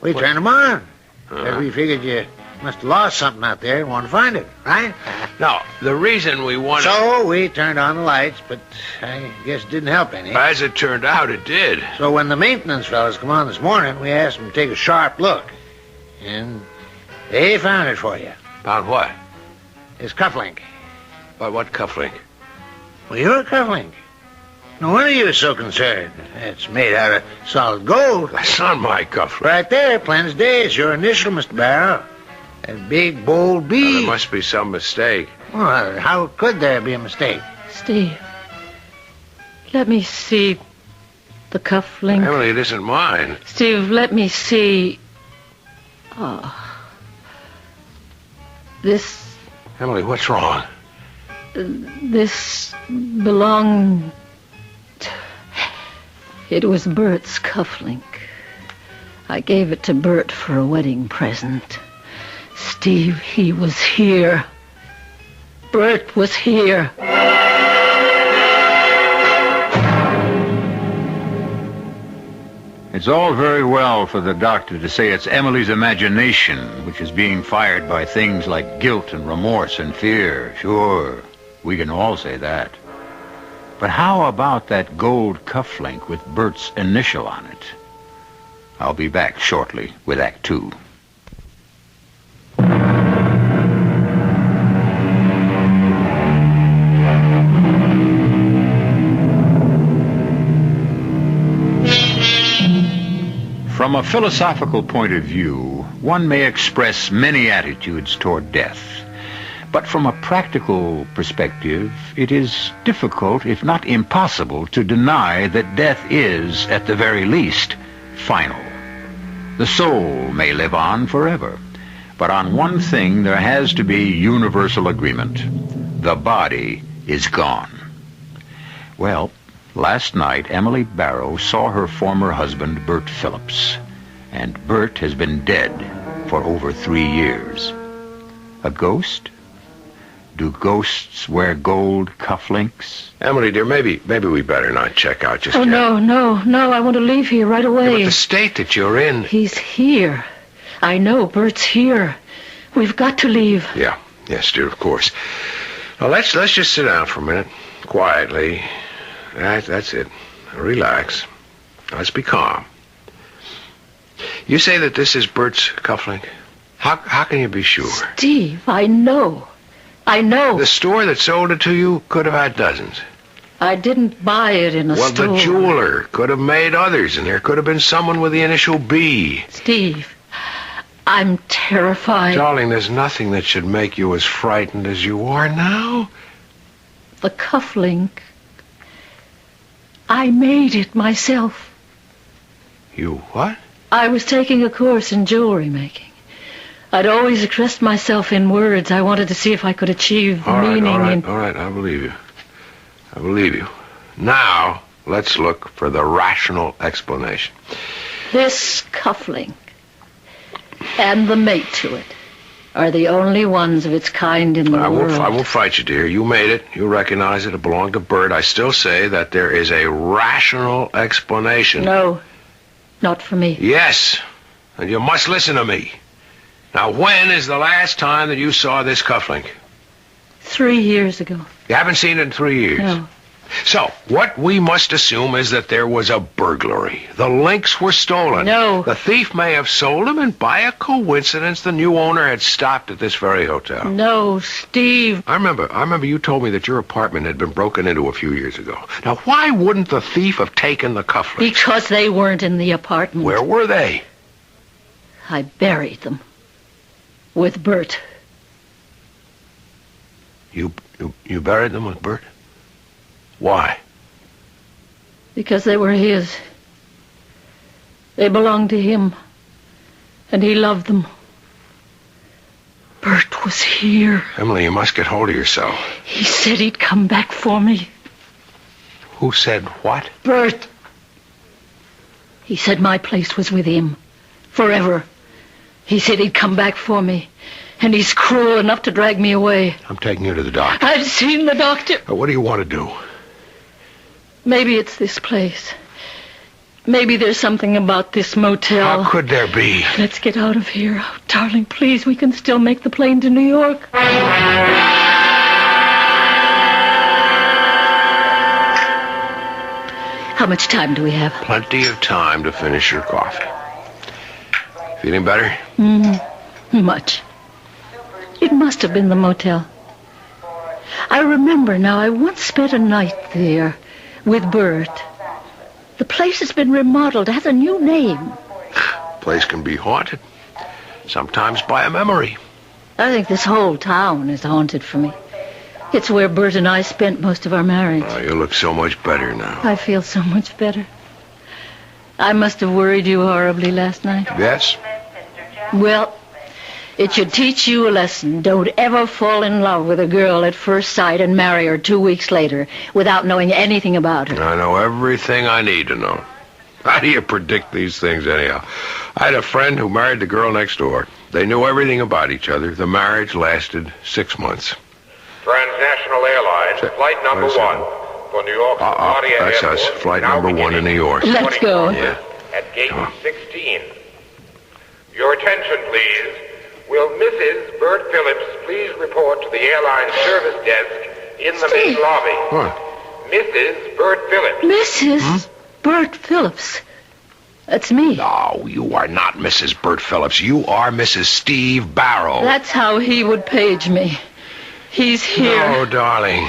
We what? turned them on. Uh-huh. We figured you must have lost something out there and wanted to find it, right? No, the reason we wanted... So we turned on the lights, but I guess it didn't help any. As it turned out, it did. So when the maintenance fellas come on this morning, we asked them to take a sharp look. And they found it for you. Found what? His cufflink. But what cufflink? Well, your cufflink. No wonder you're so concerned. It's made out of solid gold. That's not my cufflink. Right there, plain as day. It's your initial, Mr. Barrow. That big, bold B. There must be some mistake. Well, how could there be a mistake? Steve, let me see the cufflink. Emily, it isn't mine. Steve, let me see. Oh. This... Emily, what's wrong? This belonged... It was Bert's cufflink. I gave it to Bert for a wedding present. Steve, he was here. Bert was here. It's all very well for the doctor to say it's Emily's imagination which is being fired by things like guilt and remorse and fear. Sure, we can all say that. But how about that gold cufflink with Bert's initial on it? I'll be back shortly with Act 2. From a philosophical point of view, one may express many attitudes toward death. But from a practical perspective, it is difficult, if not impossible, to deny that death is, at the very least, final. The soul may live on forever, but on one thing there has to be universal agreement. The body is gone. Well, last night, Emily Barrow saw her former husband, Bert Phillips, and Bert has been dead for over 3 years. A ghost? Do ghosts wear gold cufflinks? Emily, dear, maybe we better not check out just yet. Oh, no. I want to leave here right away. Yeah, but the state that you're in... He's here. I know, Bert's here. We've got to leave. Yeah, yes, dear, of course. Now, let's just sit down for a minute, quietly. That's it. Relax. Let's be calm. You say that this is Bert's cufflink? How can you be sure? Steve, I know. The store that sold it to you could have had dozens. I didn't buy it in a store. Well, the jeweler could have made others, and there could have been someone with the initial B. Steve, I'm terrified. Darling, there's nothing that should make you as frightened as you are now. The cufflink. I made it myself. You what? I was taking a course in jewelry making. I'd always expressed myself in words. I wanted to see if I could achieve meaning in... All right, I believe you. Now, let's look for the rational explanation. This cufflink and the mate to it are the only ones of its kind in the world. I won't fight you, dear. You made it. You recognize it. It belonged to Bert. I still say that there is a rational explanation. No, not for me. Yes, and you must listen to me. Now, when is the last time that you saw this cufflink? 3 years ago. You haven't seen it in 3 years? No. So, what we must assume is that there was a burglary. The links were stolen. No. The thief may have sold them, and by a coincidence, the new owner had stopped at this very hotel. No, Steve. I remember you told me that your apartment had been broken into a few years ago. Now, why wouldn't the thief have taken the cufflinks? Because they weren't in the apartment. Where were they? I buried them. With Bert. You buried them with Bert? Why? Because they were his. They belonged to him. And he loved them. Bert was here. Emily, you must get hold of yourself. He said he'd come back for me. Who said what? Bert. He said my place was with him. Forever. He said he'd come back for me. And he's cruel enough to drag me away. I'm taking you to the doctor. I've seen the doctor. What do you want to do? Maybe it's this place. Maybe there's something about this motel. How could there be? Let's get out of here. Oh, darling, please, we can still make the plane to New York. How much time do we have? Plenty of time to finish your coffee. Feeling better? Much. It must have been the motel. I remember now, I once spent a night there, With Bert. The place has been remodeled. It has a new name. Place can be haunted. Sometimes by a memory. I think this whole town is haunted for me. It's where Bert and I spent most of our marriage. Oh, you look so much better now. I feel so much better. I must have worried you horribly last night. Yes? Well, it should teach you a lesson. Don't ever fall in love with a girl at first sight and marry her 2 weeks later without knowing anything about her. I know everything I need to know. How do you predict these things anyhow? I had a friend who married the girl next door. They knew everything about each other. The marriage lasted 6 months. Transnational Airlines, flight number 1 for New York LaGuardia That's Airport. us. Flight number 1 in New York. Let's go. Yeah. At gate 16. Your attention, please. Will Mrs. Bert Phillips please report to the airline service desk in the main lobby? What? Mrs. Bert Phillips. Mrs. Bert Phillips. That's me. No, you are not Mrs. Bert Phillips. You are Mrs. Steve Barrow. That's how he would page me. He's here. No, darling.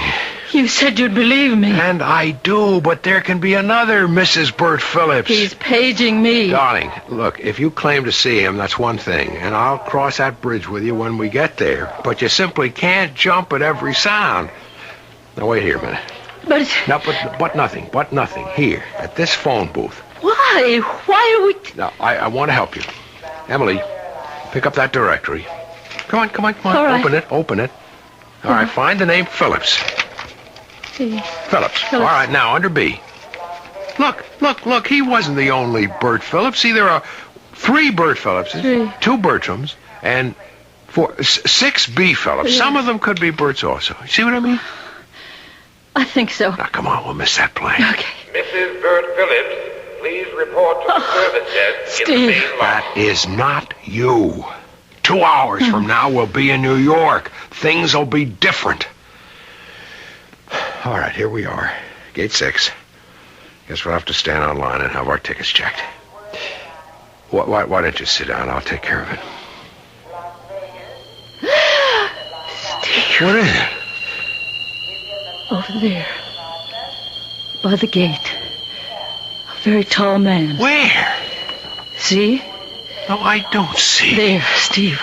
You said you'd believe me. And I do, but there can be another Mrs. Bert Phillips. He's paging me. Darling, look, if you claim to see him, that's one thing, and I'll cross that bridge with you when we get there. But you simply can't jump at every sound. Now, wait here a minute. But... No, but nothing. Here, at this phone booth. Why? Why are we... Now, I want to help you. Emily, pick up that directory. Come on. All right. Open it. All right, find the name Phillips. Phillips. All right, now, under B. Look, he wasn't the only Bert Phillips. See, there are 3 Bert Phillipses, 2 Bertrams, and 6 B Phillips. Some of them could be Berts also. See what I mean? I think so. Now, come on, we'll miss that plane. Okay. Mrs. Bert Phillips, please report to the service desk in the main lobby. That is not you. 2 hours from now, we'll be in New York. Things will be different. All right, here we are. Gate 6. Guess we'll have to stand online and have our tickets checked. Why don't you sit down? I'll take care of it. Steve. What is it? Over there. By the gate. A very tall man. Where? See? No, I don't see. There, Steve.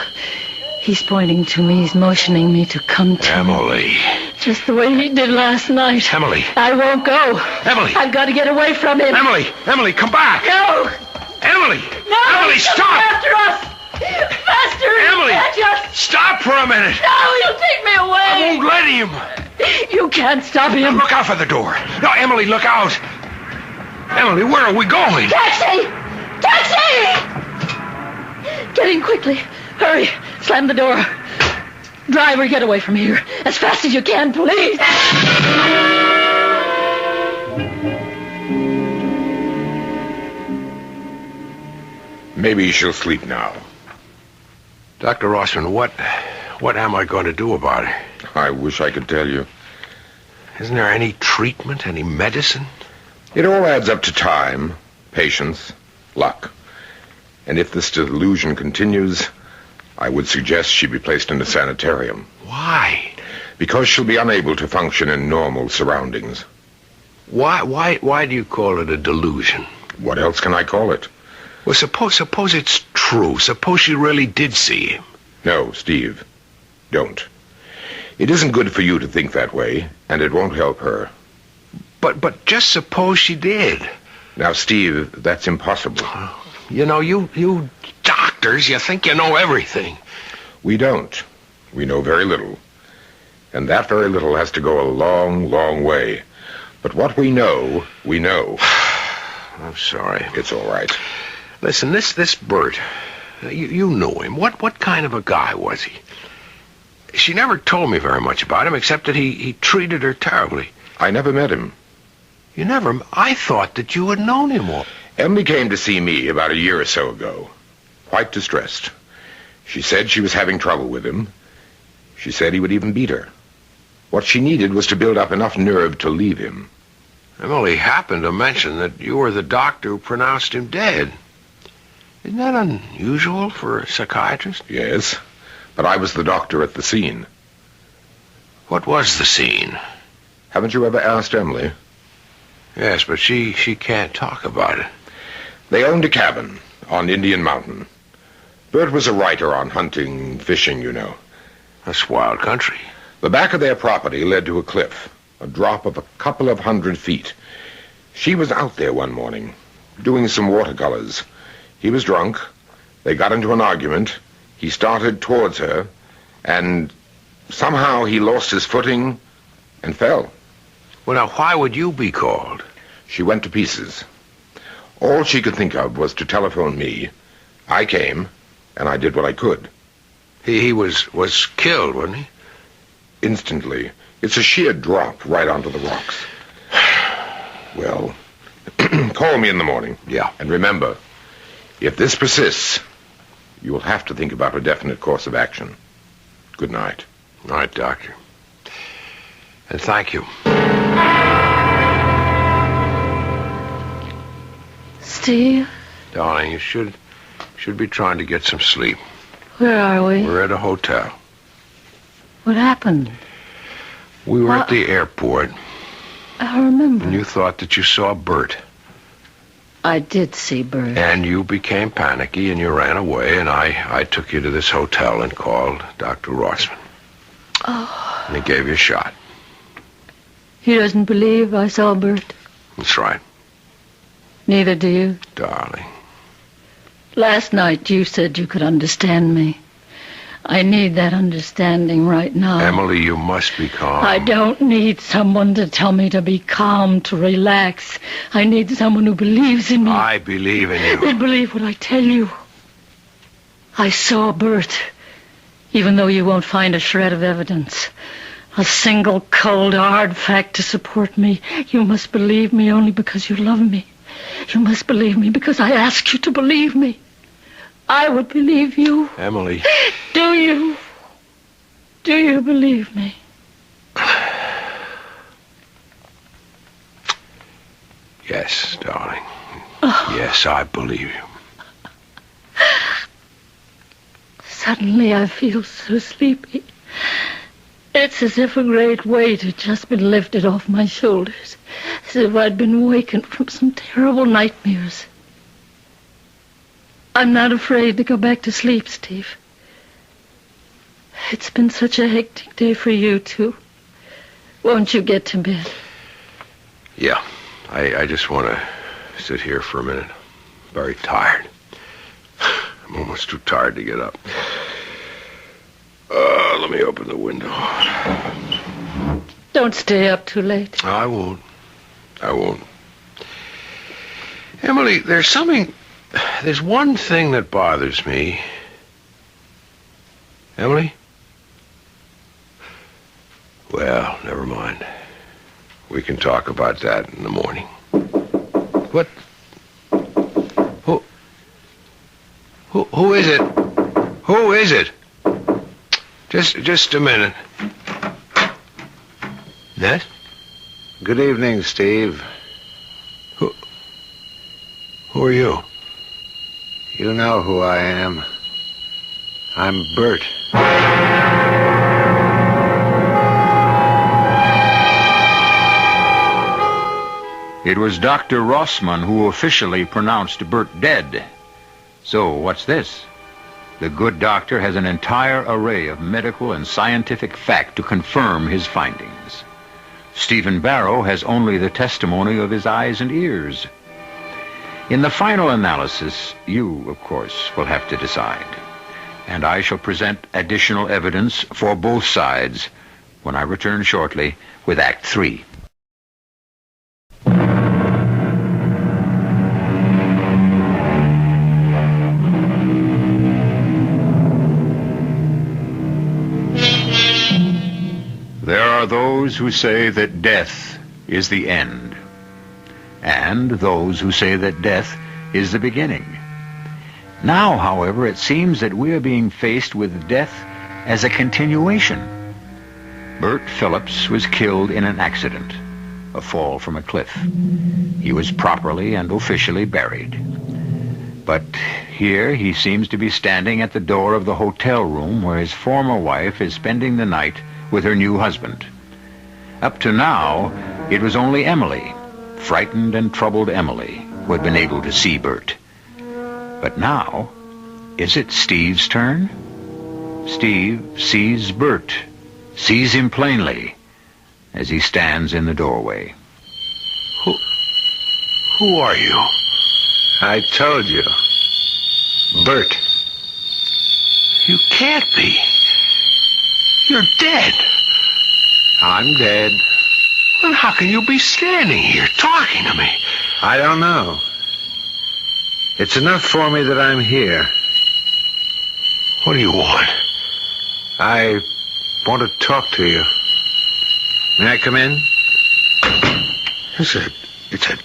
He's pointing to me. He's motioning me to come to Emily. him. Just the way he did last night. Emily. I won't go. Emily. I've got to get away from him. Emily, come back. No. Emily. No. Emily, He's stop. After us. Faster. Emily. Just... Stop for a minute. No, he'll take me away. I won't let him. You can't stop him. Now, look out for the door. No, Emily, look out. Emily, where are we going? Taxi! Get in quickly. Hurry. Slam the door. Driver, get away from here. As fast as you can, please. Maybe she'll sleep now. Dr. Rossman, what am I going to do about it? I wish I could tell you. Isn't there any treatment, any medicine? It all adds up to time, patience, luck. And if this delusion continues, I would suggest she be placed in a sanitarium. Why? Because she'll be unable to function in normal surroundings. Why do you call it a delusion? What else can I call it? Well, suppose it's true. Suppose she really did see him. No, Steve. Don't. It isn't good for you to think that way, and it won't help her. But just suppose she did. Now, Steve, that's impossible. You know, you doctors, you think you know everything. We don't. We know very little. And that very little has to go a long, long way. But what we know, we know. I'm sorry. It's all right. Listen, this Bert, you knew him. What kind of a guy was he? She never told me very much about him, except that he treated her terribly. I never met him. You never? I thought that you had known him all. Emily came to see me about a year or so ago, quite distressed. She said she was having trouble with him. She said he would even beat her. What she needed was to build up enough nerve to leave him. Emily happened to mention that you were the doctor who pronounced him dead. Isn't that unusual for a psychiatrist? Yes, but I was the doctor at the scene. What was the scene? Haven't you ever asked Emily? Yes, but she can't talk about it. They owned a cabin on Indian Mountain. Bert was a writer on hunting, fishing, you know. That's wild country. The back of their property led to a cliff, a drop of a couple of 100 feet. She was out there one morning, doing some watercolors. He was drunk. They got into an argument. He started towards her, and somehow he lost his footing and fell. Well, now, why would you be called? She went to pieces. All she could think of was to telephone me. I came, and I did what I could. He was killed, wasn't he? Instantly. It's a sheer drop right onto the rocks. Well, call me in the morning. Yeah. And remember, if this persists, you will have to think about a definite course of action. Good night. Night, Doctor. And thank you. Steve? Darling, you should be trying to get some sleep. Where are we? We're at a hotel. What happened? We were at the airport, I remember. and you thought that you saw Bert. I did see Bert. And you became panicky, and you ran away, and I took you to this hotel and called Dr. Rossman. Oh. And he gave you a shot. He doesn't believe I saw Bert. That's right. Neither do you. Darling. Last night you said you could understand me. I need that understanding right now. Emily, you must be calm. I don't need someone to tell me to be calm, to relax. I need someone who believes in me. I believe in you. Then believe what I tell you. I saw Bert, even though you won't find a shred of evidence. A single cold, hard fact to support me. You must believe me only because you love me. You must believe me because I ask you to believe me. I would believe you. Emily. Do you? Do you believe me? Yes, darling. Oh. Yes, I believe you. Suddenly I feel so sleepy. It's as if a great weight had just been lifted off my shoulders. As if I'd been wakened from some terrible nightmares. I'm not afraid to go back to sleep, Steve. It's been such a hectic day for you, too. Won't you get to bed? Yeah. I just want to sit here for a minute. Very tired. I'm almost too tired to get up. Let me open the window. Don't stay up too late. I won't. Emily, there's one thing that bothers me. Emily? Well, never mind. We can talk about that in the morning. What? Who is it? Who is it? Just a minute. Ned? Good evening, Steve. Who are you? You know who I am. I'm Bert. It was Dr. Rossman who officially pronounced Bert dead. So, what's this? The good doctor has an entire array of medical and scientific fact to confirm his findings. Stephen Barrow has only the testimony of his eyes and ears. In the final analysis, you, of course, will have to decide. And I shall present additional evidence for both sides when I return shortly with Act 3. There are those who say that death is the end, and those who say that death is the beginning. Now, however, it seems that we are being faced with death as a continuation. Bert Phillips was killed in an accident, a fall from a cliff. He was properly and officially buried. But here he seems to be standing at the door of the hotel room where his former wife is spending the night with her new husband. Up to now, it was only Emily, frightened and troubled Emily, who had been able to see Bert. But now, is it Steve's turn? Steve sees Bert, sees him plainly, as he stands in the doorway. Who are you? I told you. Bert. You can't be. You're dead. I'm dead. Well, how can you be standing here talking to me? I don't know. It's enough for me that I'm here. What do you want? I want to talk to you. May I come in? It's a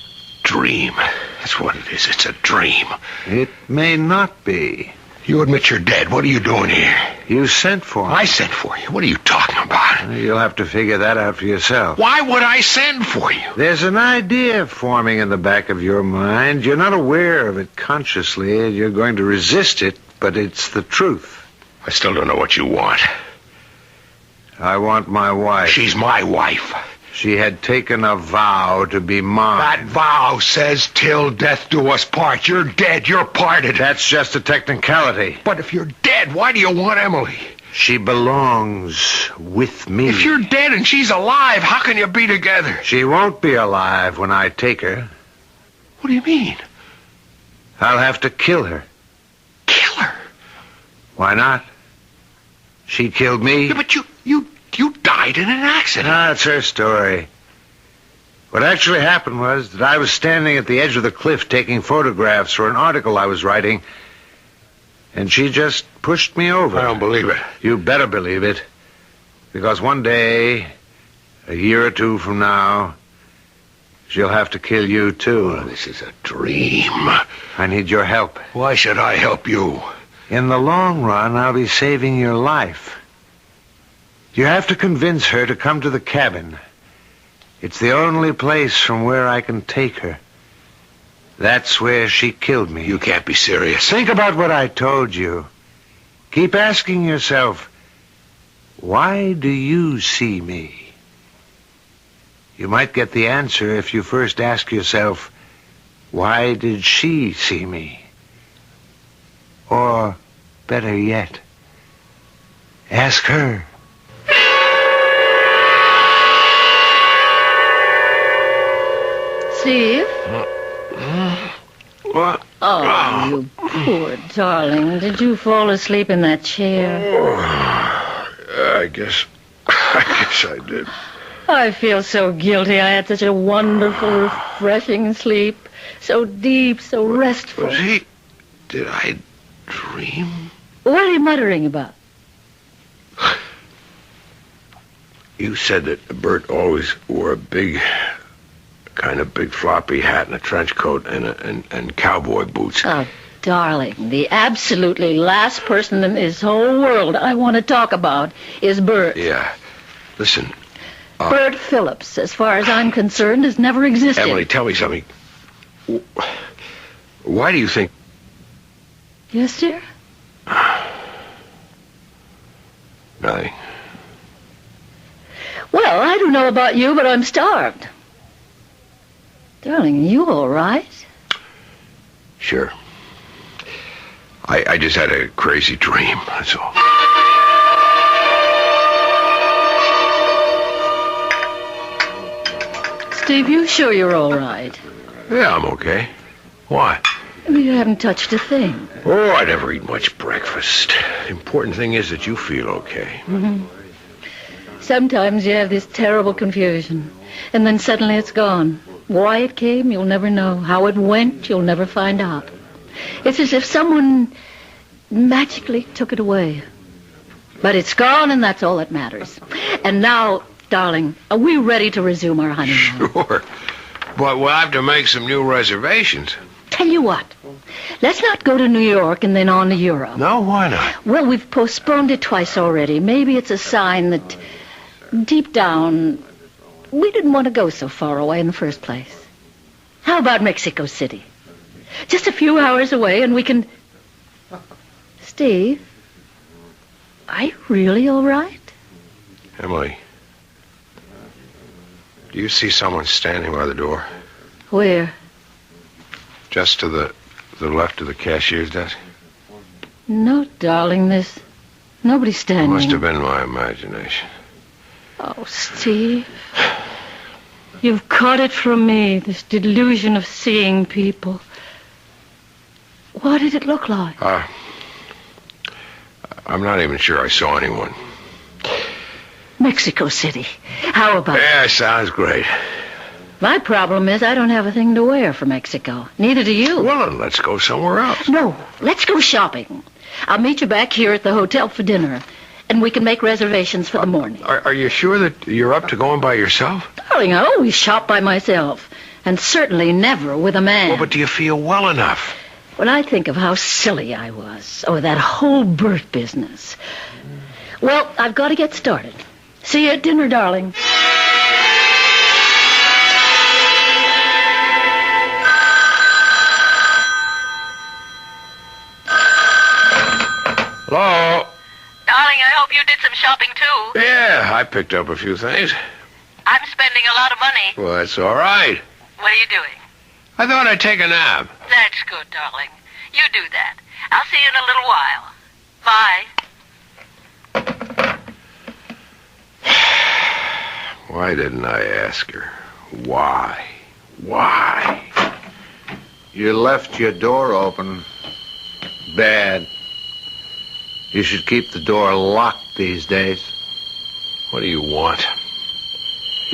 dream. That's what it is. It's a dream. It may not be. You admit you're dead. What are you doing here? You sent for me. I sent for you. What are you talking about? You'll have to figure that out for yourself. Why would I send for you? There's an idea forming in the back of your mind. You're not aware of it consciously. You're going to resist it, but it's the truth. I still don't know what you want. I want my wife. She's my wife. She had taken a vow to be mine. That vow says till death do us part. You're dead. You're parted. That's just a technicality. But if you're dead, why do you want Emily? She belongs with me. If you're dead and she's alive, how can you be together? She won't be alive when I take her. What do you mean? I'll have to kill her. Kill her? Why not? She killed me. Yeah, but you died in an accident. That's her story. What actually happened was that I was standing at the edge of the cliff taking photographs for an article I was writing, and she just pushed me over. I don't believe it. You better believe it. Because one day, a year or two from now, she'll have to kill you, too. Oh, this is a dream. I need your help. Why should I help you? In the long run, I'll be saving your life. You have to convince her to come to the cabin. It's the only place from where I can take her. That's where she killed me. You can't be serious. Think about what I told you. Keep asking yourself, why do you see me? You might get the answer if you first ask yourself, why did she see me? Or, better yet, ask her. Steve? What? Oh, you poor darling. Did you fall asleep in that chair? I guess I did. I feel so guilty. I had such a wonderful, refreshing sleep. So deep, so restful. Did I dream? What are you muttering about? You said that Bert always wore a big floppy hat and a trench coat and cowboy boots. Oh, darling, the absolutely last person in this whole world I want to talk about is Bert. Yeah. Listen. Bert Phillips, as far as I'm concerned, has never existed. Emily, tell me something. Why do you think... Yes, dear? Nothing. Well, I don't know about you, but I'm starved. Darling, are you all right? Sure. I just had a crazy dream, that's all. Steve, you sure you're all right? Yeah, I'm okay. Why? You haven't touched a thing. Oh, I never eat much breakfast. The important thing is that you feel okay. Mm-hmm. Sometimes you have this terrible confusion, and then suddenly it's gone. Why it came, you'll never know. How it went, you'll never find out. It's as if someone magically took it away. But it's gone, and that's all that matters. And now, darling, are we ready to resume our honeymoon? Sure. But we'll have to make some new reservations. Tell you what, let's not go to New York and then on to Europe. No, why not? Well, we've postponed it twice already. Maybe it's a sign that deep down we didn't want to go so far away in the first place. How about Mexico City? Just a few hours away and we can... Steve, are you really all right? Emily, do you see someone standing by the door? Where? Just to the left of the cashier's desk. No, darling, there's nobody standing. Must have been my imagination. Oh, Steve. You've caught it from me, this delusion of seeing people. What did it look like? I'm not even sure I saw anyone. Mexico City. How about it? Yeah, sounds great. My problem is I don't have a thing to wear for Mexico. Neither do you. Well, then let's go somewhere else. No, let's go shopping. I'll meet you back here at the hotel for dinner, and we can make reservations for the morning. Are you sure that you're up to going by yourself? Darling, I always shop by myself, and certainly never with a man. Well, but do you feel well enough? When I think of how silly I was, or that whole Bert business. Well, I've got to get started. See you at dinner, darling. Hello? Darling, I hope you did some shopping, too. Yeah, I picked up a few things. I'm spending a lot of money. Well, that's all right. What are you doing? I thought I'd take a nap. That's good, darling. You do that. I'll see you in a little while. Bye. Why didn't I ask her? Why? Why? You left your door open. Bad. You should keep the door locked these days. What do you want?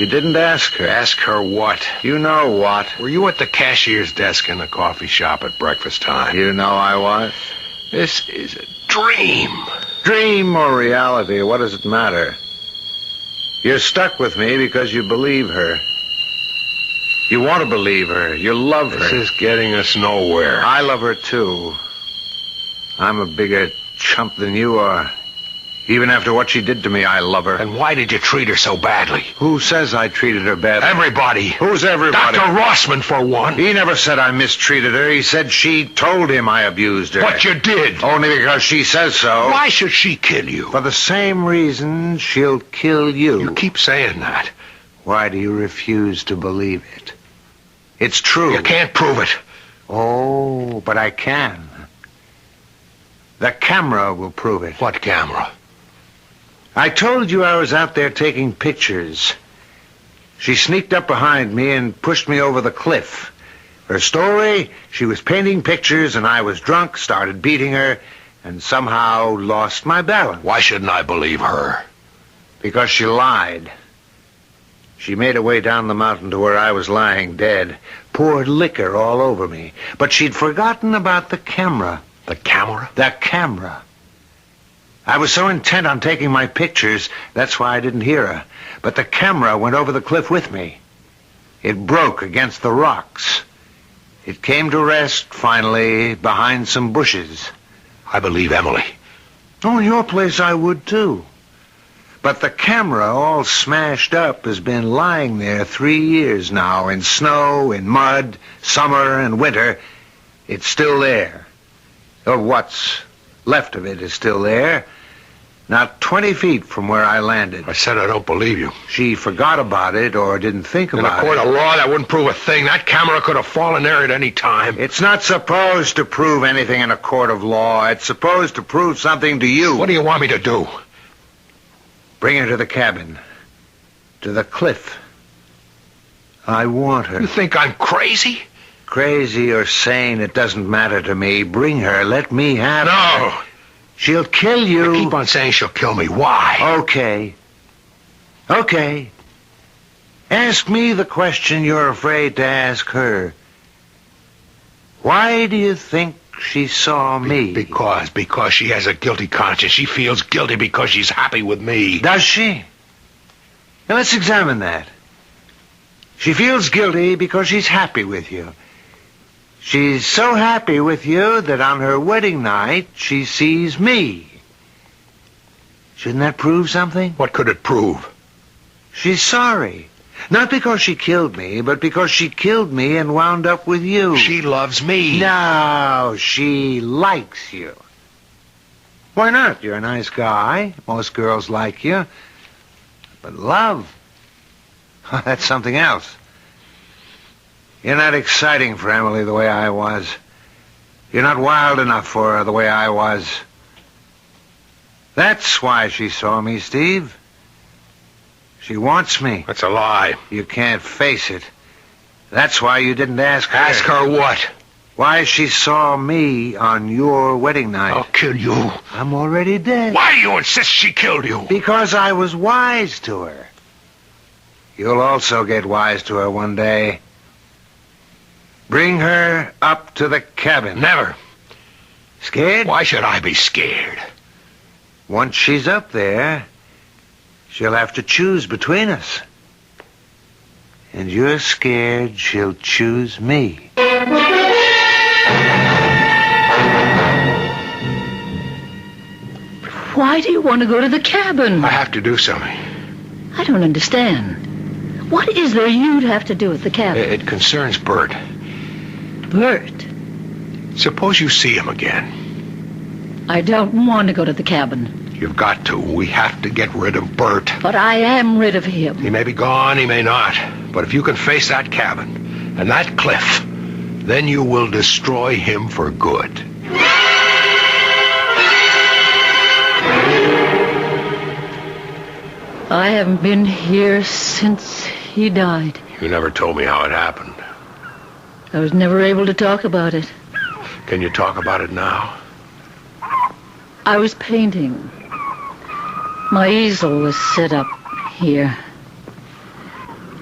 You didn't ask her. Ask her what? You know what. Were you at the cashier's desk in the coffee shop at breakfast time? You know I was. This is a dream. Dream or reality, what does it matter? You're stuck with me because you believe her. You want to believe her. You love her. This is getting us nowhere. I love her, too. I'm a bigger chump than you are. Even after what she did to me, I love her. And why did you treat her so badly? Who says I treated her badly? Everybody. Who's everybody? Dr. Rossman, for one. He never said I mistreated her. He said she told him I abused her. But you did. Only because she says so. Why should she kill you? For the same reason she'll kill you. You keep saying that. Why do you refuse to believe it? It's true. You can't prove it. Oh, but I can. The camera will prove it. What camera? I told you I was out there taking pictures. She sneaked up behind me and pushed me over the cliff. Her story, she was painting pictures and I was drunk, started beating her, and somehow lost my balance. Why shouldn't I believe her? Because she lied. She made her way down the mountain to where I was lying dead, poured liquor all over me. But she'd forgotten about the camera. The camera? The camera. I was so intent on taking my pictures, that's why I didn't hear her. But the camera went over the cliff with me. It broke against the rocks. It came to rest, finally, behind some bushes. I believe Emily. Oh, in your place I would, too. But the camera, all smashed up, has been lying there 3 years now, in snow, in mud, summer and winter. It's still there. Or what's left of it is still there. Not 20 feet from where I landed. I said I don't believe you. She forgot about it or didn't think about it. In a court of law, that wouldn't prove a thing. That camera could have fallen there at any time. It's not supposed to prove anything in a court of law. It's supposed to prove something to you. What do you want me to do? Bring her to the cabin. To the cliff. I want her. You think I'm crazy? Crazy or sane, it doesn't matter to me. Bring her. Let me have her. No. She'll kill you. You keep on saying she'll kill me. Why? Okay. Okay. Ask me the question you're afraid to ask her. Why do you think she saw me? Because she has a guilty conscience. She feels guilty because she's happy with me. Does she? Now let's examine that. She feels guilty because she's happy with you. She's so happy with you that on her wedding night, she sees me. Shouldn't that prove something? What could it prove? She's sorry. Not because she killed me, but because she killed me and wound up with you. She loves me. No, she likes you. Why not? You're a nice guy. Most girls like you. But love, that's something else. You're not exciting for Emily the way I was. You're not wild enough for her the way I was. That's why she saw me, Steve. She wants me. That's a lie. You can't face it. That's why you didn't ask her. Ask her what? Why she saw me on your wedding night. I'll kill you. I'm already dead. Why do you insist she killed you? Because I was wise to her. You'll also get wise to her one day. Bring her up to the cabin. Never. Scared? Why should I be scared? Once she's up there, she'll have to choose between us. And you're scared she'll choose me. Why do you want to go to the cabin? I have to do something. I don't understand. What is there you'd have to do at the cabin? It concerns Bert. Bert? Suppose you see him again. I don't want to go to the cabin. You've got to. We have to get rid of Bert. But I am rid of him. He may be gone, he may not. But if you can face that cabin and that cliff, then you will destroy him for good. I haven't been here since he died. You never told me how it happened. I was never able to talk about it. Can you talk about it now? I was painting. My easel was set up here,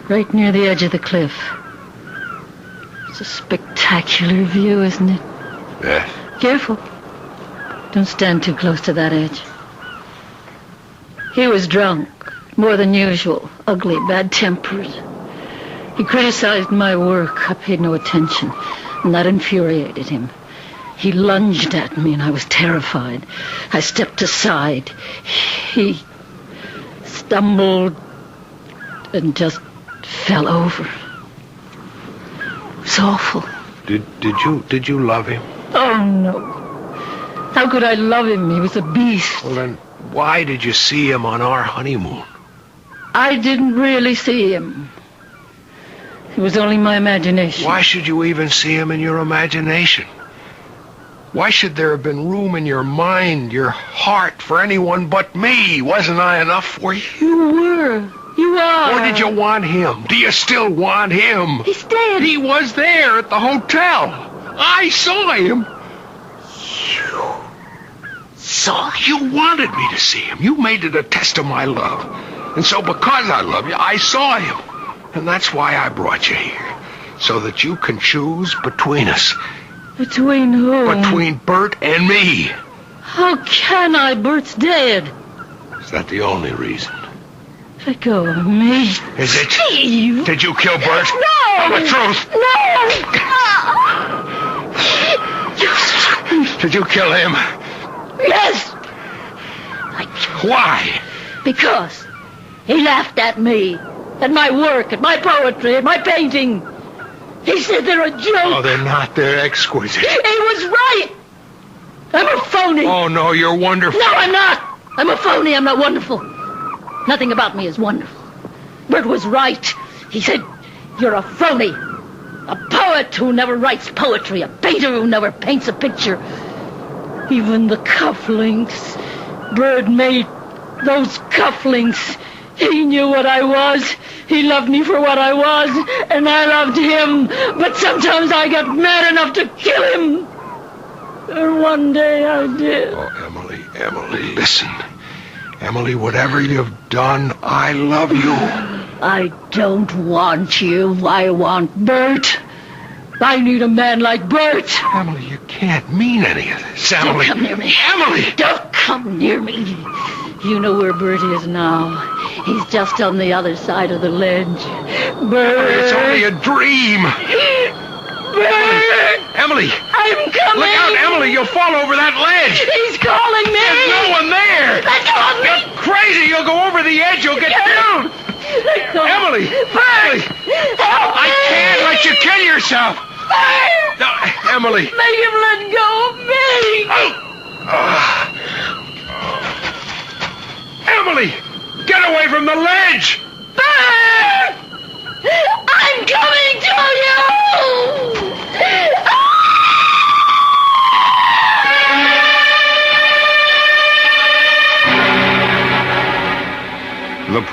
right near the edge of the cliff. It's a spectacular view, isn't it? Yes. Careful. Don't stand too close to that edge. He was drunk, more than usual, ugly, bad-tempered. He criticized my work. I paid no attention, and that infuriated him. He lunged at me, and I was terrified. I stepped aside. He stumbled and just fell over. It was awful. Did you love him? Oh, no. How could I love him? He was a beast. Well, then, why did you see him on our honeymoon? I didn't really see him. It was only my imagination. Why should you even see him in your imagination? Why should there have been room in your mind, your heart, for anyone but me? Wasn't I enough for you? You were. You are. Or did you want him? Do you still want him? He's dead. He was there at the hotel. I saw him. You saw him? You wanted me to see him. You made it a test of my love. And so because I love you, I saw him. And that's why I brought you here. So that you can choose between us. Between whom? Between Bert and me. How can I? Bert's dead. Is that the only reason? Let go of me. Is it? Steve! Did you kill Bert? No! Tell the truth! No! Did you kill him? Yes! Why? Because he laughed at me, at my work, at my poetry, at my painting. He said they're a joke. Oh, they're not. They're exquisite. He was right. I'm a phony. Oh, no, you're wonderful. No, I'm not. I'm a phony. I'm not wonderful. Nothing about me is wonderful. Bert was right. He said, you're a phony. A poet who never writes poetry. A painter who never paints a picture. Even the cufflinks. Bert made those cufflinks. He knew what I was. He loved me for what I was, and I loved him. But sometimes I got mad enough to kill him. And one day I did. Oh, Emily, listen. Emily, whatever you've done, I love you. I don't want you. I want Bert. I need a man like Bert. Emily, you can't mean any of this. Emily. Don't come near me. Emily! Don't come near me. You know where Bert is now. He's just on the other side of the ledge. Bert! It's only a dream! Bert! Emily! I'm coming! Look out, Emily! You'll fall over that ledge! He's calling me! There's no one there! Let go of me! You're crazy! You'll go over the edge! You'll get killed! Let go! Emily! Bert! Help me! I can't let you kill yourself! Bert! No, Emily! Make him let go of me! Emily! Get away from the ledge! Bert! I'm coming to you!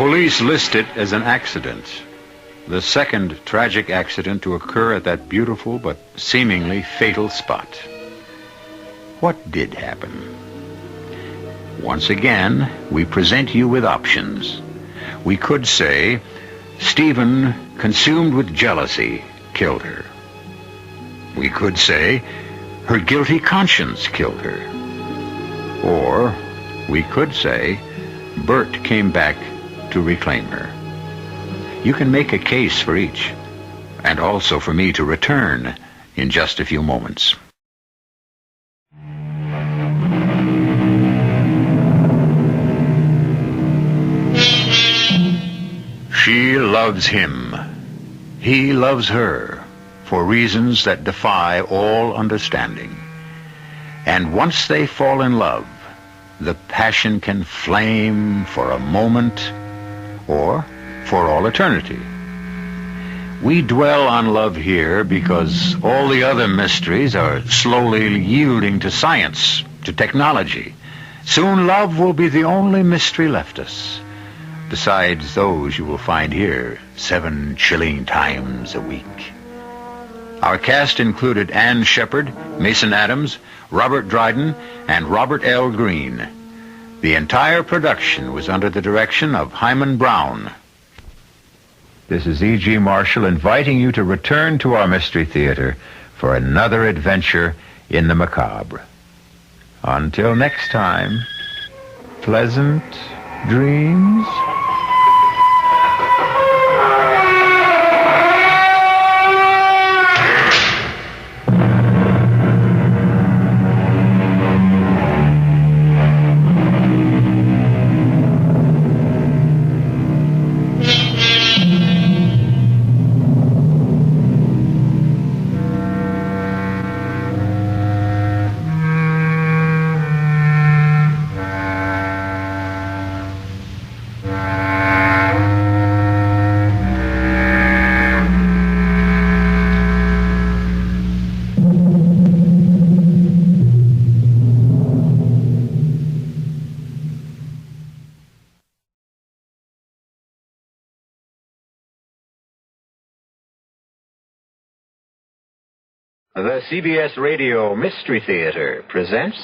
Police list it as an accident. The second tragic accident to occur at that beautiful but seemingly fatal spot. What did happen? Once again, we present you with options. We could say, Stephen, consumed with jealousy, killed her. We could say, her guilty conscience killed her. Or we could say, Bert came back to reclaim her. You can make a case for each, and also for me to return in just a few moments. She loves him. He loves her for reasons that defy all understanding. And once they fall in love, the passion can flame for a moment or for all eternity. We dwell on love here because all the other mysteries are slowly yielding to science, to technology. Soon love will be the only mystery left us, besides those you will find here 7 chilling times a week. Our cast included Ann Shepard, Mason Adams, Robert Dryden, and Robert L. Green. The entire production was under the direction of Hyman Brown. This is E.G. Marshall inviting you to return to our Mystery Theater for another adventure in the macabre. Until next time, pleasant dreams. The CBS Radio Mystery Theater presents...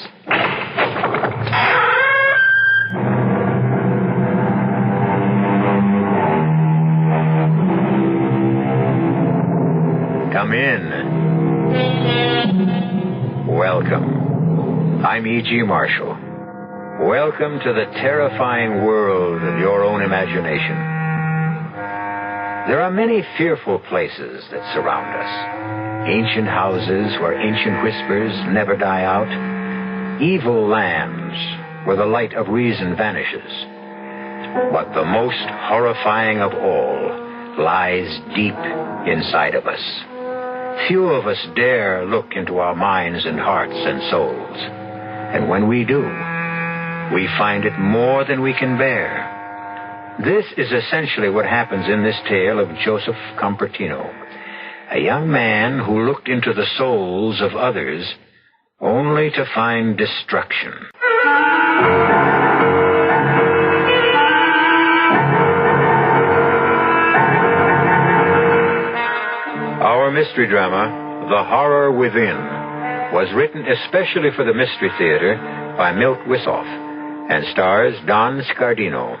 Come in. Welcome. I'm E.G. Marshall. Welcome to the terrifying world of your own imagination. There are many fearful places that surround us. Ancient houses where ancient whispers never die out. Evil lands where the light of reason vanishes. But the most horrifying of all lies deep inside of us. Few of us dare look into our minds and hearts and souls. And when we do, we find it more than we can bear. This is essentially what happens in this tale of Joseph Compertino. A young man who looked into the souls of others only to find destruction. Our mystery drama, The Horror Within, was written especially for the Mystery Theater by Milt Wissoff and stars Don Scardino.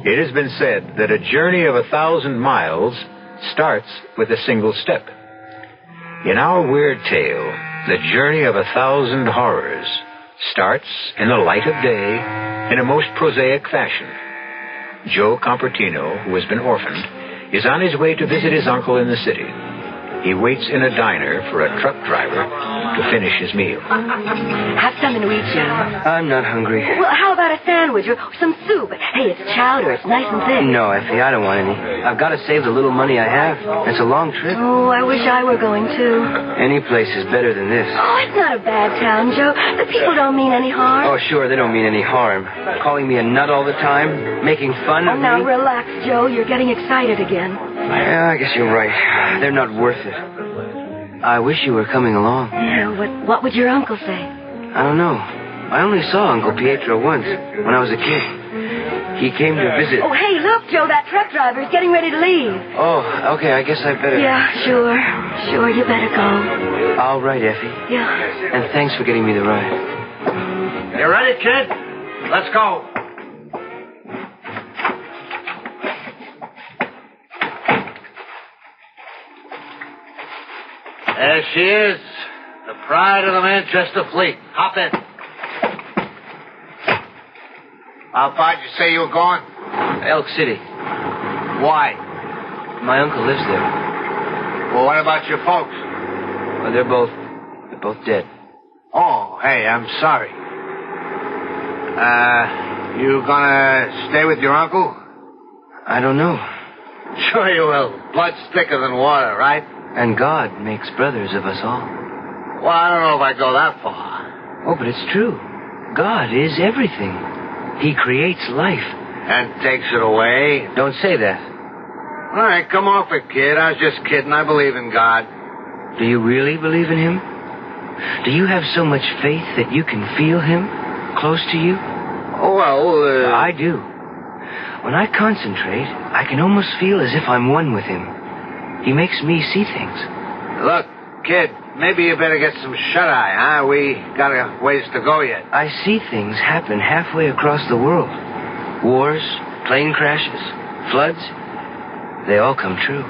It has been said that a journey of 1,000 miles starts with a single step. In our weird tale, the journey of 1,000 horrors starts in the light of day in a most prosaic fashion. Joe Compertino, who has been orphaned, is on his way to visit his uncle in the city. He waits in a diner for a truck driver to finish his meal. Have something to eat, Joe. I'm not hungry. Well, how about a sandwich or some soup? Hey, it's chowder. It's nice and thick. No, Effie, I don't want any. I've got to save the little money I have. It's a long trip. Oh, I wish I were going, too. Any place is better than this. Oh, it's not a bad town, Joe. The people don't mean any harm. Oh, sure, they don't mean any harm. Calling me a nut all the time, making fun of me. Now, relax, Joe. You're getting excited again. Yeah, I guess you're right. They're not worth it. I wish you were coming along. Yeah, what would your uncle say? I don't know. I only saw Uncle Pietro once, when I was a kid. He came to visit... Oh, hey, look, Joe, that truck driver is getting ready to leave. Oh, okay, I guess I better... Yeah, sure. Sure, you better go. All right, Effie. Yeah. And thanks for getting me the ride. You ready, kid? Let's go. There she is, the pride of the Manchester fleet. Hop in. How far did you say you were going? Elk City. Why? My uncle lives there. Well, what about your folks? Well, they're both dead. Oh, hey, I'm sorry. You gonna stay with your uncle? I don't know. Sure you will. Blood's thicker than water, right? And God makes brothers of us all. Well, I don't know if I go that far. Oh, but it's true. God is everything. He creates life. And takes it away? Don't say that. All right, come off it, kid. I was just kidding. I believe in God. Do you really believe in Him? Do you have so much faith that you can feel Him close to you? Oh, well, I do. When I concentrate, I can almost feel as if I'm one with Him. He makes me see things. Look, kid, maybe you better get some shut-eye, huh? We got a ways to go yet. I see things happen halfway across the world. Wars, plane crashes, floods. They all come true.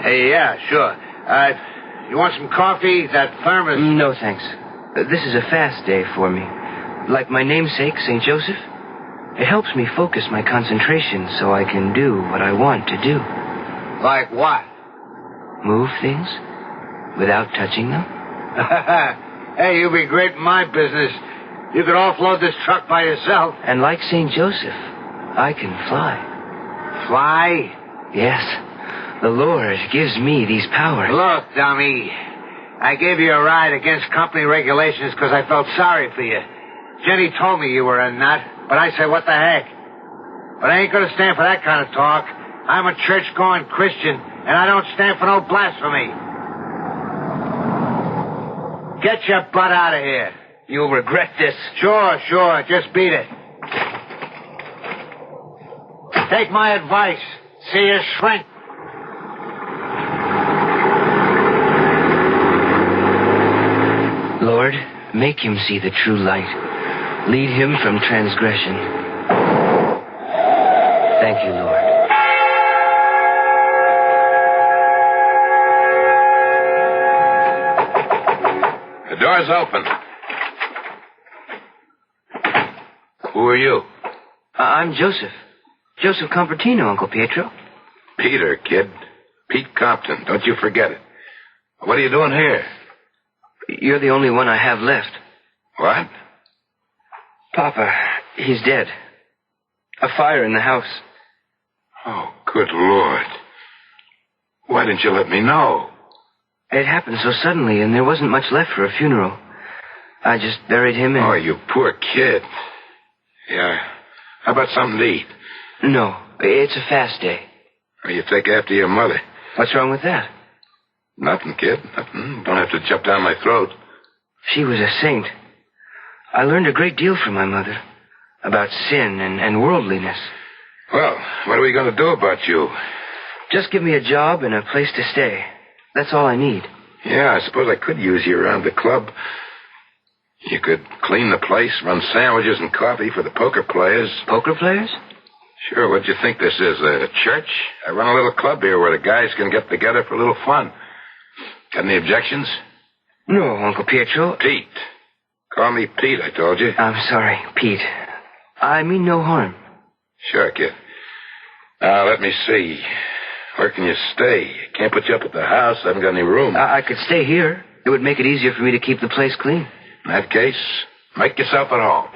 Hey, yeah, sure. You want some coffee? That thermos... No, thanks. This is a fast day for me. Like my namesake, St. Joseph. It helps me focus my concentration so I can do what I want to do. Like what? Move things without touching them. Hey, you'd be great in my business. You could offload this truck by yourself. And like St. Joseph, I can fly. Fly? Yes. The Lord gives me these powers. Look, dummy. I gave you a ride against company regulations because I felt sorry for you. Jenny told me you were a nut, but I said, what the heck? But I ain't going to stand for that kind of talk. I'm a church-going Christian, and I don't stand for no blasphemy. Get your butt out of here. You'll regret this. Sure. Just beat it. Take my advice. See you shrink. Lord, make him see the true light. Lead him from transgression. Thank you, Lord. The door's open. Who are you? I'm Joseph. Joseph Compertino, Uncle Pietro. Peter, kid. Pete Compton. Don't you forget it. What are you doing here? You're the only one I have left. What? Papa, he's dead. A fire in the house. Oh, good Lord. Why didn't you let me know? It happened so suddenly, and there wasn't much left for a funeral. I just buried him in... Oh, you poor kid. Yeah. How about something to eat? No, it's a fast day. Or you take after your mother. What's wrong with that? Nothing, kid. Nothing. Don't have to jump down my throat. She was a saint. I learned a great deal from my mother. About sin and worldliness. Well, what are we going to do about you? Just give me a job and a place to stay. That's all I need. Yeah, I suppose I could use you around the club. You could clean the place, run sandwiches and coffee for the poker players. Poker players? Sure, what do you think this is, a church? I run a little club here where the guys can get together for a little fun. Got any objections? No, Uncle Pietro. Pete. Call me Pete, I told you. I'm sorry, Pete. I mean no harm. Sure, kid. Now, let me see. Where can you stay? Can't put you up at the house. I haven't got any room. I could stay here. It would make it easier for me to keep the place clean. In that case, make yourself at home.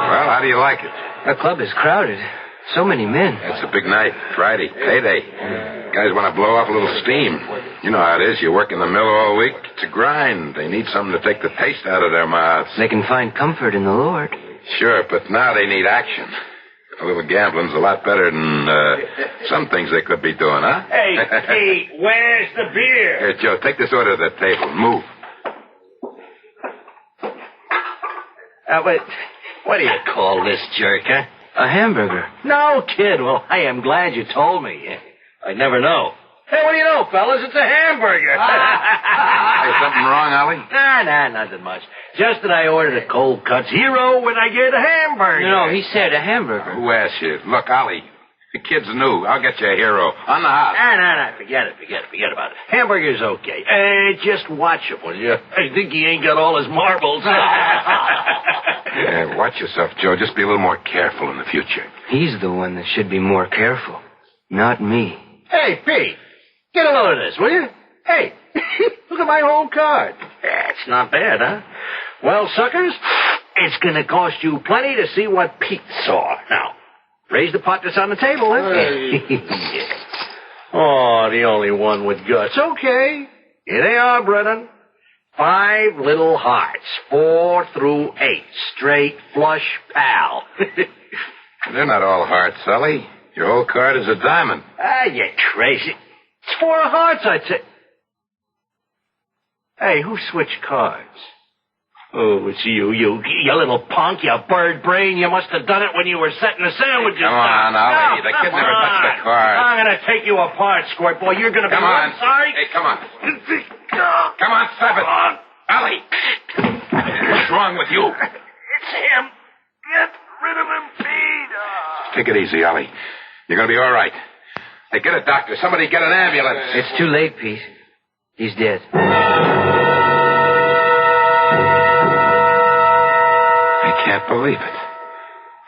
Well, how do you like it? The club is crowded. So many men. It's a big night. Friday. Payday. Guys want to blow off a little steam. You know how it is. You work in the mill all week. It's a grind. They need something to take the taste out of their mouths. They can find comfort in the Lord. Sure, but now they need action. A little gambling's a lot better than some things they could be doing, huh? Hey, Pete, where's the beer? Here, Joe, take this order to the table. Move. Wait, what do you call this jerk, huh? A hamburger. No, kid. Well, I am glad you told me. I'd never know. Hey, what do you know, fellas? It's a hamburger. Hey, something wrong, Ollie? Nah, nothing much. Just that I ordered a cold cuts hero when I get a hamburger. No, he said a hamburger. Who asked you? Look, Ollie, the kid's new. I'll get you a hero. On the house. Nah, forget it about it. Hamburger's okay. Just watch him, will you? I think he ain't got all his marbles. Yeah, watch yourself, Joe. Just be a little more careful in the future. He's the one that should be more careful, not me. Hey, Pete, get a load of this, will you? Hey, look at my home card. That's not bad, huh? Well, suckers, it's going to cost you plenty to see what Pete saw. Now, raise the pot that's on the table, huh? Oh, the only one with guts. Okay. Here they are, brethren. 5 little hearts, 4 through 8, straight flush pal. They're not all hearts, Ollie. Your whole card is a diamond. Ah, you crazy. It's 4 hearts, I'd say. Hey, who switched cards? Oh, it's you little punk, you bird brain. You must have done it when you were setting the sandwiches. Come on, Ollie. The kid never touched the card. I'm going to take you apart, Squirt Boy. You're going to be sorry. Hey, come on. Come on, stop it. Ollie. What's wrong with you? It's him. Get rid of him, Pete. Take it easy, Ollie. You're going to be all right. Hey, get a doctor. Somebody get an ambulance. It's too late, Pete. He's dead. I can't believe it.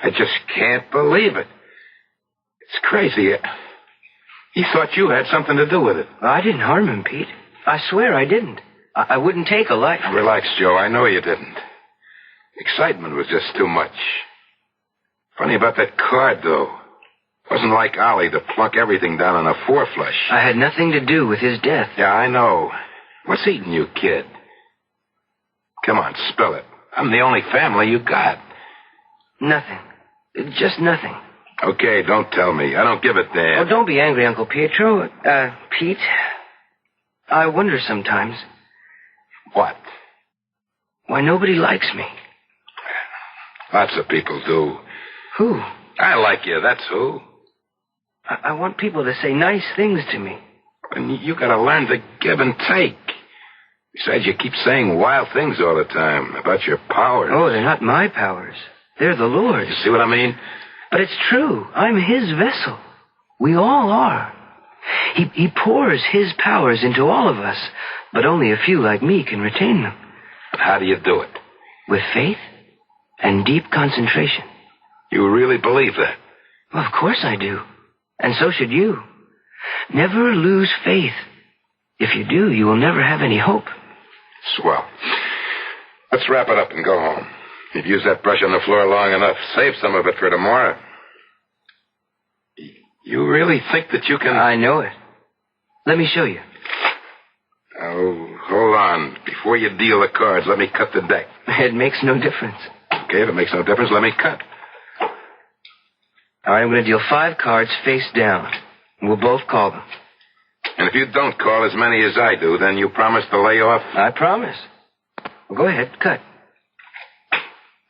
I just can't believe it. It's crazy. He thought you had something to do with it. I didn't harm him, Pete. I swear I didn't. I wouldn't take a life. Relax, Joe. I know you didn't. Excitement was just too much. Funny about that card, though. Wasn't like Ollie to plunk everything down on a 4 flush. I had nothing to do with his death. Yeah, I know. What's eating you, kid? Come on, spill it. I'm the only family you got. Nothing. Just nothing. Okay, don't tell me. I don't give a damn. Oh, don't be angry, Uncle Pietro. Pete, I wonder sometimes. What? Why nobody likes me. Lots of people do. Who? I like you, that's who. I want people to say nice things to me. And you gotta learn to give and take. Besides, you keep saying wild things all the time about your powers. Oh, they're not my powers. They're the Lord's. You see what I mean? But it's true. I'm his vessel. We all are. He pours his powers into all of us, but only a few like me can retain them. How do you do it? With faith and deep concentration. You really believe that? Well, of course I do. And so should you. Never lose faith. If you do, you will never have any hope. Swell. Let's wrap it up and go home. You've used that brush on the floor long enough. Save some of it for tomorrow. You really think that you can... I know it. Let me show you. Oh, hold on. Before you deal the cards, let me cut the deck. It makes no difference. Okay, if it makes no difference, let me cut. All right, I'm going to deal 5 cards face down. We'll both call them. And if you don't call as many as I do, then you promise to lay off? I promise. Well, go ahead, cut.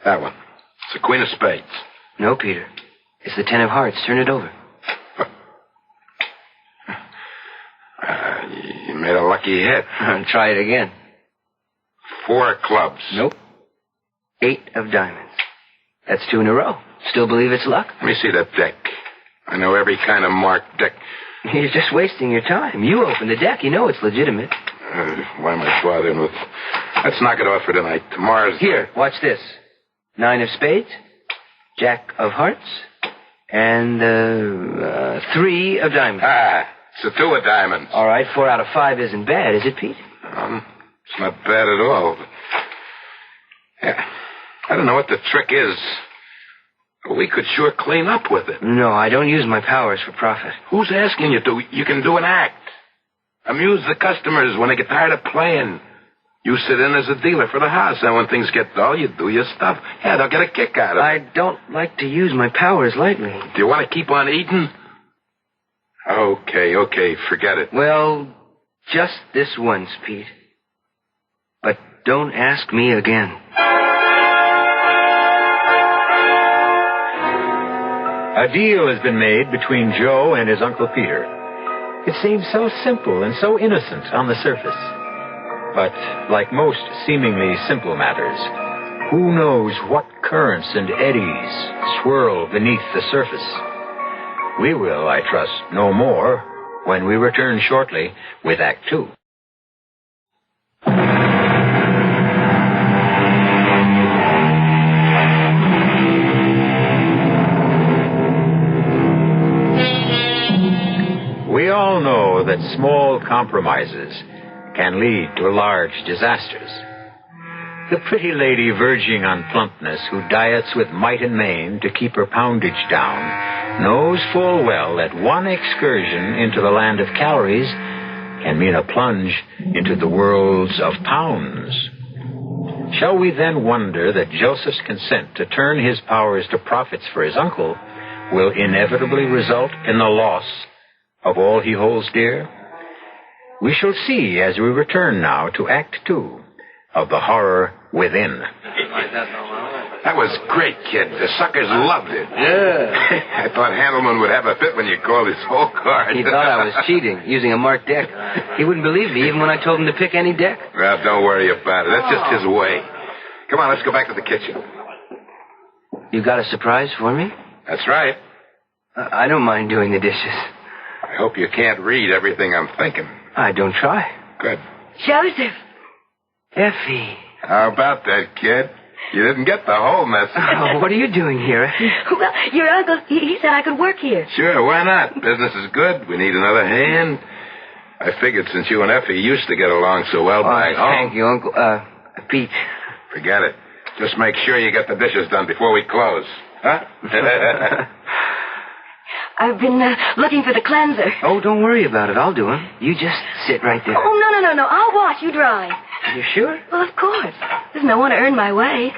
That one. It's the Queen of Spades. No, Peter. It's the 10 of Hearts. Turn it over. You made a lucky hit. Try it again. 4 of clubs. Nope. 8 of diamonds. That's 2 in a row. Still believe it's luck? Let me see that deck. I know every kind of marked deck. You're just wasting your time. You open the deck. You know it's legitimate. Why am I bothering with... Let's knock it off for tonight. Tomorrow's... Here, watch this. 9 of spades, Jack of hearts, and 3 of diamonds. It's a 2 of diamonds. All right, 4 out of 5 isn't bad, is it, Pete? It's not bad at all. Yeah, I don't know what the trick is. We could sure clean up with it. No, I don't use my powers for profit. Who's asking you to? You can do an act. Amuse the customers when they get tired of playing. You sit in as a dealer for the house, and when things get dull, you do your stuff. Yeah, they'll get a kick out of it. I don't like to use my powers lightly. Do you want to keep on eating? Okay, forget it. Well, just this once, Pete. But don't ask me again. A deal has been made between Joe and his Uncle Peter. It seems so simple and so innocent on the surface. But like most seemingly simple matters, who knows what currents and eddies swirl beneath the surface? We will, I trust, know more when we return shortly with Act 2. We all know that small compromises can lead to large disasters. The pretty lady verging on plumpness who diets with might and main to keep her poundage down knows full well that one excursion into the land of calories can mean a plunge into the worlds of pounds. Shall we then wonder that Joseph's consent to turn his powers to profits for his uncle will inevitably result in the loss of all he holds dear? We shall see as we return now to Act 2 of The Horror Within. That was great, kid. The suckers loved it. Yeah. I thought Handelman would have a fit when you called his whole card. He thought I was cheating, using a marked deck. He wouldn't believe me even when I told him to pick any deck. Well, don't worry about it. That's just his way. Come on, let's go back to the kitchen. You got a surprise for me? That's right. I don't mind doing the dishes. I hope you can't read everything I'm thinking. I don't try. Good. Joseph. Effie. How about that, kid? You didn't get the whole message. Oh, what are you doing here, Effie? Well, your uncle, he said I could work here. Sure, why not? Business is good. We need another hand. I figured since you and Effie used to get along so well back home. Thank you, Uncle. Pete. Forget it. Just make sure you get the dishes done before we close. Huh? I've been looking for the cleanser. Oh, don't worry about it. I'll do him. You just sit right there. Oh, no. I'll wash. You dry. You sure? Well, of course. There's no one to earn my way.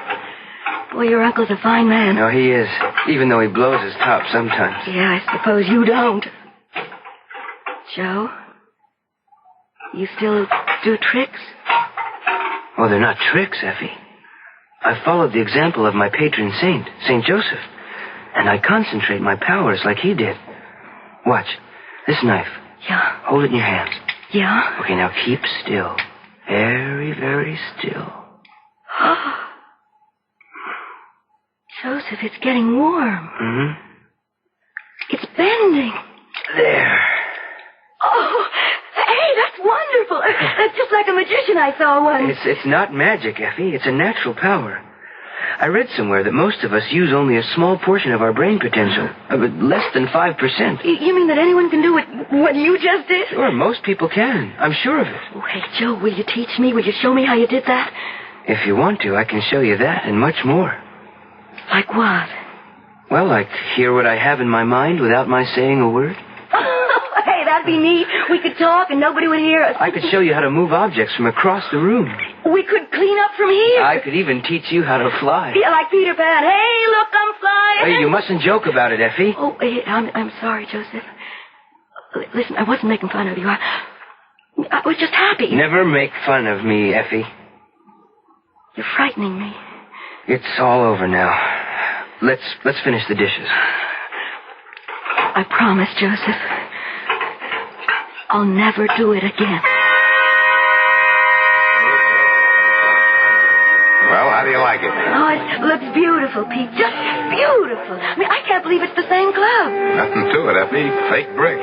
Boy, your uncle's a fine man. No, he is. Even though he blows his top sometimes. Yeah, I suppose you don't. Joe? You still do tricks? Oh, they're not tricks, Effie. I followed the example of my patron saint, St. Joseph. And I concentrate my powers like he did. Watch. This knife. Yeah. Hold it in your hands. Yeah? Okay, now keep still. Very, very still. Joseph, it's getting warm. Mm-hmm. It's bending. There. Oh, hey, that's wonderful. That's just like a magician I saw once. It's not magic, Effie. It's a natural power. I read somewhere that most of us use only a small portion of our brain potential. Less than 5%. You mean that anyone can do what you just did? Sure, most people can. I'm sure of it. Oh, hey, Joe, will you teach me? Will you show me how you did that? If you want to, I can show you that and much more. Like what? Well, like hear what I have in my mind without my saying a word. Hey, that'd be neat. We could talk and nobody would hear us. I could show you how to move objects from across the room. We could clean up from here. I could even teach you how to fly. Yeah, like Peter Pan. Hey, look, I'm flying. Hey, you mustn't joke about it, Effie. Oh, hey, I'm sorry, Joseph. Listen, I wasn't making fun of you. I was just happy. Never make fun of me, Effie. You're frightening me. It's all over now. Let's finish the dishes. I promise, Joseph. I'll never do it again. Well, how do you like it? Oh, it looks beautiful, Pete. Just beautiful. I mean, I can't believe it's the same club. Nothing to it, Effie. Fake brick.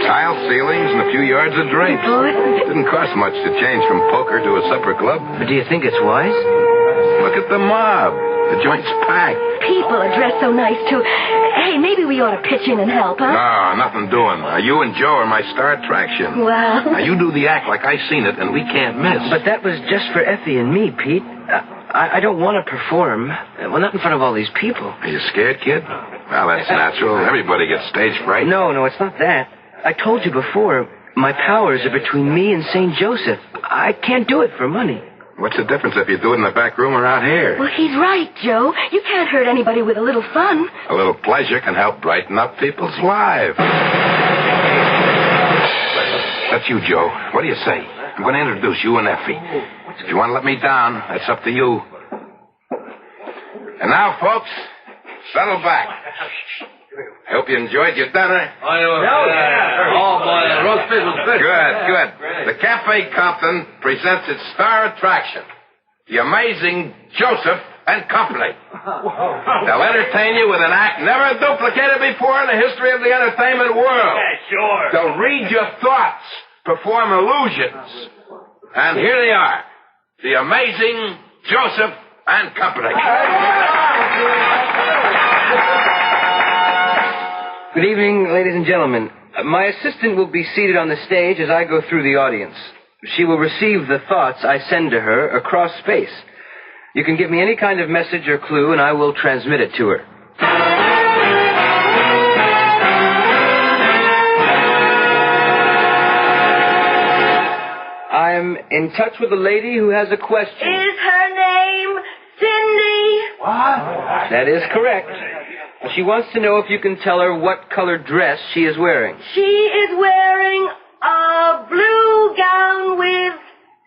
Tile ceilings and a few yards of drapes. Didn't cost much to change from poker to a supper club. But do you think it's wise? Look at the mob. The joint's packed. People are dressed so nice, too. Hey, maybe we ought to pitch in and help, huh? No, nothing doing. You and Joe are my star attraction. Well... Now, you do the act like I seen it, and we can't miss. But that was just for Effie and me, Pete. I don't want to perform. Well, not in front of all these people. Are you scared, kid? Well, that's natural. Everybody gets stage fright. No, it's not that. I told you before, my powers are between me and St. Joseph. I can't do it for money. What's the difference if you do it in the back room or out here? Well, he's right, Joe. You can't hurt anybody with a little fun. A little pleasure can help brighten up people's lives. That's you, Joe. What do you say? I'm going to introduce you and Effie. If you want to let me down, that's up to you. And now, folks, settle back. I hope you enjoyed your dinner. Oh, boy, the roast beef was good. Good. The Cafe Compton presents its star attraction, the amazing Joseph and Company. They'll entertain you with an act never duplicated before in the history of the entertainment world. Yeah, sure. They'll read your thoughts, perform illusions. And here they are, the amazing Joseph and Company. Good evening, ladies and gentlemen. My assistant will be seated on the stage as I go through the audience. She will receive the thoughts I send to her across space. You can give me any kind of message or clue, and I will transmit it to her. I'm in touch with a lady who has a question. Is her name Cindy? What? That is correct. She wants to know if you can tell her what colored dress she is wearing. She is wearing a blue gown with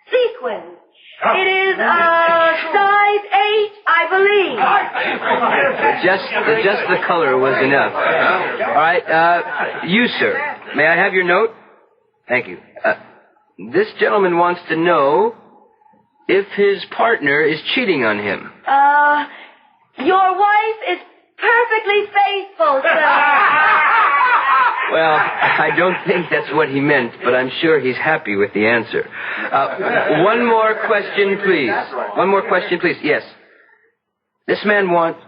sequins. It is a size 8, I believe. Just the color was enough. All right, you, sir. May I have your note? Thank you. This gentleman wants to know if his partner is cheating on him. Your wife is perfectly faithful, sir. Well, I don't think that's what he meant, but I'm sure he's happy with the answer. One more question, please. One more question, please. Yes. This man wants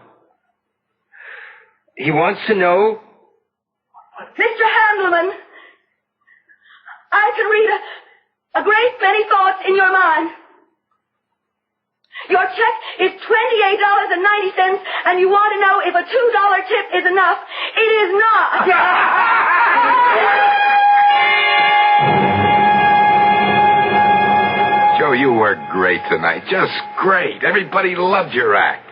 to know... Mr. Handelman, I can read a great many thoughts in your mind. Your check is $28.90, and you want to know if a $2 tip is enough. It is not. Joe, you were great tonight. Just great. Everybody loved your act.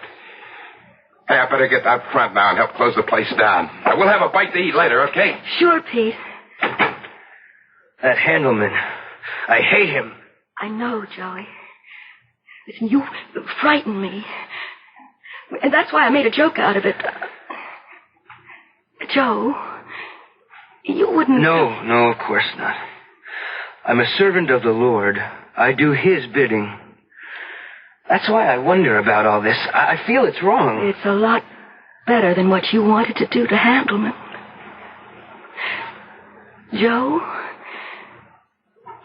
Hey, I better get out front now and help close the place down. We'll have a bite to eat later, okay? Sure, Pete. That Handelman. I hate him. I know, Joey. Listen, you frighten me. And that's why I made a joke out of it. Joe, you wouldn't... No, of course not. I'm a servant of the Lord. I do His bidding. That's why I wonder about all this. I feel it's wrong. It's a lot better than what you wanted to do to Handelman. Joe,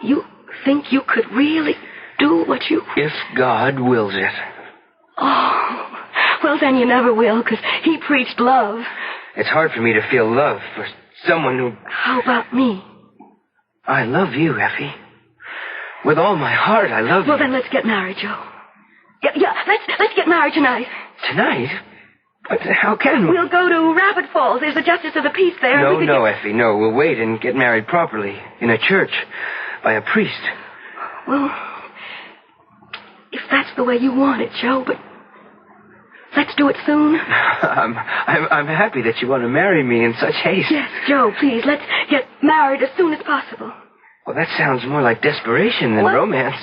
you think you could really do what you... If God wills it. Oh, well, then you never will, because He preached love. It's hard for me to feel love for someone who... How about me? I love you, Effie. With all my heart, I love you. Well, then let's get married, Joe. Yeah, let's get married tonight. Tonight? But how can we? We'll go to Rapid Falls. There's a justice of the peace there. No, Effie, no. We'll wait and get married properly. In a church. By a priest. Well, if that's the way you want it, Joe, but let's do it soon. I'm happy that you want to marry me in such haste. Yes, Joe, please, let's get married as soon as possible. Well, that sounds more like desperation than romance.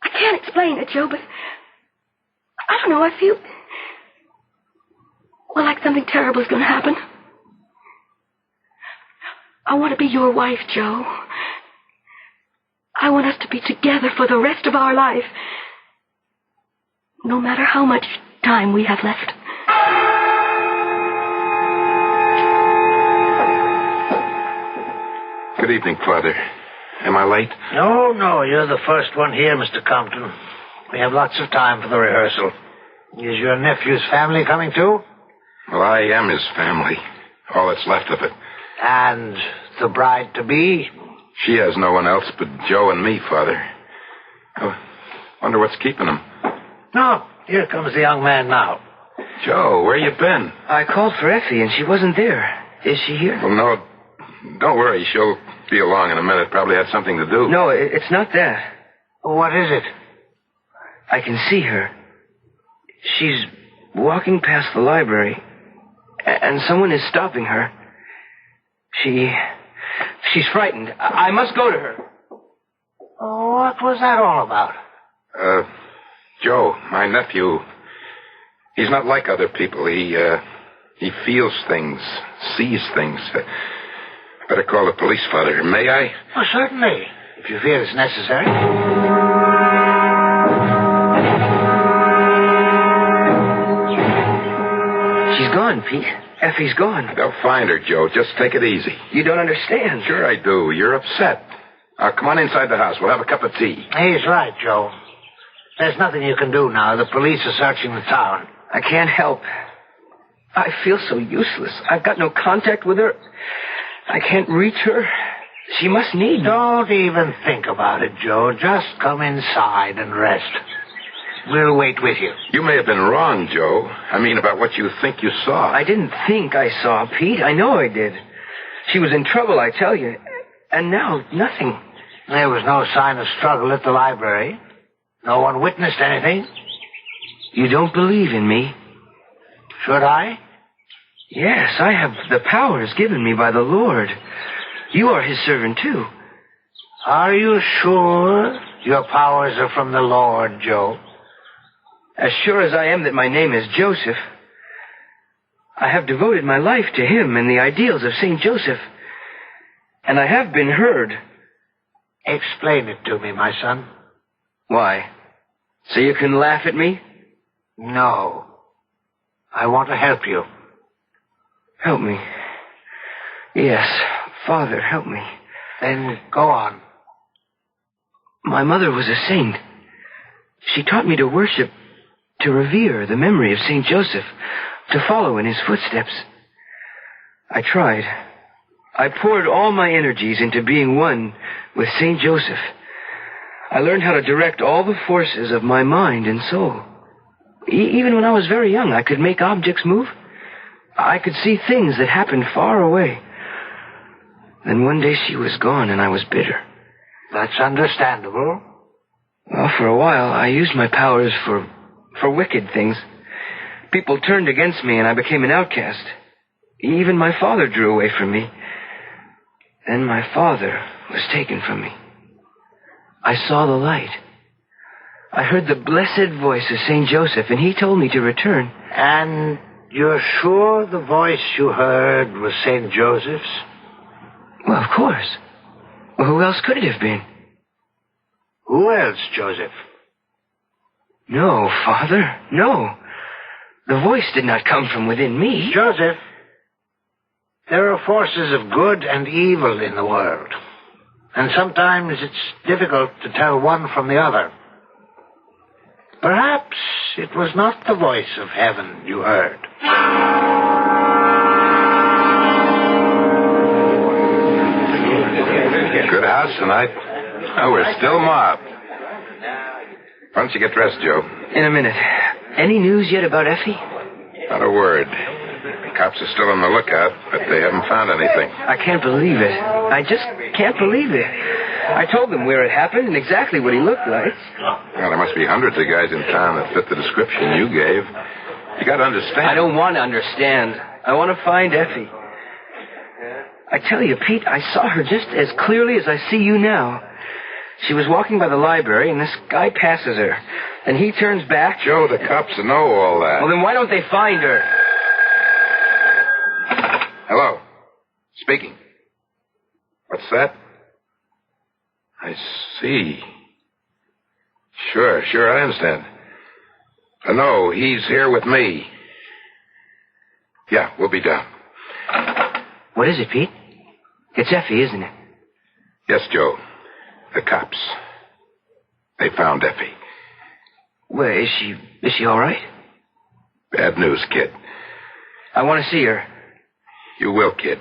I can't explain it, Joe, but I don't know, I feel... Well, like something terrible is going to happen. I want to be your wife, Joe. I want us to be together for the rest of our life. No matter how much time we have left. Good evening, Father. Am I late? No, you're the first one here, Mr. Compton. We have lots of time for the rehearsal. Is your nephew's family coming too? Well, I am his family. All that's left of it. And the bride-to-be? She has no one else but Joe and me, Father. I wonder what's keeping him. Oh, here comes the young man now. Joe, where you been? I called for Effie, and she wasn't there. Is she here? Well, no. Don't worry. She'll be along in a minute. Probably had something to do. No, it's not that. What is it? I can see her. She's walking past the library, and someone is stopping her. She's frightened. I must go to her. Oh, what was that all about? Joe, my nephew, he's not like other people. He feels things, sees things. Better call the police, Father. May I? Oh, certainly, if you feel it's necessary. She's gone, Pete. Effie's gone. They'll find her, Joe. Just take it easy. You don't understand. Sure I do. You're upset. Come on inside the house. We'll have a cup of tea. He's right, Joe. There's nothing you can do now. The police are searching the town. I can't help. I feel so useless. I've got no contact with her. I can't reach her. She must need me. Don't even think about it, Joe. Just come inside and rest. We'll wait with you. You may have been wrong, Joe. I mean, about what you think you saw. I didn't think I saw, Pete. I know I did. She was in trouble, I tell you. And now, nothing. There was no sign of struggle at the library. No one witnessed anything. You don't believe in me? Should I? Yes, I have the powers given me by the Lord. You are his servant, too. Are you sure your powers are from the Lord, Joe? As sure as I am that my name is Joseph. I have devoted my life to him and the ideals of St. Joseph. And I have been heard. Explain it to me, my son. Why? So you can laugh at me? No. I want to help you. Help me. Yes, Father, help me. Then go on. My mother was a saint. She taught me to worship, to revere the memory of St. Joseph, to follow in his footsteps. I tried. I poured all my energies into being one with St. Joseph. I learned how to direct all the forces of my mind and soul. Even when I was very young, I could make objects move. I could see things that happened far away. Then one day she was gone and I was bitter. That's understandable. Well, for a while, I used my powers for wicked things. People turned against me and I became an outcast. Even my father drew away from me. Then my father was taken from me. I saw the light. I heard the blessed voice of St. Joseph, and he told me to return. And you're sure the voice you heard was St. Joseph's? Well, of course. Well, who else could it have been? Who else, Joseph? No, Father, no. The voice did not come from within me. Joseph, there are forces of good and evil in the world. And sometimes it's difficult to tell one from the other. Perhaps it was not the voice of heaven you heard. Good house tonight. Oh, we're still mobbed. Why don't you get dressed, Joe? In a minute. Any news yet about Effie? Not a word. The cops are still on the lookout, but they haven't found anything. I can't believe it. I just can't believe it. I told them where it happened and exactly what he looked like. Well, there must be hundreds of guys in town that fit the description you gave. You got to understand. I don't want to understand. I want to find Effie. I tell you, Pete, I saw her just as clearly as I see you now. She was walking by the library, and this guy passes her. And he turns back. Joe, the cops know all that. Well, then why don't they find her? Hello. Speaking. What's that? I see. Sure, I understand. No, he's here with me. Yeah, we'll be down. What is it, Pete? It's Effie, isn't it? Yes, Joe. The cops. They found Effie. Well, is she all right? Bad news, kid. I want to see her. You will, kid.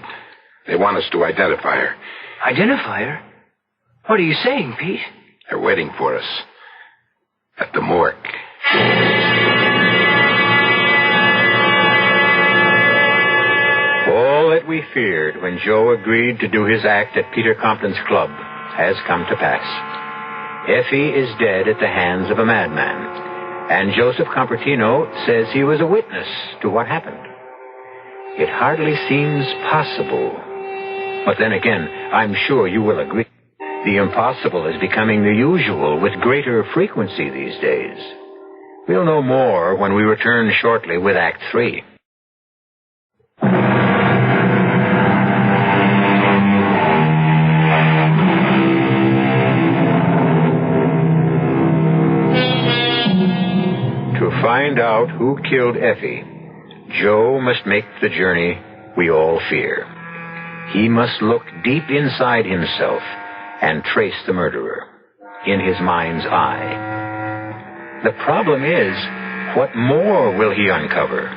They want us to identify her. Identify her? What are you saying, Pete? They're waiting for us. At the morgue. All that we feared when Joe agreed to do his act at Peter Compton's club has come to pass. Effie is dead at the hands of a madman, and Joseph Compertino says he was a witness to what happened. It hardly seems possible. But then again, I'm sure you will agree. The impossible is becoming the usual with greater frequency these days. We'll know more when we return shortly with Act 3. To find out who killed Effie, Joe must make the journey we all fear. He must look deep inside himself and trace the murderer in his mind's eye. The problem is, what more will he uncover?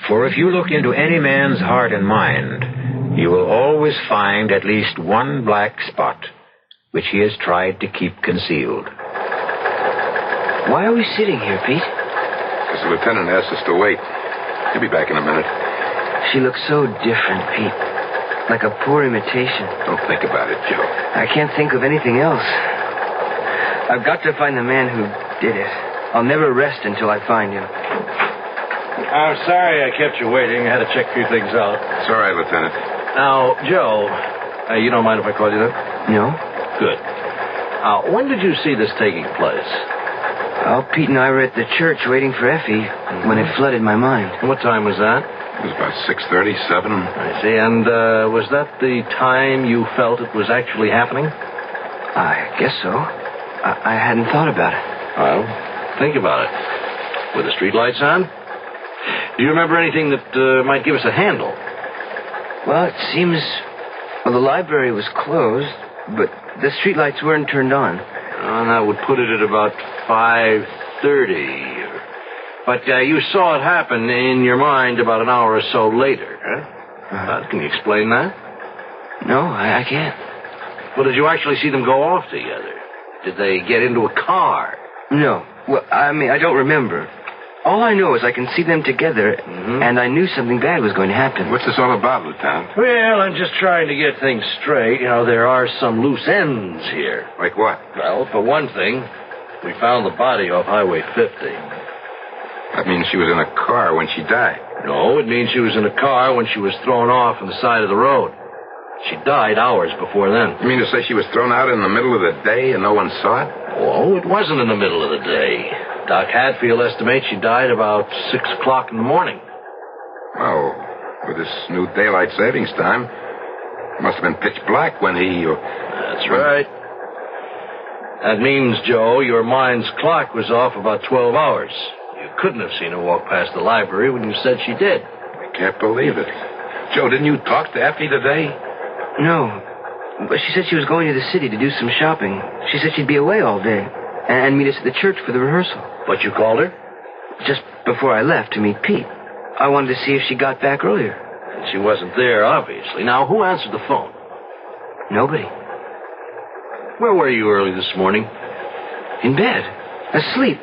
For if you look into any man's heart and mind, you will always find at least one black spot which he has tried to keep concealed. Why are we sitting here, Pete? Because the lieutenant asked us to wait. He'll be back in a minute. She looks so different, Pete. Like a poor imitation. Don't think about it, Joe. I can't think of anything else. I've got to find the man who did it. I'll never rest until I find him. I'm sorry I kept you waiting. I had to check a few things out. It's all right, Lieutenant. Now, Joe, you don't mind if I call you that? No. Good. When did you see this taking place? Oh, Pete and I were at the church waiting for Effie when it flooded my mind. And what time was that? It was about 6:30, 7. I see. And was that the time you felt it was actually happening? I guess so. I hadn't thought about it. Well, think about it. Were the streetlights on? Do you remember anything that might give us a handle? Well, it seems... Well, the library was closed, but the streetlights weren't turned on. And that would put it at about 5:30. But you saw it happen in your mind about an hour or so later, huh? Can you explain that? No, I can't. Well, did you actually see them go off together? Did they get into a car? No. Well, I don't remember. All I know is I can see them together, and I knew something bad was going to happen. What's this all about, Lieutenant? Well, I'm just trying to get things straight. You know, there are some loose ends here. Like what? Well, for one thing, we found the body off Highway 50. That means she was in a car when she died. No, it means she was in a car when she was thrown off on the side of the road. She died hours before then. You mean to say she was thrown out in the middle of the day and no one saw it? Oh, it wasn't in the middle of the day. Doc Hadfield estimates she died about 6 o'clock in the morning. Well, with this new daylight savings time, it must have been pitch black when he... That's right. That means, Joe, your mind's clock was off about 12 hours. You couldn't have seen her walk past the library when you said she did. I can't believe it. Joe, didn't you talk to Effie today? No. But she said she was going to the city to do some shopping. She said she'd be away all day and meet us at the church for the rehearsal. But you called her? Just before I left to meet Pete. I wanted to see if she got back earlier. And she wasn't there, obviously. Now, who answered the phone? Nobody. Where were you early this morning? In bed. Asleep.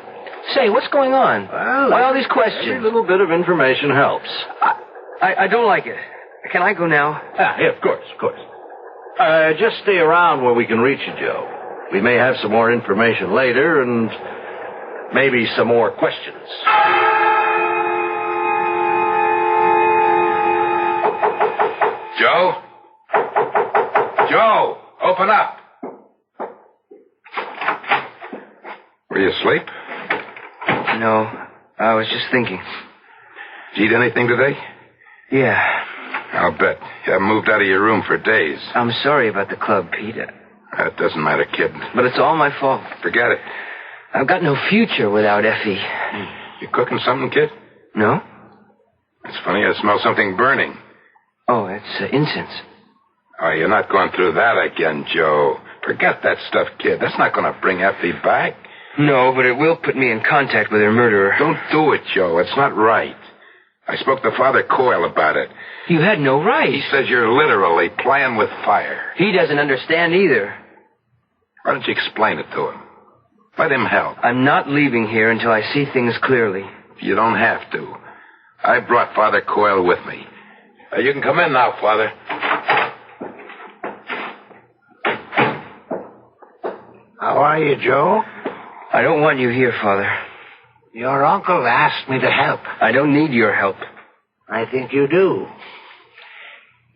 Say, what's going on? Well, why all these questions? Every little bit of information helps. I don't like it. Can I go now? Yeah, of course. Just stay around where we can reach you, Joe. We may have some more information later, and maybe some more questions. Joe? Joe, open up. Were you asleep? No, I was just thinking. Did you eat anything today? Yeah. I'll bet. You haven't moved out of your room for days. I'm sorry about the club, Pete. That doesn't matter, kid. But it's all my fault. Forget it. I've got no future without Effie. You cooking something, kid? No. It's funny, I smell something burning. Oh, it's incense. Oh, you're not going through that again, Joe. Forget that stuff, kid. That's not going to bring Effie back. No, but it will put me in contact with her murderer. Don't do it, Joe. It's not right. I spoke to Father Coyle about it. You had no right. He says you're literally playing with fire. He doesn't understand either. Why don't you explain it to him? Let him help. I'm not leaving here until I see things clearly. You don't have to. I brought Father Coyle with me. You can come in now, Father. How are you, Joe? I don't want you here, Father. Your uncle asked me to help. I don't need your help. I think you do.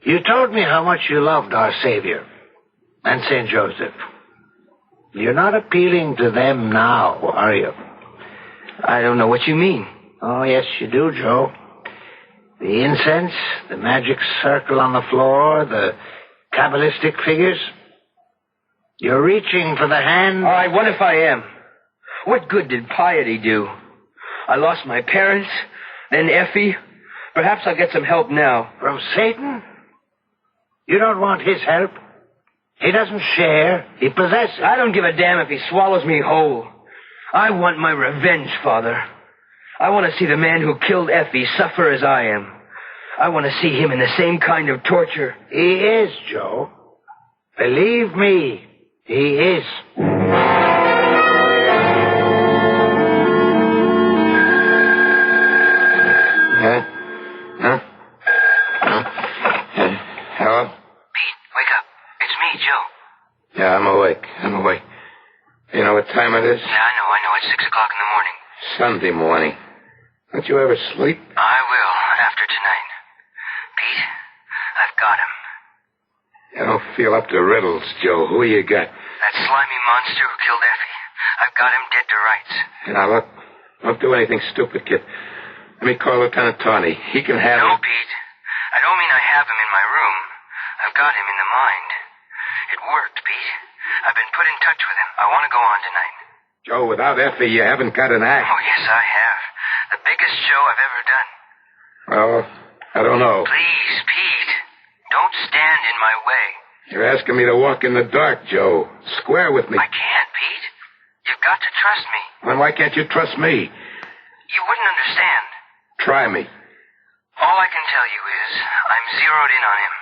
You told me how much you loved our Savior and St. Joseph. You're not appealing to them now, are you? I don't know what you mean. Oh, yes, you do, Joe. The incense, the magic circle on the floor, the Kabbalistic figures. You're reaching for the hand... All right, what if I am? What good did piety do? I lost my parents, then Effie. Perhaps I'll get some help now. From Satan? You don't want his help. He doesn't share. He possesses. I don't give a damn if he swallows me whole. I want my revenge, Father. I want to see the man who killed Effie suffer as I am. I want to see him in the same kind of torture. He is, Joe. Believe me, he is. Hello? Pete, wake up. It's me, Joe. Yeah, I'm awake. You know what time it is? Yeah, I know. It's 6 o'clock in the morning. Sunday morning. Don't you ever sleep? I will, after tonight. Pete, I've got him. You don't feel up to riddles, Joe. Who you got? That slimy monster who killed Effie. I've got him dead to rights. Now, look, don't do anything stupid, kid. Let me call Lieutenant Tawney. He can have him. No, Pete. I don't mean I have him in my room. I've got him in the mind. It worked, Pete. I've been put in touch with him. I want to go on tonight. Joe, without Effie, you haven't got an act. Oh, yes, I have. The biggest show I've ever done. Well, I don't know. Please, Pete. Don't stand in my way. You're asking me to walk in the dark, Joe. Square with me. I can't, Pete. You've got to trust me. Then why can't you trust me? You wouldn't understand. Try me. All I can tell you is I'm zeroed in on him.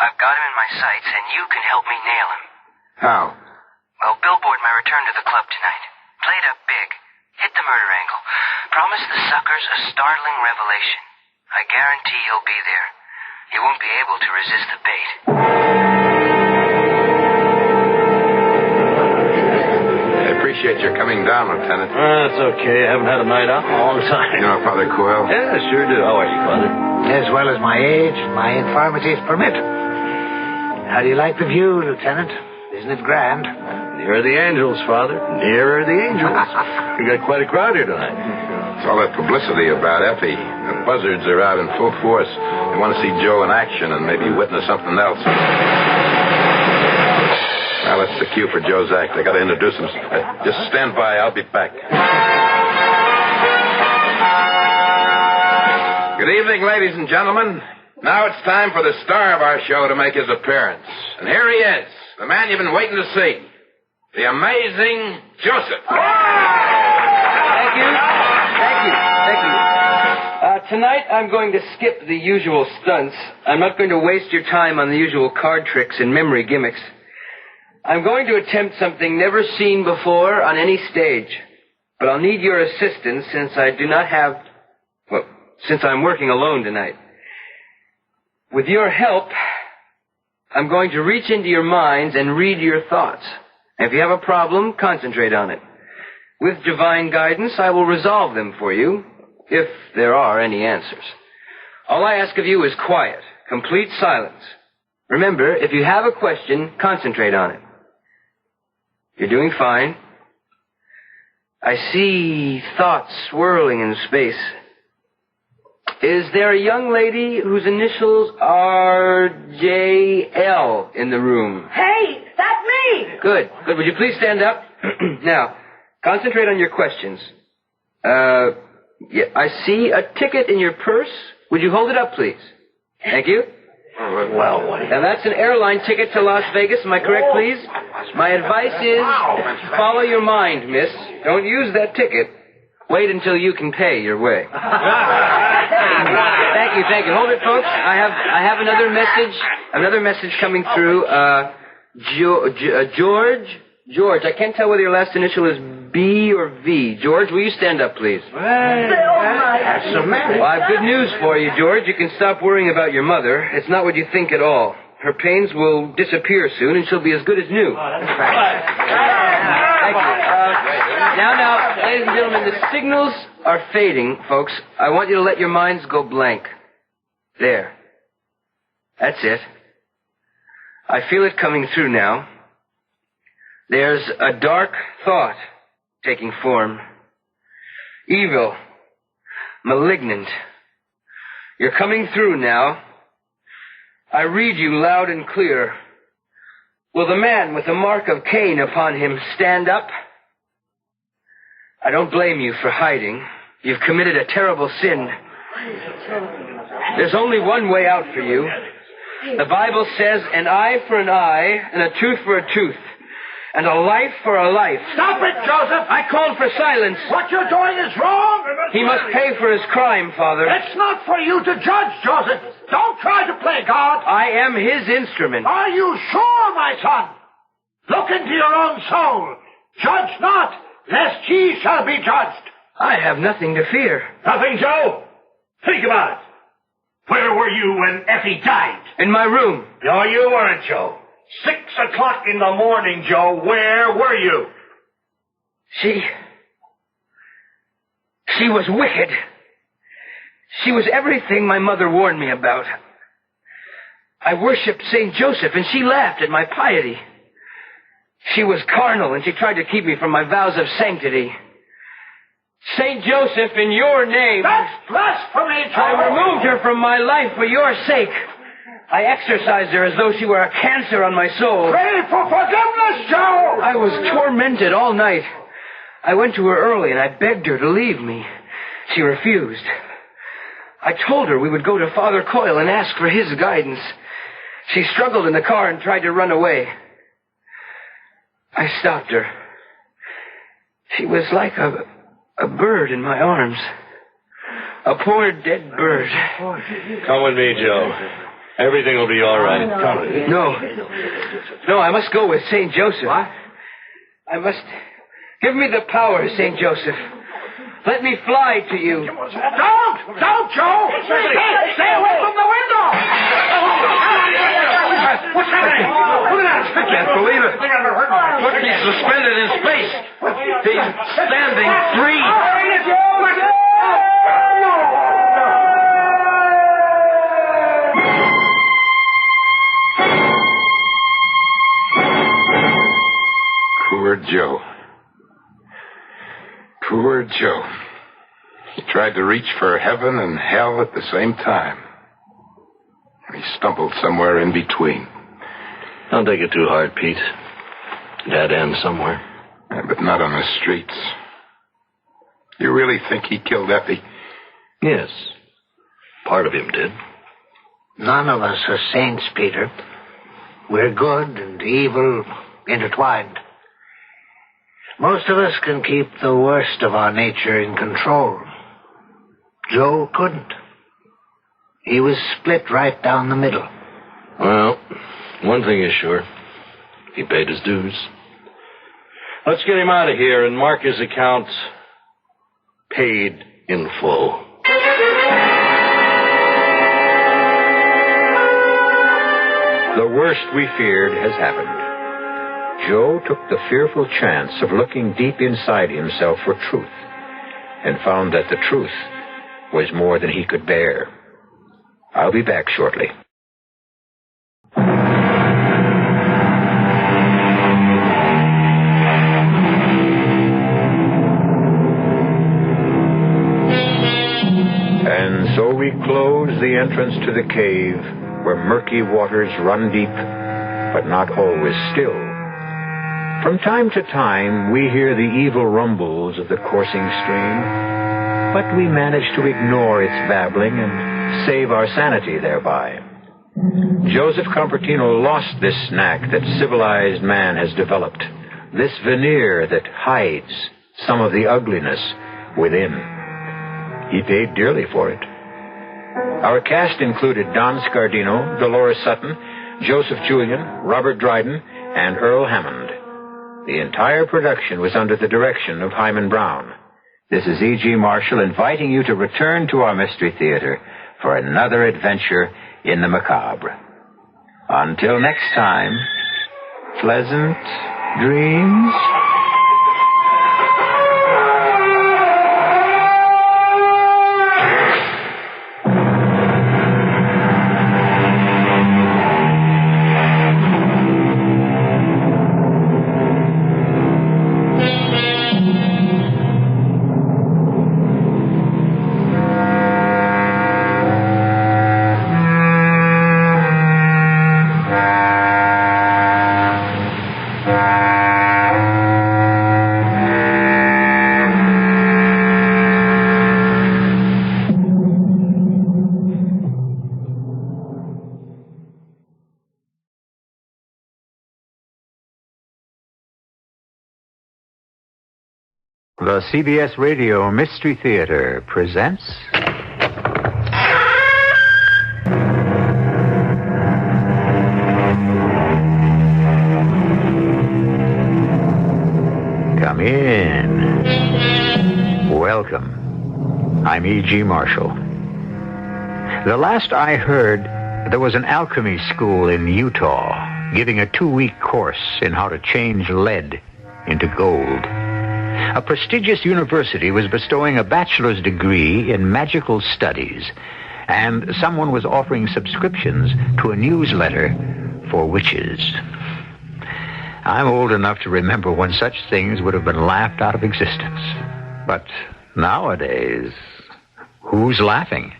I've got him in my sights, and you can help me nail him. How? Well, billboard my return to the club tonight. Play it up big. Hit the murder angle. Promise the suckers a startling revelation. I guarantee he'll be there. He won't be able to resist the bait. I appreciate your coming down, Lieutenant. That's okay. I haven't had a night out in a long time. You know Father Coyle? Yeah, sure do. How are you, Father? As well as my age and my infirmities permit. How do you like the view, Lieutenant? Isn't it grand? Nearer the angels, Father. Nearer the angels. We got quite a crowd here tonight. It's all that publicity about Effie. The buzzards are out in full force. They want to see Joe in action and maybe witness something else. Well, that's the cue for Joe's act. I got to introduce him. Just stand by. I'll be back. Good evening, ladies and gentlemen. Now it's time for the star of our show to make his appearance. And here he is, the man you've been waiting to see. The amazing Joseph. Thank you. Tonight I'm going to skip the usual stunts. I'm not going to waste your time on the usual card tricks and memory gimmicks. I'm going to attempt something never seen before on any stage. But I'll need your assistance since since I'm working alone tonight. With your help, I'm going to reach into your minds and read your thoughts. If you have a problem, concentrate on it. With divine guidance, I will resolve them for you, if there are any answers. All I ask of you is quiet, complete silence. Remember, if you have a question, concentrate on it. You're doing fine. I see thoughts swirling in space. Is there a young lady whose initials are J.L. in the room? Hey, that's me! Good. Would you please stand up? Now, concentrate on your questions. I see a ticket in your purse. Would you hold it up, please? Thank you. Well, now that's an airline ticket to Las Vegas. Am I correct, please? My advice is follow your mind, miss. Don't use that ticket. Wait until you can pay your way. Thank you. Hold it, folks. I have another message coming through. George, I can't tell whether your last initial is B or V. George, will you stand up, please? Well, I have good news for you, George. You can stop worrying about your mother. It's not what you think at all. Her pains will disappear soon, and she'll be as good as new. Oh, that's right. Thank you. Now, ladies and gentlemen, the signals are fading, folks. I want you to let your minds go blank. There. That's it. I feel it coming through now. There's a dark thought taking form. Evil. Malignant. You're coming through now. I read you loud and clear. Will the man with the mark of Cain upon him stand up? I don't blame you for hiding. You've committed a terrible sin. There's only one way out for you. The Bible says an eye for an eye and a tooth for a tooth. And a life for a life. Stop it, Joseph! I called for silence. What you're doing is wrong! He must pay for his crime, Father. It's not for you to judge, Joseph. Don't try to play God. I am his instrument. Are you sure, my son? Look into your own soul. Judge not, lest ye shall be judged. I have nothing to fear. Nothing, Joe? Think about it. Where were you when Effie died? In my room. No, you weren't, Joe. 6 o'clock in the morning, Joe. Where were you? She was wicked. She was everything my mother warned me about. I worshipped St. Joseph, and she laughed at my piety. She was carnal, and she tried to keep me from my vows of sanctity. St. Joseph, in your name... That's blasphemy, Joe! I removed her from my life for your sake. I exorcised her as though she were a cancer on my soul. Pray for forgiveness, Joe! I was tormented all night. I went to her early, and I begged her to leave me. She refused. I told her we would go to Father Coyle and ask for his guidance. She struggled in the car and tried to run away. I stopped her. She was like a bird in my arms. A poor dead bird. Come with me, Joe. Everything will be all right. Come. No, I must go with St. Joseph. What? I must... Give me the power, St. Joseph. Let me fly to you. Don't, Joe! Stay away from the window! What's happening? Look at that! I can't believe it. Look, he's suspended in space. He's standing free. Poor Joe. Poor Joe. He tried to reach for heaven and hell at the same time. He stumbled somewhere in between. Don't take it too hard, Pete. It had to end somewhere. Yeah, but not on the streets. You really think he killed Effie? Yes. Part of him did. None of us are saints, Peter. We're good and evil intertwined. Most of us can keep the worst of our nature in control. Joe couldn't. He was split right down the middle. Well, one thing is sure. He paid his dues. Let's get him out of here and mark his account paid in full. The worst we feared has happened. Joe took the fearful chance of looking deep inside himself for truth and found that the truth was more than he could bear. I'll be back shortly. And so we close the entrance to the cave where murky waters run deep, but not always still. From time to time, we hear the evil rumbles of the coursing stream, but we manage to ignore its babbling and save our sanity thereby. Joseph Compertino lost this snack that civilized man has developed, this veneer that hides some of the ugliness within. He paid dearly for it. Our cast included Don Scardino, Dolores Sutton, Joseph Julian, Robert Dryden, and Earl Hammond. The entire production was under the direction of Hyman Brown. This is E.G. Marshall inviting you to return to our Mystery Theater for another adventure in the macabre. Until next time, pleasant dreams. The CBS Radio Mystery Theater presents... Come in. Welcome. I'm E.G. Marshall. The last I heard, there was an alchemy school in Utah giving a 2-week course in how to change lead into gold. A prestigious university was bestowing a bachelor's degree in magical studies, and someone was offering subscriptions to a newsletter for witches. I'm old enough to remember when such things would have been laughed out of existence. But nowadays, who's laughing?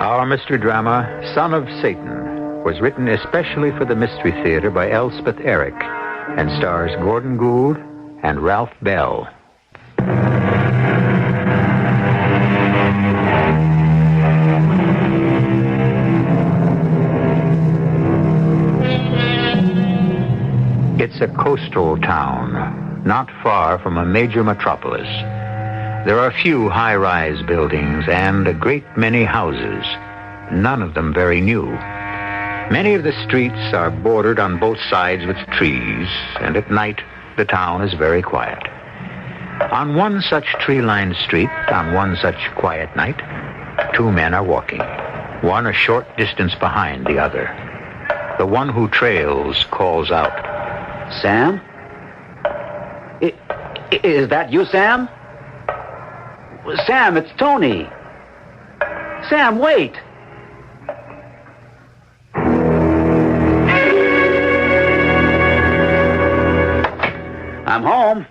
Our mystery drama, Son of Satan, was written especially for the Mystery Theater by Elspeth Eric and stars Gordon Gould and Ralph Bell. It's a coastal town, not far from a major metropolis. There are few high-rise buildings and a great many houses, none of them very new. Many of the streets are bordered on both sides with trees, and at night the town is very quiet. On one such tree-lined street, on one such quiet night, 2 men are walking, one a short distance behind the other. The one who trails calls out, "Sam? Is that you, Sam? Sam, it's Tony. Sam, wait." "I'm home.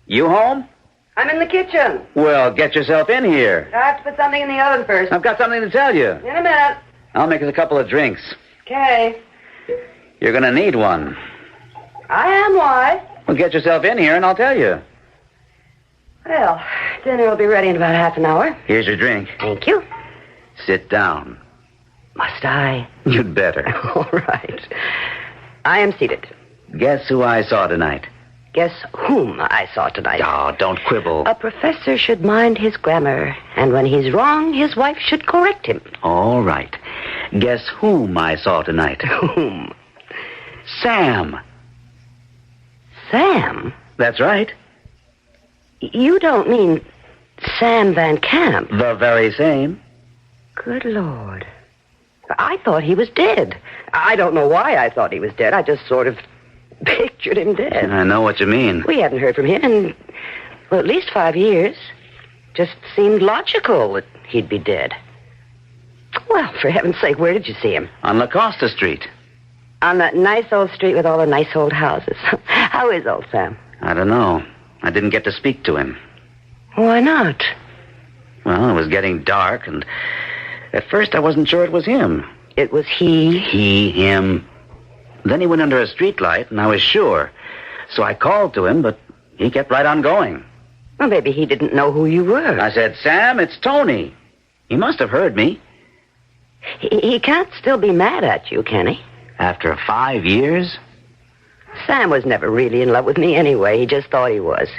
You home?" I'm in the kitchen. "Well, get yourself in here. I have to put something in the oven first. I've got something to tell you." In a minute. I'll make us a couple of drinks. Okay. You're going to need one. I am. Why? Well, get yourself in here and I'll tell you. Well, dinner will be ready in about half an hour. Here's your drink. Thank you. Sit down. Must I? You'd better. All right. I am seated. Guess who I saw tonight? Guess whom I saw tonight. Oh, don't quibble. A professor should mind his grammar, and when he's wrong, his wife should correct him. All right. Guess whom I saw tonight? Whom? Sam. Sam? That's right. You don't mean Sam Van Camp? The very same. Good Lord. I thought he was dead. I don't know why I thought he was dead. I just sort of pictured him dead. I know what you mean. We hadn't heard from him in, well, at least 5 years. Just seemed logical that he'd be dead. Well, for heaven's sake, where did you see him? On La Costa Street. On that nice old street with all the nice old houses. How is old Sam? I don't know. I didn't get to speak to him. Why not? Well, it was getting dark, and at first I wasn't sure it was him. It was he? Him. Then he went under a streetlight, and I was sure. So I called to him, but he kept right on going. Well, maybe he didn't know who you were. I said, "Sam, it's Tony." He must have heard me. He can't still be mad at you, can he? After 5 years? Sam was never really in love with me anyway. He just thought he was.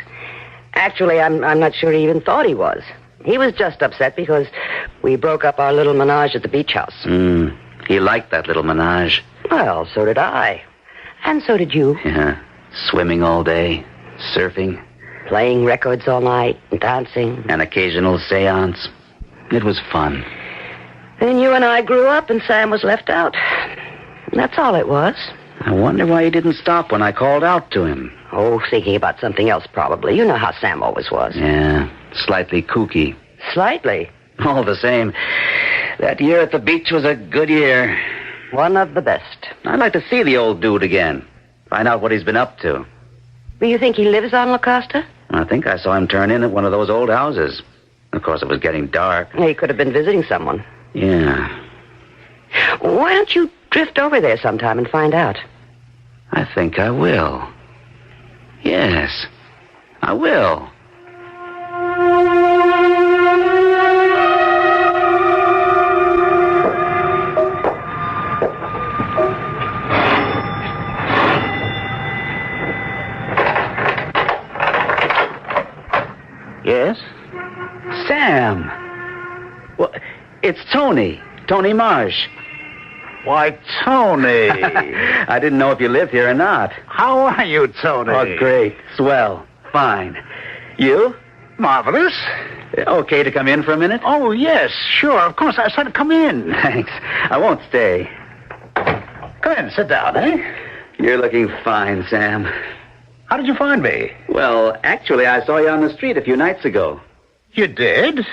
Actually, I'm not sure he even thought he was. He was just upset because we broke up our little menage at the beach house. He liked that little menage. Well, so did I. And so did you. Yeah. Swimming all day, surfing. Playing records all night, and dancing. An occasional seance. It was fun. Then you and I grew up and Sam was left out. That's all it was. I wonder why he didn't stop when I called out to him. Oh, thinking about something else, probably. You know how Sam always was. Yeah, slightly kooky. Slightly? All the same, that year at the beach was a good year. One of the best. I'd like to see the old dude again. Find out what he's been up to. Do you think he lives on La Costa? I think I saw him turn in at one of those old houses. Of course, it was getting dark. He could have been visiting someone. Yeah. Why don't you drift over there sometime and find out? I think I will. Yes, I will. It's Tony. Tony Marsh. Why, Tony. I didn't know if you lived here or not. How are you, Tony? Oh, great. Swell. Fine. You? Marvelous. Okay to come in for a minute? Oh, yes, sure. Of course. I said come in. Thanks. I won't stay. Come in. Sit down, eh? You're looking fine, Sam. How did you find me? Well, actually, I saw you on the street a few nights ago. You did?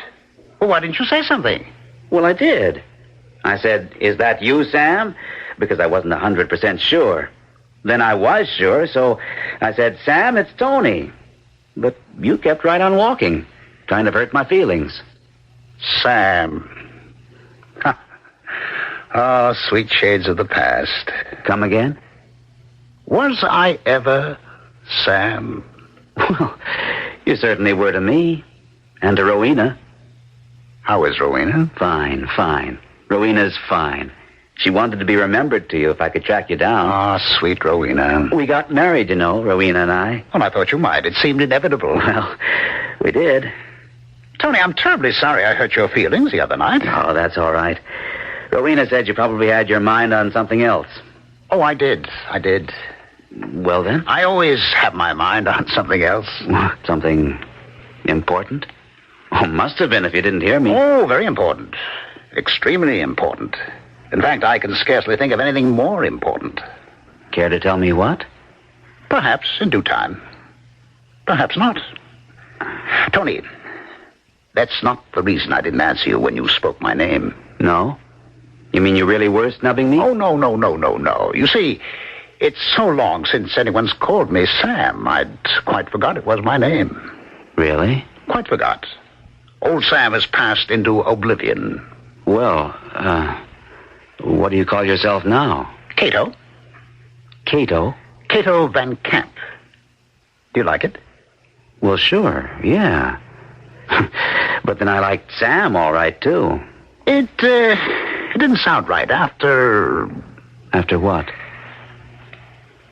Well, why didn't you say something? Well, I did. I said, is that you, Sam? Because I wasn't 100% sure. Then I was sure, so I said, Sam, it's Tony. But you kept right on walking, trying to hurt my feelings. Sam. Oh, sweet shades of the past. Come again? Was I ever Sam? Well, you certainly were to me. And to Rowena. How is Rowena? Fine, fine. Rowena's fine. She wanted to be remembered to you if I could track you down. Ah, sweet Rowena. We got married, you know, Rowena and I. Well, I thought you might. It seemed inevitable. Well, we did. Tony, I'm terribly sorry I hurt your feelings the other night. Oh, that's all right. Rowena said you probably had your mind on something else. Oh, I did. Well, then? I always have my mind on something else. Something important? Oh, must have been if you didn't hear me. Oh, very important. Extremely important. In fact, I can scarcely think of anything more important. Care to tell me what? Perhaps in due time. Perhaps not. Tony, that's not the reason I didn't answer you when you spoke my name. No? You mean you really were snubbing me? Oh, no. You see, it's so long since anyone's called me Sam, I'd quite forgot it was my name. Really? Quite forgot. Old Sam has passed into oblivion. Well, what do you call yourself now? Cato. Cato? Cato Van Camp. Do you like it? Well, sure, yeah. But then I liked Sam all right, too. It didn't sound right after... After what?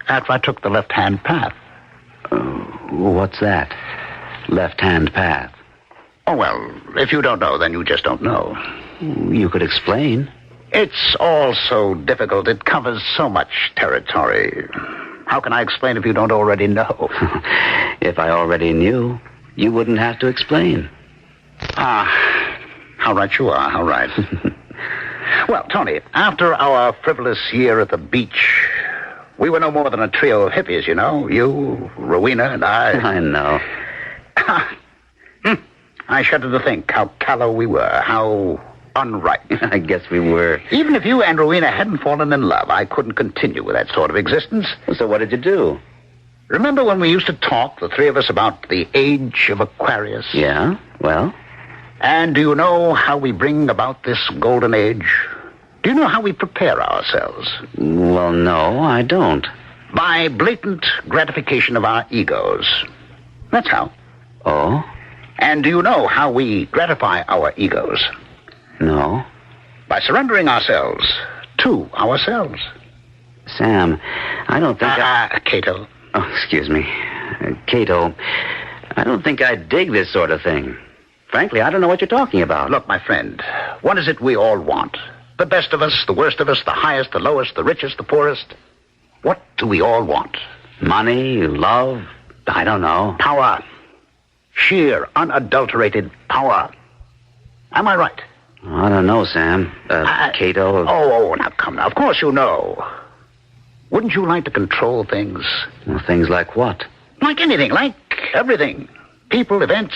After I took the left-hand path. What's that? Left-hand path? Oh, well, if you don't know, then you just don't know. You could explain. It's all so difficult. It covers so much territory. How can I explain if you don't already know? If I already knew, you wouldn't have to explain. Ah, how right you are, how right. Well, Tony, after our frivolous year at the beach, we were no more than a trio of hippies, you know. You, Rowena, and I. I know. I shudder to think how callow we were, how unright. I guess we were. Even if you and Rowena hadn't fallen in love, I couldn't continue with that sort of existence. So what did you do? Remember when we used to talk, the three of us, about the age of Aquarius? Yeah, well? And do you know how we bring about this golden age? Do you know how we prepare ourselves? Well, no, I don't. By blatant gratification of our egos. That's how. Oh? And do you know how we gratify our egos? No. By surrendering ourselves to ourselves. Sam, I don't think Cato. Oh, excuse me. Cato, I don't think I dig this sort of thing. Frankly, I don't know what you're talking about. Look, my friend, what is it we all want? The best of us, the worst of us, the highest, the lowest, the richest, the poorest. What do we all want? Money, love, I don't know. Power. Sheer, unadulterated power. Am I right? I don't know, Sam. Cato. Oh, now come now. Of course you know. Wouldn't you like to control things? Well, things like what? Like anything, like everything. People, events,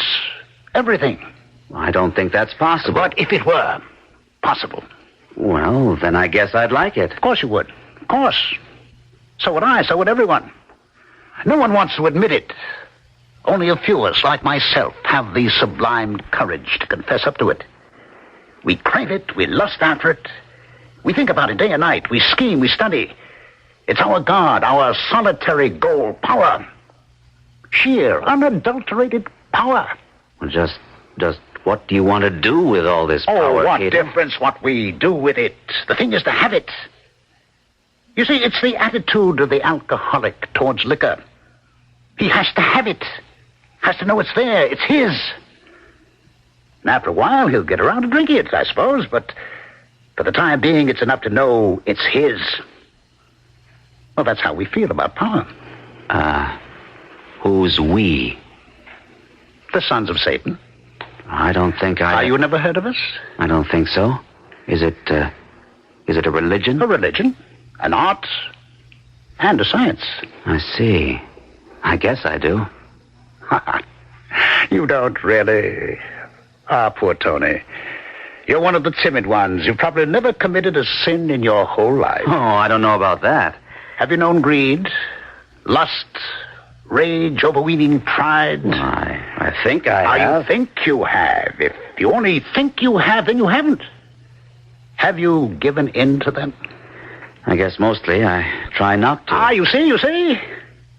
everything. I don't think that's possible. But if it were possible. Well, then I guess I'd like it. Of course you would. Of course. So would I. So would everyone. No one wants to admit it. Only a few of us, like myself, have the sublime courage to confess up to it. We crave it. We lust after it. We think about it day and night. We scheme. We study. It's our God, our solitary goal. Power. Sheer, unadulterated power. Well, just what do you want to do with all this power, Oh, what Cato? difference what we do with it. The thing is to have it. You see, it's the attitude of the alcoholic towards liquor. He has to have it. Has to know it's there. It's his. And after a while, he'll get around to drinking it, I suppose. But for the time being, it's enough to know it's his. Well, that's how we feel about power. Who's we? The sons of Satan. I don't think I... You never heard of us? I don't think so. Is it a religion? A religion, an art, and a science. I see. I guess I do. You don't really. Poor Tony. You're one of the timid ones. You've probably never committed a sin in your whole life. Oh, I don't know about that. Have you known greed, lust, rage, overweening pride? I think I have. You think you have. If you only think you have, then you haven't. Have you given in to them? I guess mostly I try not to. You see?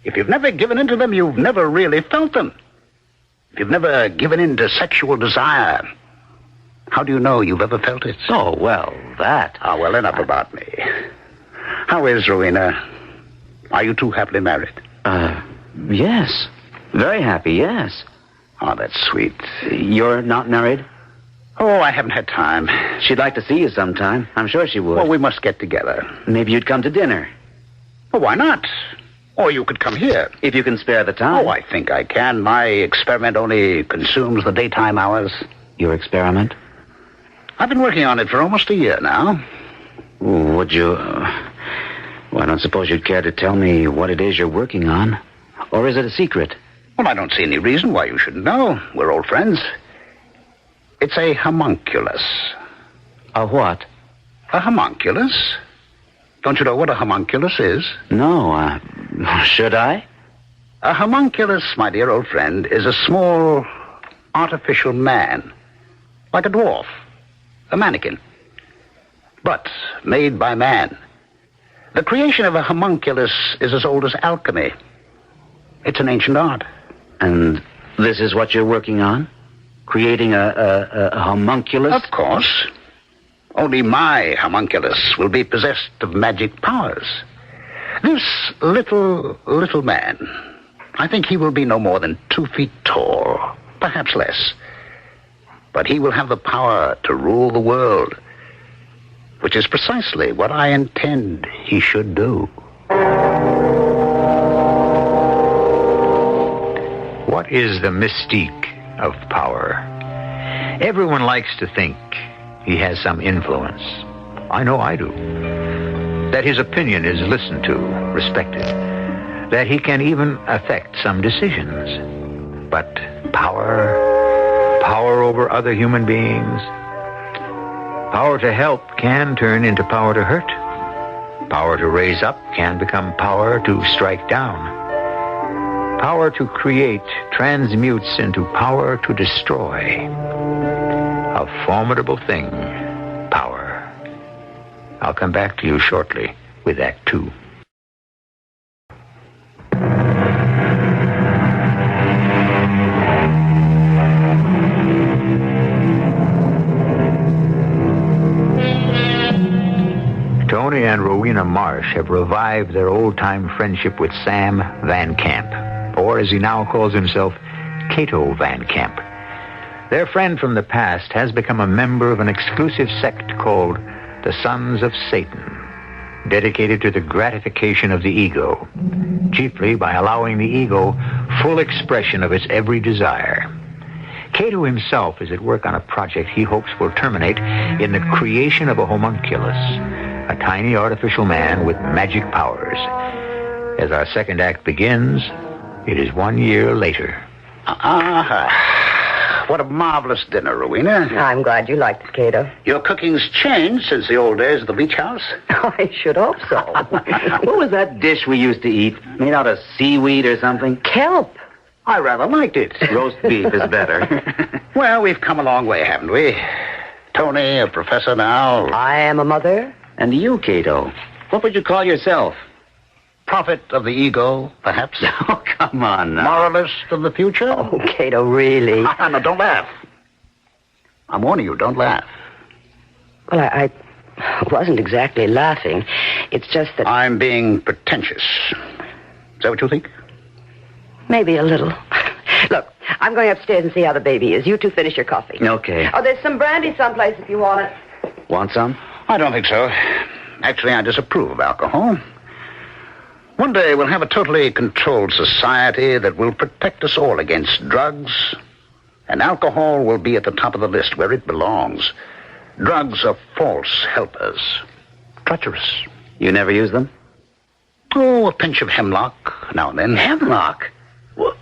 If you've never given in to them, you've never really felt them. If you've never given in to sexual desire, how do you know you've ever felt it? Oh, well, that. Well, enough about me. How is Rowena? Are you two happily married? Yes. Very happy, yes. Oh, that's sweet. You're not married? Oh, I haven't had time. She'd like to see you sometime. I'm sure she would. Well, we must get together. Maybe you'd come to dinner. Well, why not? Or you could come here. If you can spare the time. Oh, I think I can. My experiment only consumes the daytime hours. Your experiment? I've been working on it for almost a year now. Would you... Well, I don't suppose you'd care to tell me what it is you're working on. Or is it a secret? Well, I don't see any reason why you shouldn't know. We're old friends. It's a homunculus. A what? A homunculus? Don't you know what a homunculus is? No, should I? A homunculus, my dear old friend, is a small, artificial man. Like a dwarf. A mannequin. But made by man. The creation of a homunculus is as old as alchemy. It's an ancient art. And this is what you're working on? Creating a homunculus? Of course. Only my homunculus will be possessed of magic powers. This little man, I think he will be no more than 2 feet tall, perhaps less. But he will have the power to rule the world, which is precisely what I intend he should do. What is the mystique of power? Everyone likes to think he has some influence. I know I do. That his opinion is listened to, respected. That he can even affect some decisions. But power over other human beings, power to help can turn into power to hurt. Power to raise up can become power to strike down. Power to create transmutes into power to destroy. A formidable thing, power. I'll come back to you shortly with Act 2. Tony and Rowena Marsh have revived their old-time friendship with Sam Van Camp, or as he now calls himself, Cato Van Camp. Their friend from the past has become a member of an exclusive sect called the Sons of Satan, dedicated to the gratification of the ego, chiefly by allowing the ego full expression of its every desire. Cato himself is at work on a project he hopes will terminate in the creation of a homunculus, a tiny artificial man with magic powers. As our second act begins, it is 1 year later. What a marvelous dinner, Rowena. I'm glad you liked it, Cato. Your cooking's changed since the old days of the beach house. I should hope so. What was that dish we used to eat? Made out of seaweed or something? Kelp. I rather liked it. Roast beef is better. Well, we've come a long way, haven't we? Tony, a professor now. I am a mother. And you, Cato, what would you call yourself? Prophet of the ego, perhaps. Oh, come on now. Moralist of the future. Oh, Cato, really? No, don't laugh. I'm warning you, don't laugh. Well, I wasn't exactly laughing. It's just that... I'm being pretentious. Is that what you think? Maybe a little. Look, I'm going upstairs and see how the baby is. You two finish your coffee. Okay. Oh, there's some brandy someplace if you want it. Want some? I don't think so. Actually, I disapprove of alcohol. One day we'll have a totally controlled society that will protect us all against drugs, and alcohol will be at the top of the list where it belongs. Drugs are false helpers. Treacherous. You never use them? Oh, a pinch of hemlock now and then. Hemlock? Well,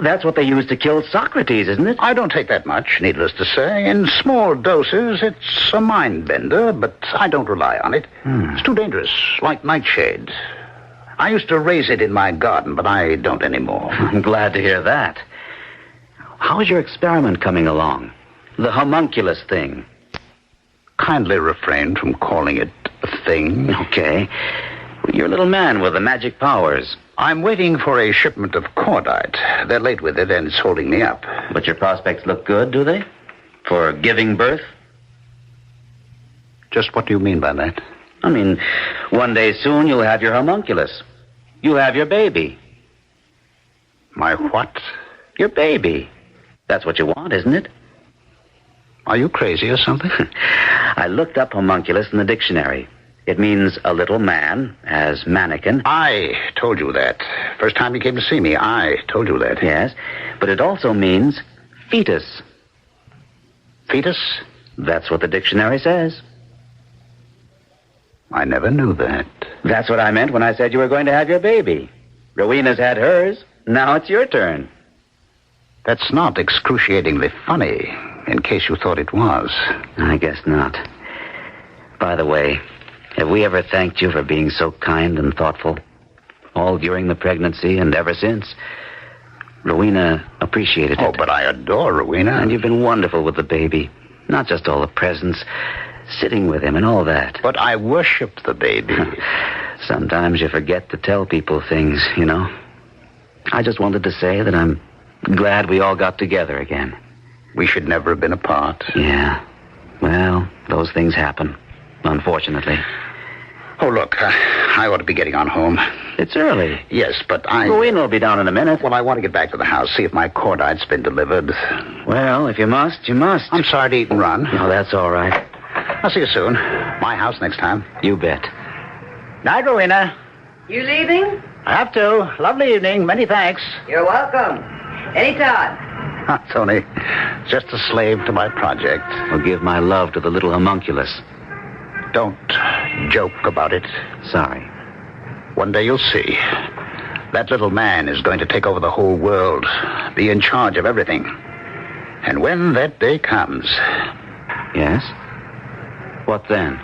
that's what they used to kill Socrates, isn't it? I don't take that much, needless to say. In small doses, it's a mind bender, but I don't rely on it. It's too dangerous, like nightshade. I used to raise it in my garden, but I don't anymore. I'm glad to hear that. How's your experiment coming along? The homunculus thing. Kindly refrain from calling it a thing. Okay. You're a little man with the magic powers. I'm waiting for a shipment of cordite. They're late with it, and it's holding me up. But your prospects look good, do they? For giving birth? Just what do you mean by that? I mean, one day soon you'll have your homunculus. You'll have your baby. My what? Your baby. That's what you want, isn't it? Are you crazy or something? I looked up homunculus in the dictionary. It means a little man, as mannequin. I told you that. First time you came to see me, I told you that. Yes, but it also means fetus. Fetus? That's what the dictionary says. I never knew that. That's what I meant when I said you were going to have your baby. Rowena's had hers. Now it's your turn. That's not excruciatingly funny, in case you thought it was. I guess not. By the way, have we ever thanked you for being so kind and thoughtful? All during the pregnancy and ever since. Rowena appreciated it. Oh, but I adore Rowena. And you've been wonderful with the baby. Not just all the presents, sitting with him and all that. But I worshipped the baby. Sometimes you forget to tell people things, you know. I just wanted to say that I'm glad we all got together again. We should never have been apart. Yeah. Well, those things happen, unfortunately. Oh, look, I ought to be getting on home. It's early. Yes, but Rowena will be down in a minute. Well, I want to get back to the house, see if my cordite's been delivered. Well, if you must, you must. I'm sorry to eat and run. No, that's all right. I'll see you soon. My house next time. You bet. Night, Rowena. You leaving? I have to. Lovely evening. Many thanks. You're welcome. Anytime. Tony, just a slave to my project. I'll give my love to the little homunculus. Don't joke about it. Sorry. One day you'll see. That little man is going to take over the whole world, be in charge of everything. And when that day comes... Yes? What then?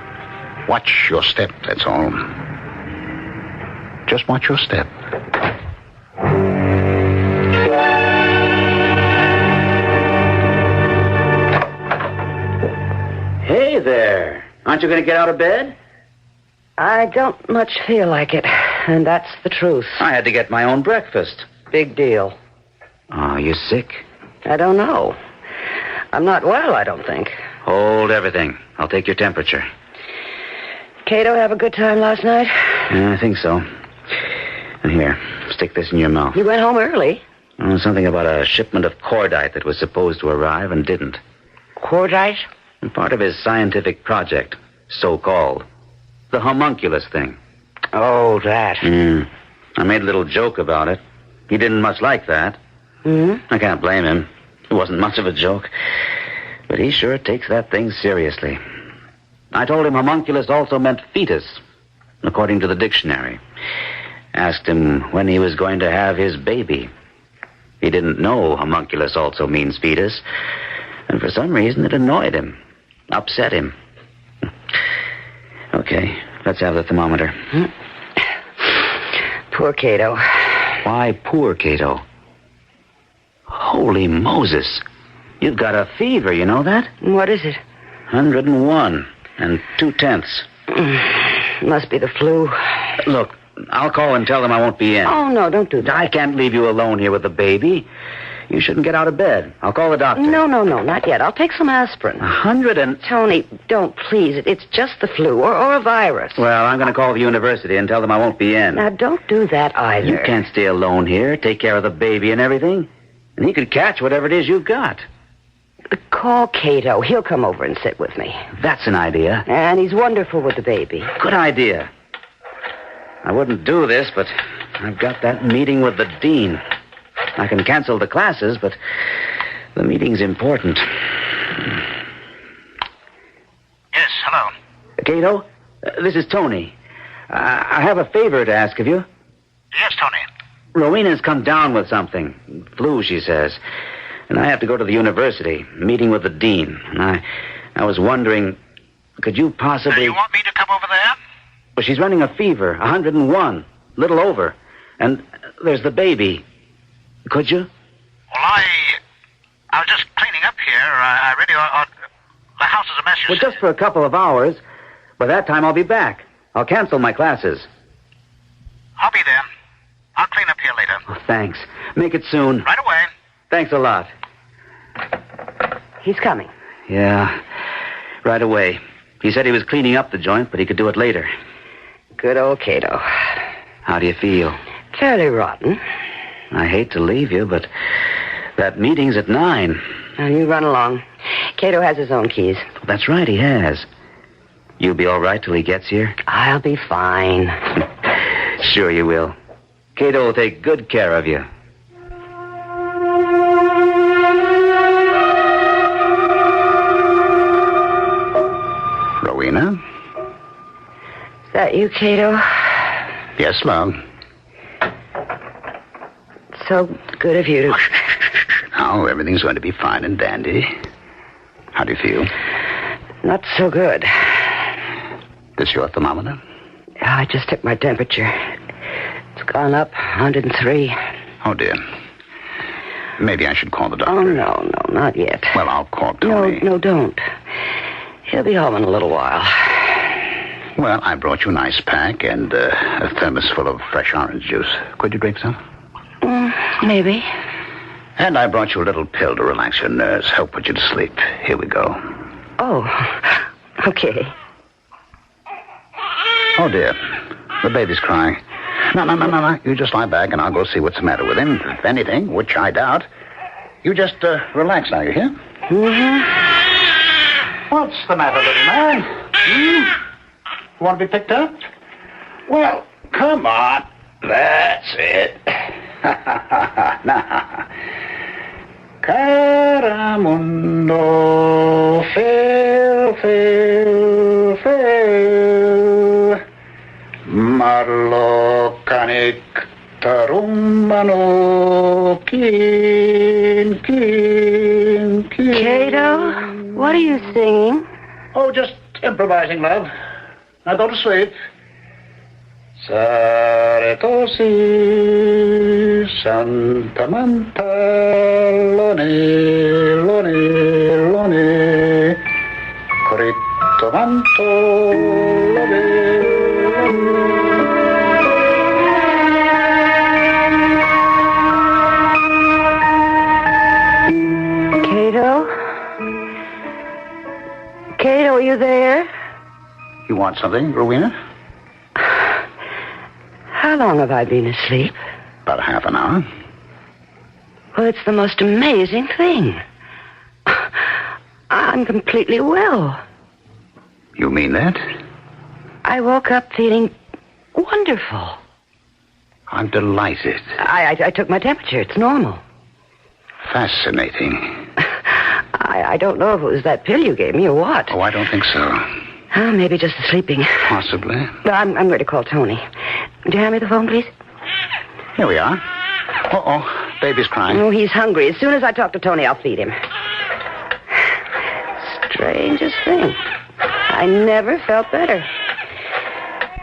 Watch your step, that's all. Just watch your step. Hey there. Aren't you going to get out of bed? I don't much feel like it, and that's the truth. I had to get my own breakfast. Big deal. Oh, you sick? I don't know. I'm not well, I don't think. Hold everything. I'll take your temperature. Cato have a good time last night? Yeah, I think so. And here, stick this in your mouth. You went home early. Oh, something about a shipment of cordite that was supposed to arrive and didn't. Cordite? Part of his scientific project, so-called. The homunculus thing. Oh, that. I made a little joke about it. He didn't much like that. I can't blame him. It wasn't much of a joke. But he sure takes that thing seriously. I told him homunculus also meant fetus, according to the dictionary. Asked him when he was going to have his baby. He didn't know homunculus also means fetus, and for some reason it annoyed him, upset him. Okay, let's have the thermometer. Poor Cato. Why poor Cato? Holy Moses. You've got a fever, you know that? What is it? 101 and 2/10. Must be the flu. Look, I'll call and tell them I won't be in. Oh, no, don't do that. I can't leave you alone here with the baby. You shouldn't get out of bed. I'll call the doctor. No, not yet. I'll take some aspirin. 100 and... Tony, don't, please. It's just the flu or a virus. Well, I'm going to call the university and tell them I won't be in. Now, don't do that either. You can't stay alone here, take care of the baby and everything. And he could catch whatever it is you've got. Call Cato. He'll come over and sit with me. That's an idea. And he's wonderful with the baby. Good idea. I wouldn't do this, but I've got that meeting with the dean. I can cancel the classes, but the meeting's important. Yes, hello. Cato, this is Tony. I have a favor to ask of you. Yes, Tony. Rowena's come down with something. Flu, she says. And I have to go to the university, meeting with the dean. And I was wondering, could you possibly... You want me to come over there? Well, she's running a fever, 101, little over. And there's the baby. Could you? Well, I was just cleaning up here. I really ought... The house is a mess, you Well, just for a couple of hours. By that time, I'll be back. I'll cancel my classes. I'll be there. I'll clean up here later. Oh, thanks. Make it soon. Right away. Thanks a lot. He's coming. Yeah, right away. He said he was cleaning up the joint, but he could do it later. Good old Cato. How do you feel? Fairly rotten. I hate to leave you, but that meeting's at 9. Now, you run along. Cato has his own keys. That's right, he has. You'll be all right till he gets here? I'll be fine. Sure you will. Cato will take good care of you. Rowena? Is that you, Cato? Yes, love. So good of you to... Now, everything's going to be fine and dandy. How do you feel? Not so good. This your thermometer? I just took my temperature. It's gone up 103. Oh, dear. Maybe I should call the doctor. Oh, no, not yet. Well, I'll call Tony. No, don't. He'll be home in a little while. Well, I brought you an ice pack and a thermos full of fresh orange juice. Could you drink some? Maybe. And I brought you a little pill to relax your nerves, help put you to sleep. Here we go. Oh, okay. Oh, dear. The baby's crying. No. You just lie back and I'll go see what's the matter with him. If anything, which I doubt. You just relax now, you hear? Mm-hmm. What's the matter, little man? You want to be picked up? Well, come on. That's it. Now. Caramundo, fail. Marlo canik tarumbano, kin. Cato, what are you singing? Oh, just improvising, love. Now go to sleep. Saretosi, Santa Manta, Lone, Corito Manto, Cato, are you there? You want something, Rowena? How long have I been asleep? About half an hour. Well, it's the most amazing thing. I'm completely well. You mean that? I woke up feeling wonderful. I'm delighted. I took my temperature. It's normal. Fascinating. I don't know if it was that pill you gave me or what. Oh, I don't think so. Maybe just the sleeping. Possibly. No, I'm going to call Tony. Would you hand me the phone, please? Here we are. Uh-oh. Baby's crying. Oh, he's hungry. As soon as I talk to Tony, I'll feed him. Strangest thing. I never felt better.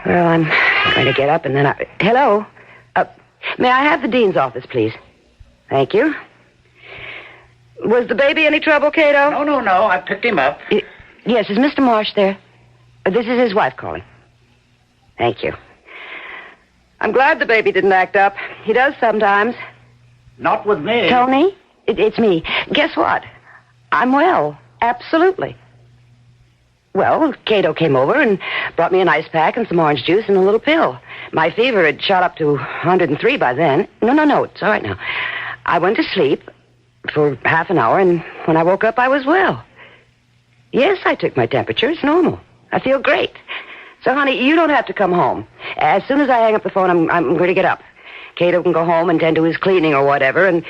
Well, I'm going to get up and then I... Hello? May I have the dean's office, please? Thank you. Was the baby any trouble, Cato? No. I picked him up. Yes, is Mr. Marsh there? This is his wife calling. Thank you. I'm glad the baby didn't act up. He does sometimes. Not with me. Tony, it's me. Guess what? I'm well. Absolutely. Well, Cato came over and brought me an ice pack and some orange juice and a little pill. My fever had shot up to 103 by then. No, it's all right now. I went to sleep, for half an hour, and when I woke up, I was well. Yes, I took my temperature. It's normal. I feel great. So, honey, you don't have to come home. As soon as I hang up the phone, I'm going to get up. Cato can go home and tend to his cleaning or whatever, and...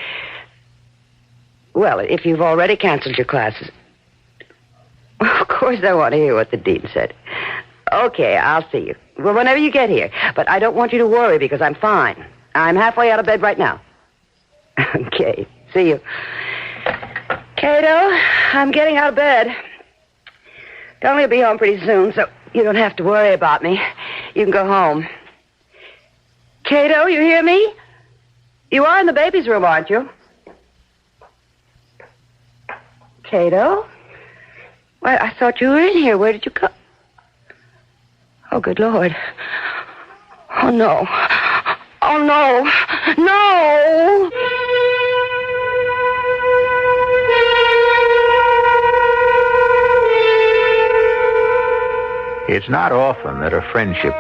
Well, if you've already canceled your classes... Of course I want to hear what the dean said. Okay, I'll see you. Well, whenever you get here. But I don't want you to worry because I'm fine. I'm halfway out of bed right now. Okay, see you. Cato, I'm getting out of bed. Tony will be home pretty soon, so you don't have to worry about me. You can go home. Cato, you hear me? You are in the baby's room, aren't you? Cato? Why, I thought you were in here. Where did you go? Oh, good Lord. Oh, no. Oh, no. No! It's not often that a friendship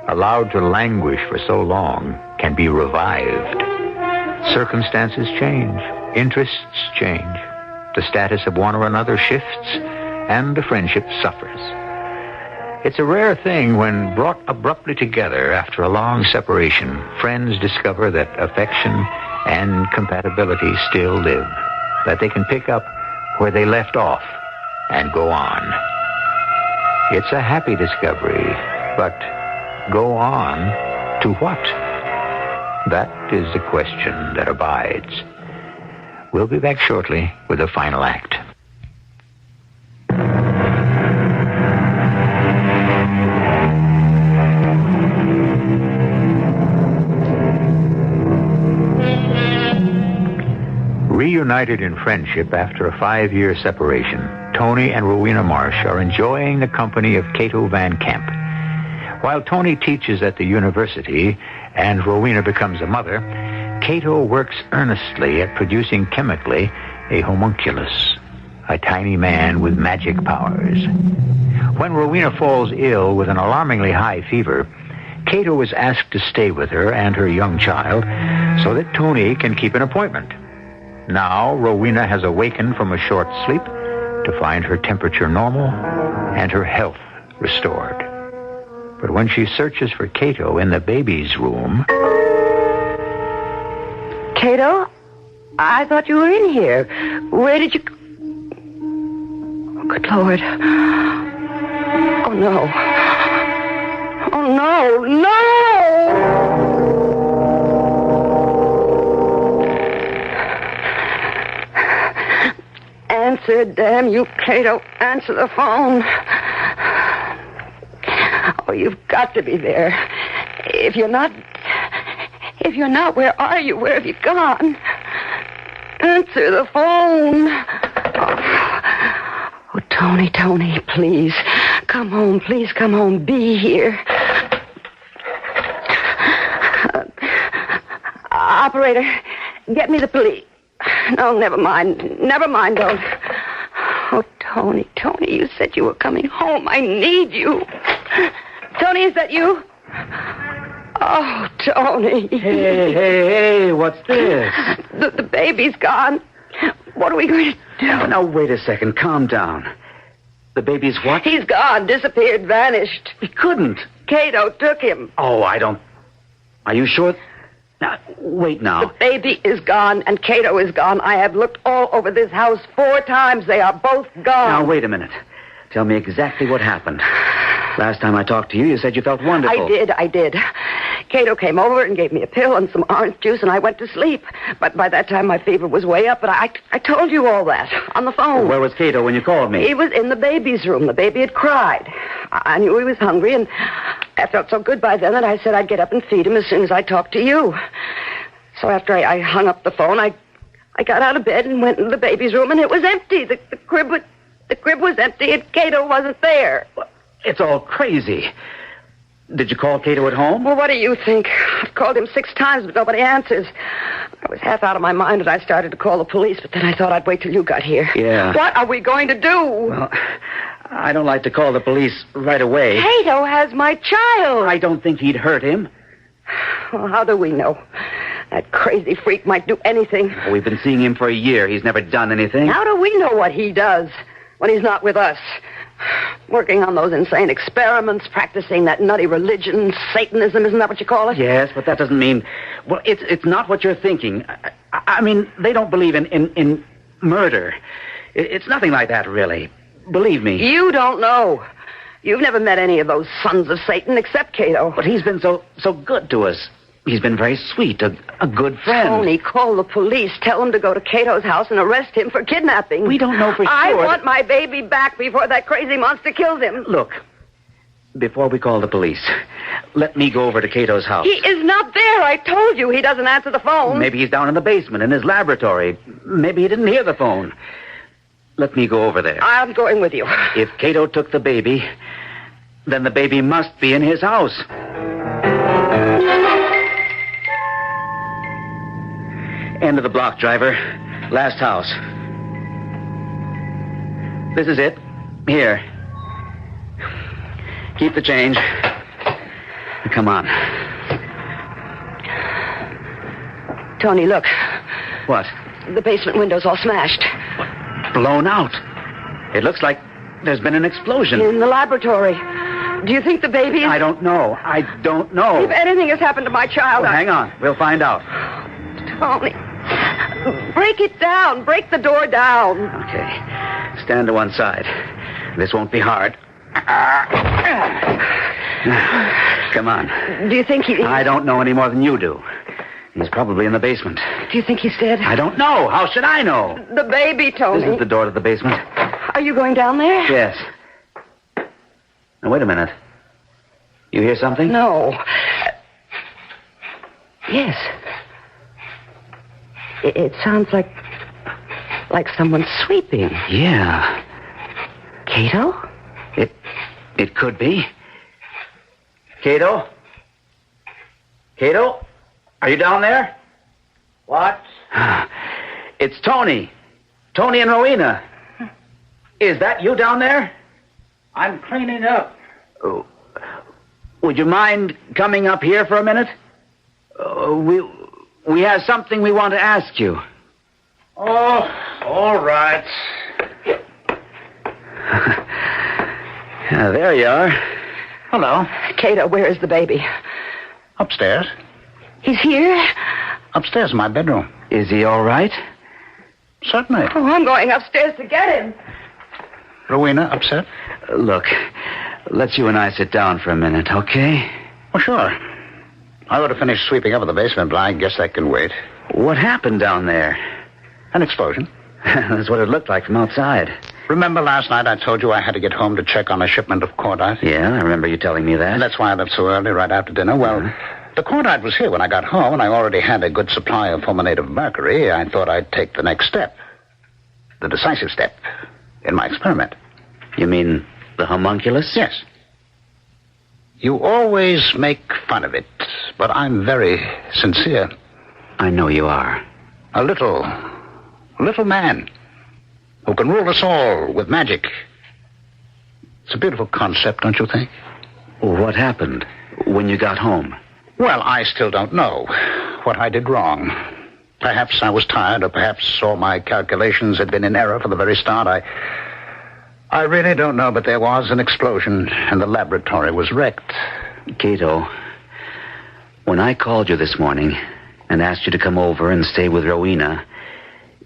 allowed to languish for so long can be revived. Circumstances change. Interests change. The status of one or another shifts, and the friendship suffers. It's a rare thing when brought abruptly together after a long separation, friends discover that affection and compatibility still live, that they can pick up where they left off and go on. It's a happy discovery, but go on to what? That is the question that abides. We'll be back shortly with the final act. Reunited in friendship after a 5-year separation, Tony and Rowena Marsh are enjoying the company of Cato Van Camp. While Tony teaches at the university and Rowena becomes a mother, Cato works earnestly at producing chemically a homunculus, a tiny man with magic powers. When Rowena falls ill with an alarmingly high fever, Cato is asked to stay with her and her young child so that Tony can keep an appointment. Now, Rowena has awakened from a short sleep to find her temperature normal and her health restored. But when she searches for Cato in the baby's room... Cato? I thought you were in here. Where did you... Oh, good Lord. Oh, no. Oh, no, no! Answer, damn you, Cato. Answer the phone. Oh, you've got to be there. If you're not, where are you? Where have you gone? Answer the phone. Oh, Tony, please. Come home, please come home. Be here. Operator, get me the police. No, never mind, don't. Oh, Tony, you said you were coming home. I need you. Tony, is that you? Oh, Tony. Hey, what's this? The baby's gone. What are we going to do? Now, wait a second. Calm down. The baby's what? He's gone, disappeared, vanished. He couldn't. Cato took him. Oh, I don't... Are you sure? Now, wait now. The baby is gone, and Cato is gone. I have looked all over this house 4 times. They are both gone. Now, wait a minute. Tell me exactly what happened. Last time I talked to you, you said you felt wonderful. I did. Cato came over and gave me a pill and some orange juice, and I went to sleep. But by that time, my fever was way up, but I told you all that on the phone. Where was Cato when you called me? He was in the baby's room. The baby had cried. I knew he was hungry, and I felt so good by then that I said I'd get up and feed him as soon as I talked to you. So after I hung up the phone, I got out of bed and went into the baby's room, and it was empty. The crib was empty, and Cato wasn't there. It's all crazy. Did you call Cato at home? Well, what do you think? I've called him 6 times, but nobody answers. I was half out of my mind and I started to call the police, but then I thought I'd wait till you got here. Yeah. What are we going to do? Well, I don't like to call the police right away. Cato has my child. I don't think he'd hurt him. Well, how do we know? That crazy freak might do anything. We've been seeing him for a year. He's never done anything. How do we know what he does when he's not with us? Working on those insane experiments, practicing that nutty religion, Satanism, isn't that what you call it? Yes, but that doesn't mean... Well, it's not what you're thinking. I mean, they don't believe in murder. It's nothing like that, really. Believe me. You don't know. You've never met any of those sons of Satan except Cato. But he's been so good to us. He's been very sweet, a good friend. Tony, call the police. Tell them to go to Cato's house and arrest him for kidnapping. We don't know for sure. I want my baby back before that crazy monster kills him. Look, before we call the police, let me go over to Cato's house. He is not there. I told you he doesn't answer the phone. Maybe he's down in the basement in his laboratory. Maybe he didn't hear the phone. Let me go over there. I'm going with you. If Cato took the baby, then the baby must be in his house. End of the block, driver. Last house. This is it. Here. Keep the change. Come on. Tony, look. What? The basement window's all smashed. Blown out. It looks like there's been an explosion. In the laboratory. Do you think the baby is... I don't know. If anything has happened to my child... Well, hang on. We'll find out. Tony. Break it down. Break the door down. Okay. Stand to one side. This won't be hard. Come on. Do you think he... I don't know any more than you do. He's probably in the basement. Do you think he's dead? I don't know. How should I know? The baby, Tony. This is the door to the basement. Are you going down there? Yes. Now, wait a minute. You hear something? No. Yes. It sounds like someone sweeping. Yeah. Cato? It could be. Cato? Cato? Are you down there? What? It's Tony. Tony and Rowena. Is that you down there? I'm cleaning up. Oh. Would you mind coming up here for a minute? We have something we want to ask you. Oh, all right. There you are. Hello. Cato, where is the baby? Upstairs. He's here? Upstairs in my bedroom. Is he all right? Certainly. Oh, I'm going upstairs to get him. Rowena, upset? Look, let's you and I sit down for a minute, okay? Well, sure. I ought to finish sweeping up in the basement, but I guess that can wait. What happened down there? An explosion. That's what it looked like from outside. Remember last night I told you I had to get home to check on a shipment of cordite? Yeah, I remember you telling me that. And that's why I left so early, right after dinner. Well, the cordite was here when I got home, and I already had a good supply of fulminate of mercury. I thought I'd take the next step. The decisive step in my experiment. You mean the homunculus? Yes. You always make fun of it, but I'm very sincere. I know you are. A little man who can rule us all with magic. It's a beautiful concept, don't you think? What happened when you got home? Well, I still don't know what I did wrong. Perhaps I was tired, or perhaps all my calculations had been in error from the very start. I really don't know, but there was an explosion, and the laboratory was wrecked. Cato, when I called you this morning and asked you to come over and stay with Rowena,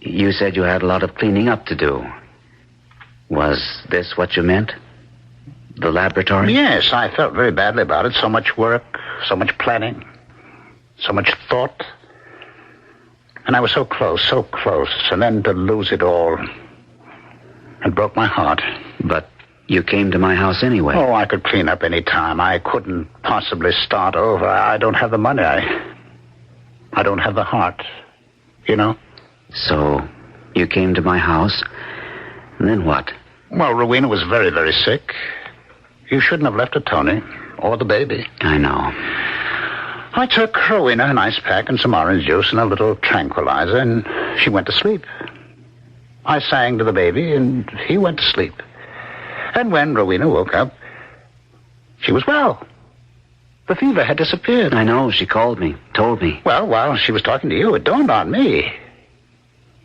you said you had a lot of cleaning up to do. Was this what you meant? The laboratory? Yes, I felt very badly about it. So much work, so much planning, so much thought. And I was so close, and then to lose it all... It broke my heart. But you came to my house anyway. Oh, I could clean up any time. I couldn't possibly start over. I don't have the money. I don't have the heart. You know? So, you came to my house, and then what? Well, Rowena was very, very sick. You shouldn't have left her, Tony, or the baby. I know. I took Rowena an ice pack and some orange juice and a little tranquilizer, and she went to sleep. I sang to the baby, and he went to sleep. And when Rowena woke up, she was well. The fever had disappeared. I know. She called me, told me. Well, while she was talking to you, it dawned on me.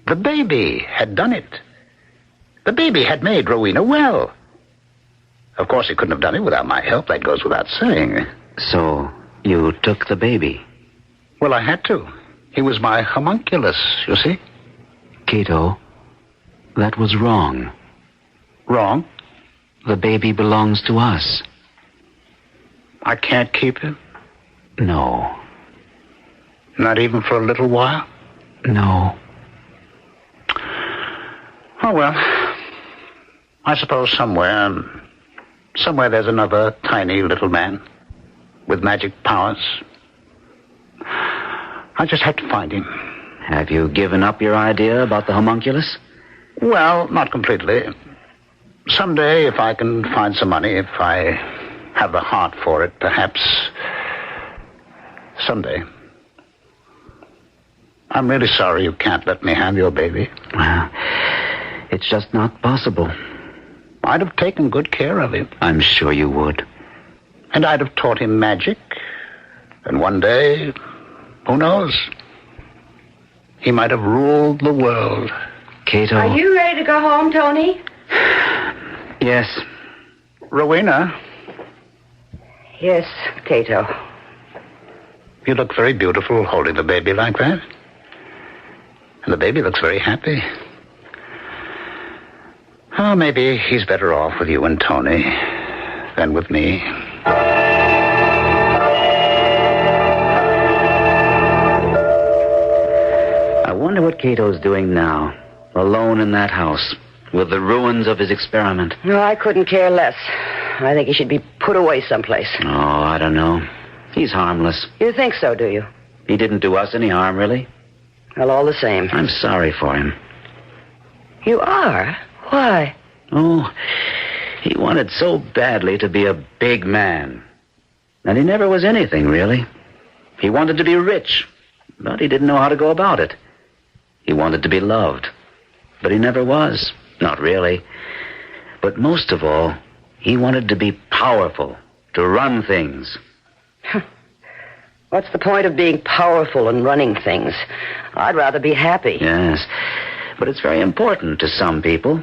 The baby had done it. The baby had made Rowena well. Of course, he couldn't have done it without my help. That goes without saying. So, you took the baby? Well, I had to. He was my homunculus, you see. Cato, that was wrong. Wrong? The baby belongs to us. I can't keep him? No. Not even for a little while? No. Oh, well. I suppose somewhere there's another tiny little man with magic powers. I just have to find him. Have you given up your idea about the homunculus? Well, not completely. Someday, if I can find some money, if I have the heart for it, perhaps someday. I'm really sorry you can't let me have your baby. Well, it's just not possible. I'd have taken good care of him. I'm sure you would. And I'd have taught him magic. And one day, who knows? He might have ruled the world. Cato. Are you ready to go home, Tony? Yes. Rowena. Yes, Cato. You look very beautiful holding the baby like that. And the baby looks very happy. Oh, maybe he's better off with you and Tony than with me. I wonder what Cato's doing now, alone in that house, with the ruins of his experiment. No, I couldn't care less. I think he should be put away someplace. Oh, I don't know. He's harmless. You think so, do you? He didn't do us any harm, really. Well, all the same. I'm sorry for him. You are? Why? Oh, he wanted so badly to be a big man. And he never was anything, really. He wanted to be rich, but he didn't know how to go about it. He wanted to be loved, but he never was. Not really. But most of all, he wanted to be powerful, to run things. What's the point of being powerful and running things? I'd rather be happy. Yes, but it's very important to some people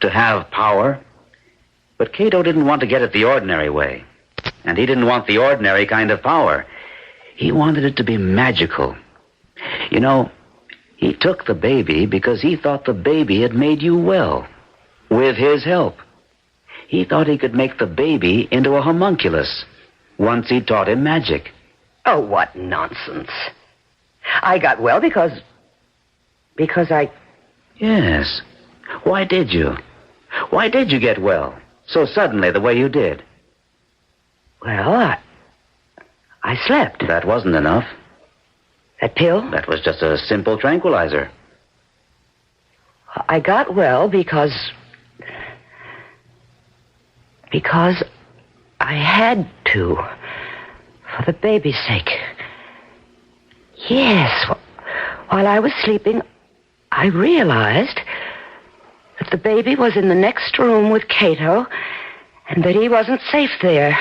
to have power. But Cato didn't want to get it the ordinary way. And he didn't want the ordinary kind of power. He wanted it to be magical. You know, he took the baby because he thought the baby had made you well. With his help. He thought he could make the baby into a homunculus once he taught him magic. Oh, what nonsense. I got well because I... Yes. Why did you? Why did you get well so suddenly the way you did? Well, I slept. That wasn't enough. That pill? That was just a simple tranquilizer. I got well because I had to. For the baby's sake. Yes. While I was sleeping, I realized that the baby was in the next room with Cato and that he wasn't safe there.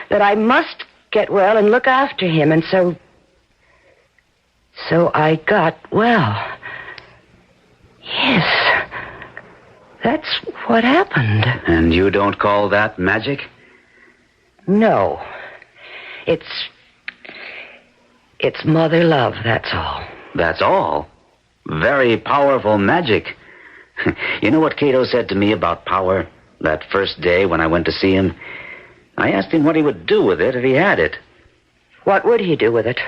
That I must get well and look after him. And so I got well. Yes. That's what happened. And you don't call that magic? No. It's mother love, that's all. That's all? Very powerful magic. You know what Cato said to me about power that first day when I went to see him? I asked him what he would do with it if he had it. What would he do with it?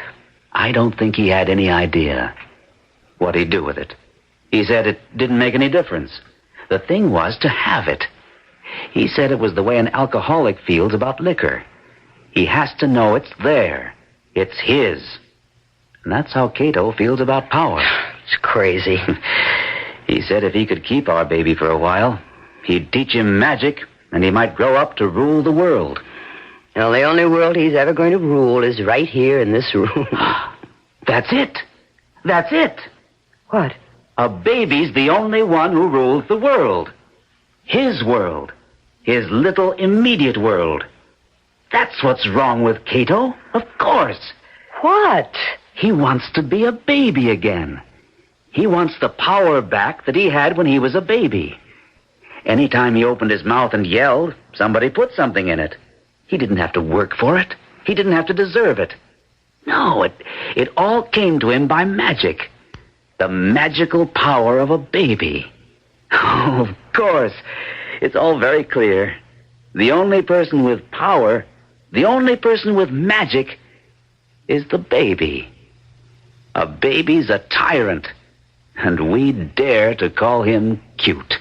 I don't think he had any idea what he'd do with it. He said it didn't make any difference. The thing was to have it. He said it was the way an alcoholic feels about liquor. He has to know it's there. It's his. And that's how Cato feels about power. It's crazy. He said if he could keep our baby for a while, he'd teach him magic, and he might grow up to rule the world. Well, the only world he's ever going to rule is right here in this room. That's it. That's it. What? A baby's the only one who rules the world. His world. His little immediate world. That's what's wrong with Cato. Of course. What? He wants to be a baby again. He wants the power back that he had when he was a baby. Anytime he opened his mouth and yelled, somebody put something in it. He didn't have to work for it. He didn't have to deserve it. No, it all came to him by magic. The magical power of a baby. Oh, of course. It's all very clear. The only person with power, the only person with magic, is the baby. A baby's a tyrant, and we dare to call him cute.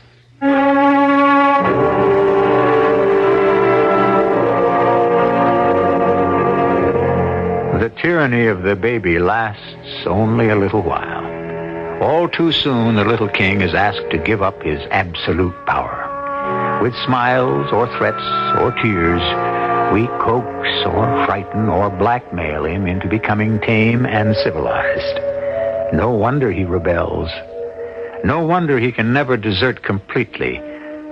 The tyranny of the baby lasts only a little while. All too soon, the little king is asked to give up his absolute power. With smiles or threats or tears, we coax or frighten or blackmail him into becoming tame and civilized. No wonder he rebels. No wonder he can never desert completely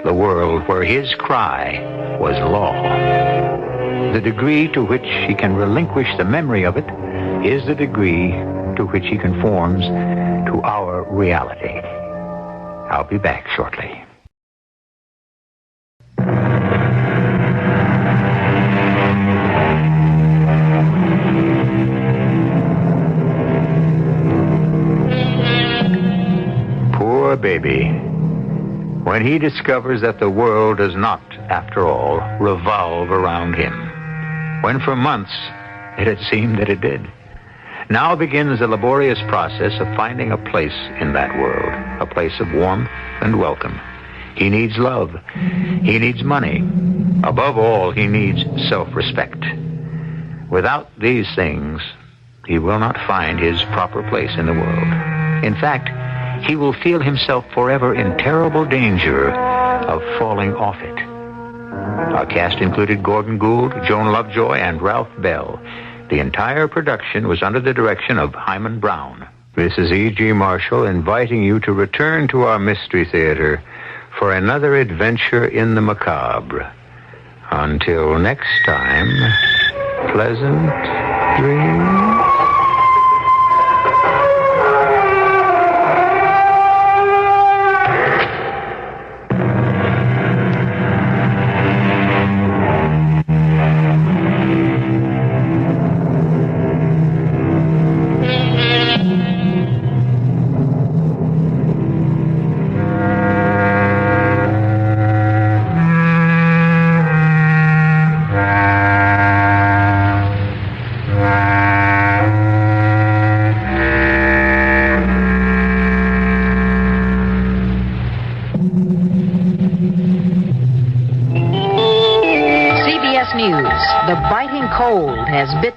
the world where his cry was law. The degree to which he can relinquish the memory of it is the degree to which he conforms to our reality. I'll be back shortly. Poor baby. When he discovers that the world does not, after all, revolve around him. When for months it had seemed that it did. Now begins the laborious process of finding a place in that world, a place of warmth and welcome. He needs love. He needs money. Above all, he needs self-respect. Without these things, he will not find his proper place in the world. In fact, he will feel himself forever in terrible danger of falling off it. Our cast included Gordon Gould, Joan Lovejoy, and Ralph Bell. The entire production was under the direction of Hyman Brown. This is E.G. Marshall inviting you to return to our Mystery Theater for another adventure in the macabre. Until next time, pleasant dreams.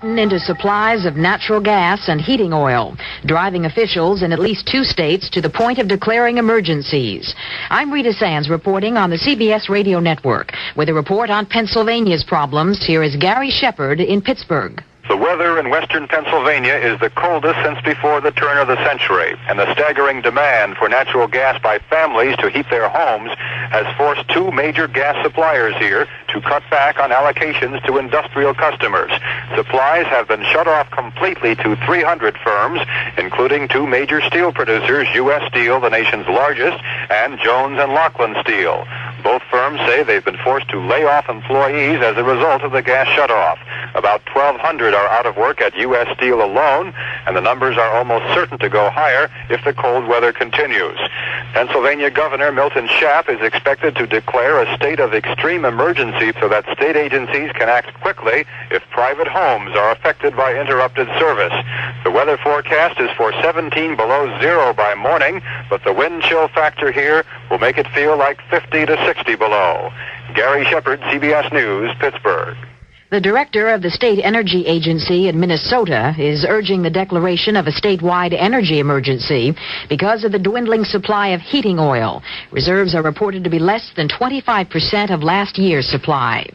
Into supplies of natural gas and heating oil, driving officials in at least 2 states to the point of declaring emergencies. I'm Rita Sands reporting on the CBS Radio Network. With a report on Pennsylvania's problems, here is Gary Shepard in Pittsburgh. The weather in western Pennsylvania is the coldest since before the turn of the century, and the staggering demand for natural gas by families to heat their homes has forced 2 major gas suppliers here to cut back on allocations to industrial customers. Supplies have been shut off completely to 300 firms, including 2 major steel producers, U.S. Steel, the nation's largest, and Jones and Laughlin Steel. Both firms say they've been forced to lay off employees as a result of the gas shutoff. About 1,200 are out of work at U.S. Steel alone, and the numbers are almost certain to go higher if the cold weather continues. Pennsylvania Governor Milton Schaaf is expected to declare a state of extreme emergency so that state agencies can act quickly if private homes are affected by interrupted service. The weather forecast is for 17 below zero by morning, but the wind chill factor here will make it feel like 50 to 60 below. Gary Shepard, CBS News, Pittsburgh. The director of the State Energy Agency in Minnesota is urging the declaration of a statewide energy emergency because of the dwindling supply of heating oil. Reserves are reported to be less than 25% of last year's supply.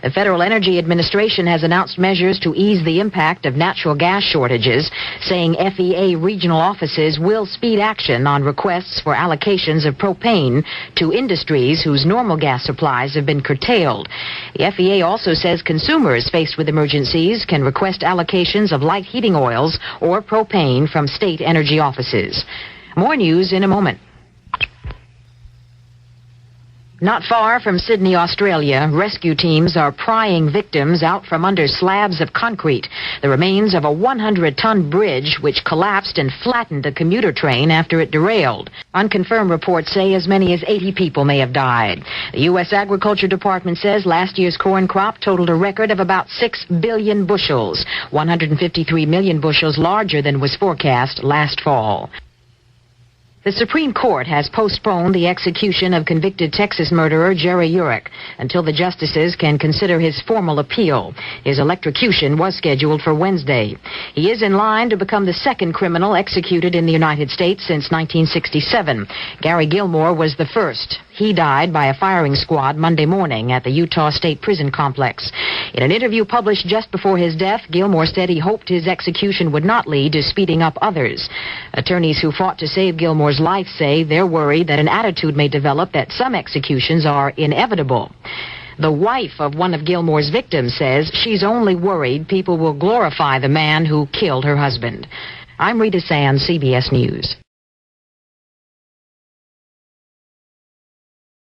The Federal Energy Administration has announced measures to ease the impact of natural gas shortages, saying FEA regional offices will speed action on requests for allocations of propane to industries whose normal gas supplies have been curtailed. The FEA also says consumers consumers faced with emergencies can request allocations of light heating oils or propane from state energy offices. More news in a moment. Not far from Sydney, Australia, rescue teams are prying victims out from under slabs of concrete, the remains of a 100-ton bridge which collapsed and flattened a commuter train after it derailed. Unconfirmed reports say as many as 80 people may have died. The U.S. Agriculture Department says last year's corn crop totaled a record of about 6 billion bushels, 153 million bushels larger than was forecast last fall. The Supreme Court has postponed the execution of convicted Texas murderer Jerry Urich until the justices can consider his formal appeal. His electrocution was scheduled for Wednesday. He is in line to become the second criminal executed in the United States since 1967. Gary Gilmore was the first. He died by a firing squad Monday morning at the Utah State Prison Complex. In an interview published just before his death, Gilmore said he hoped his execution would not lead to speeding up others. Attorneys who fought to save Gilmore's life say they're worried that an attitude may develop that some executions are inevitable. The wife of one of Gilmore's victims says she's only worried people will glorify the man who killed her husband. I'm Rita Sands, CBS News.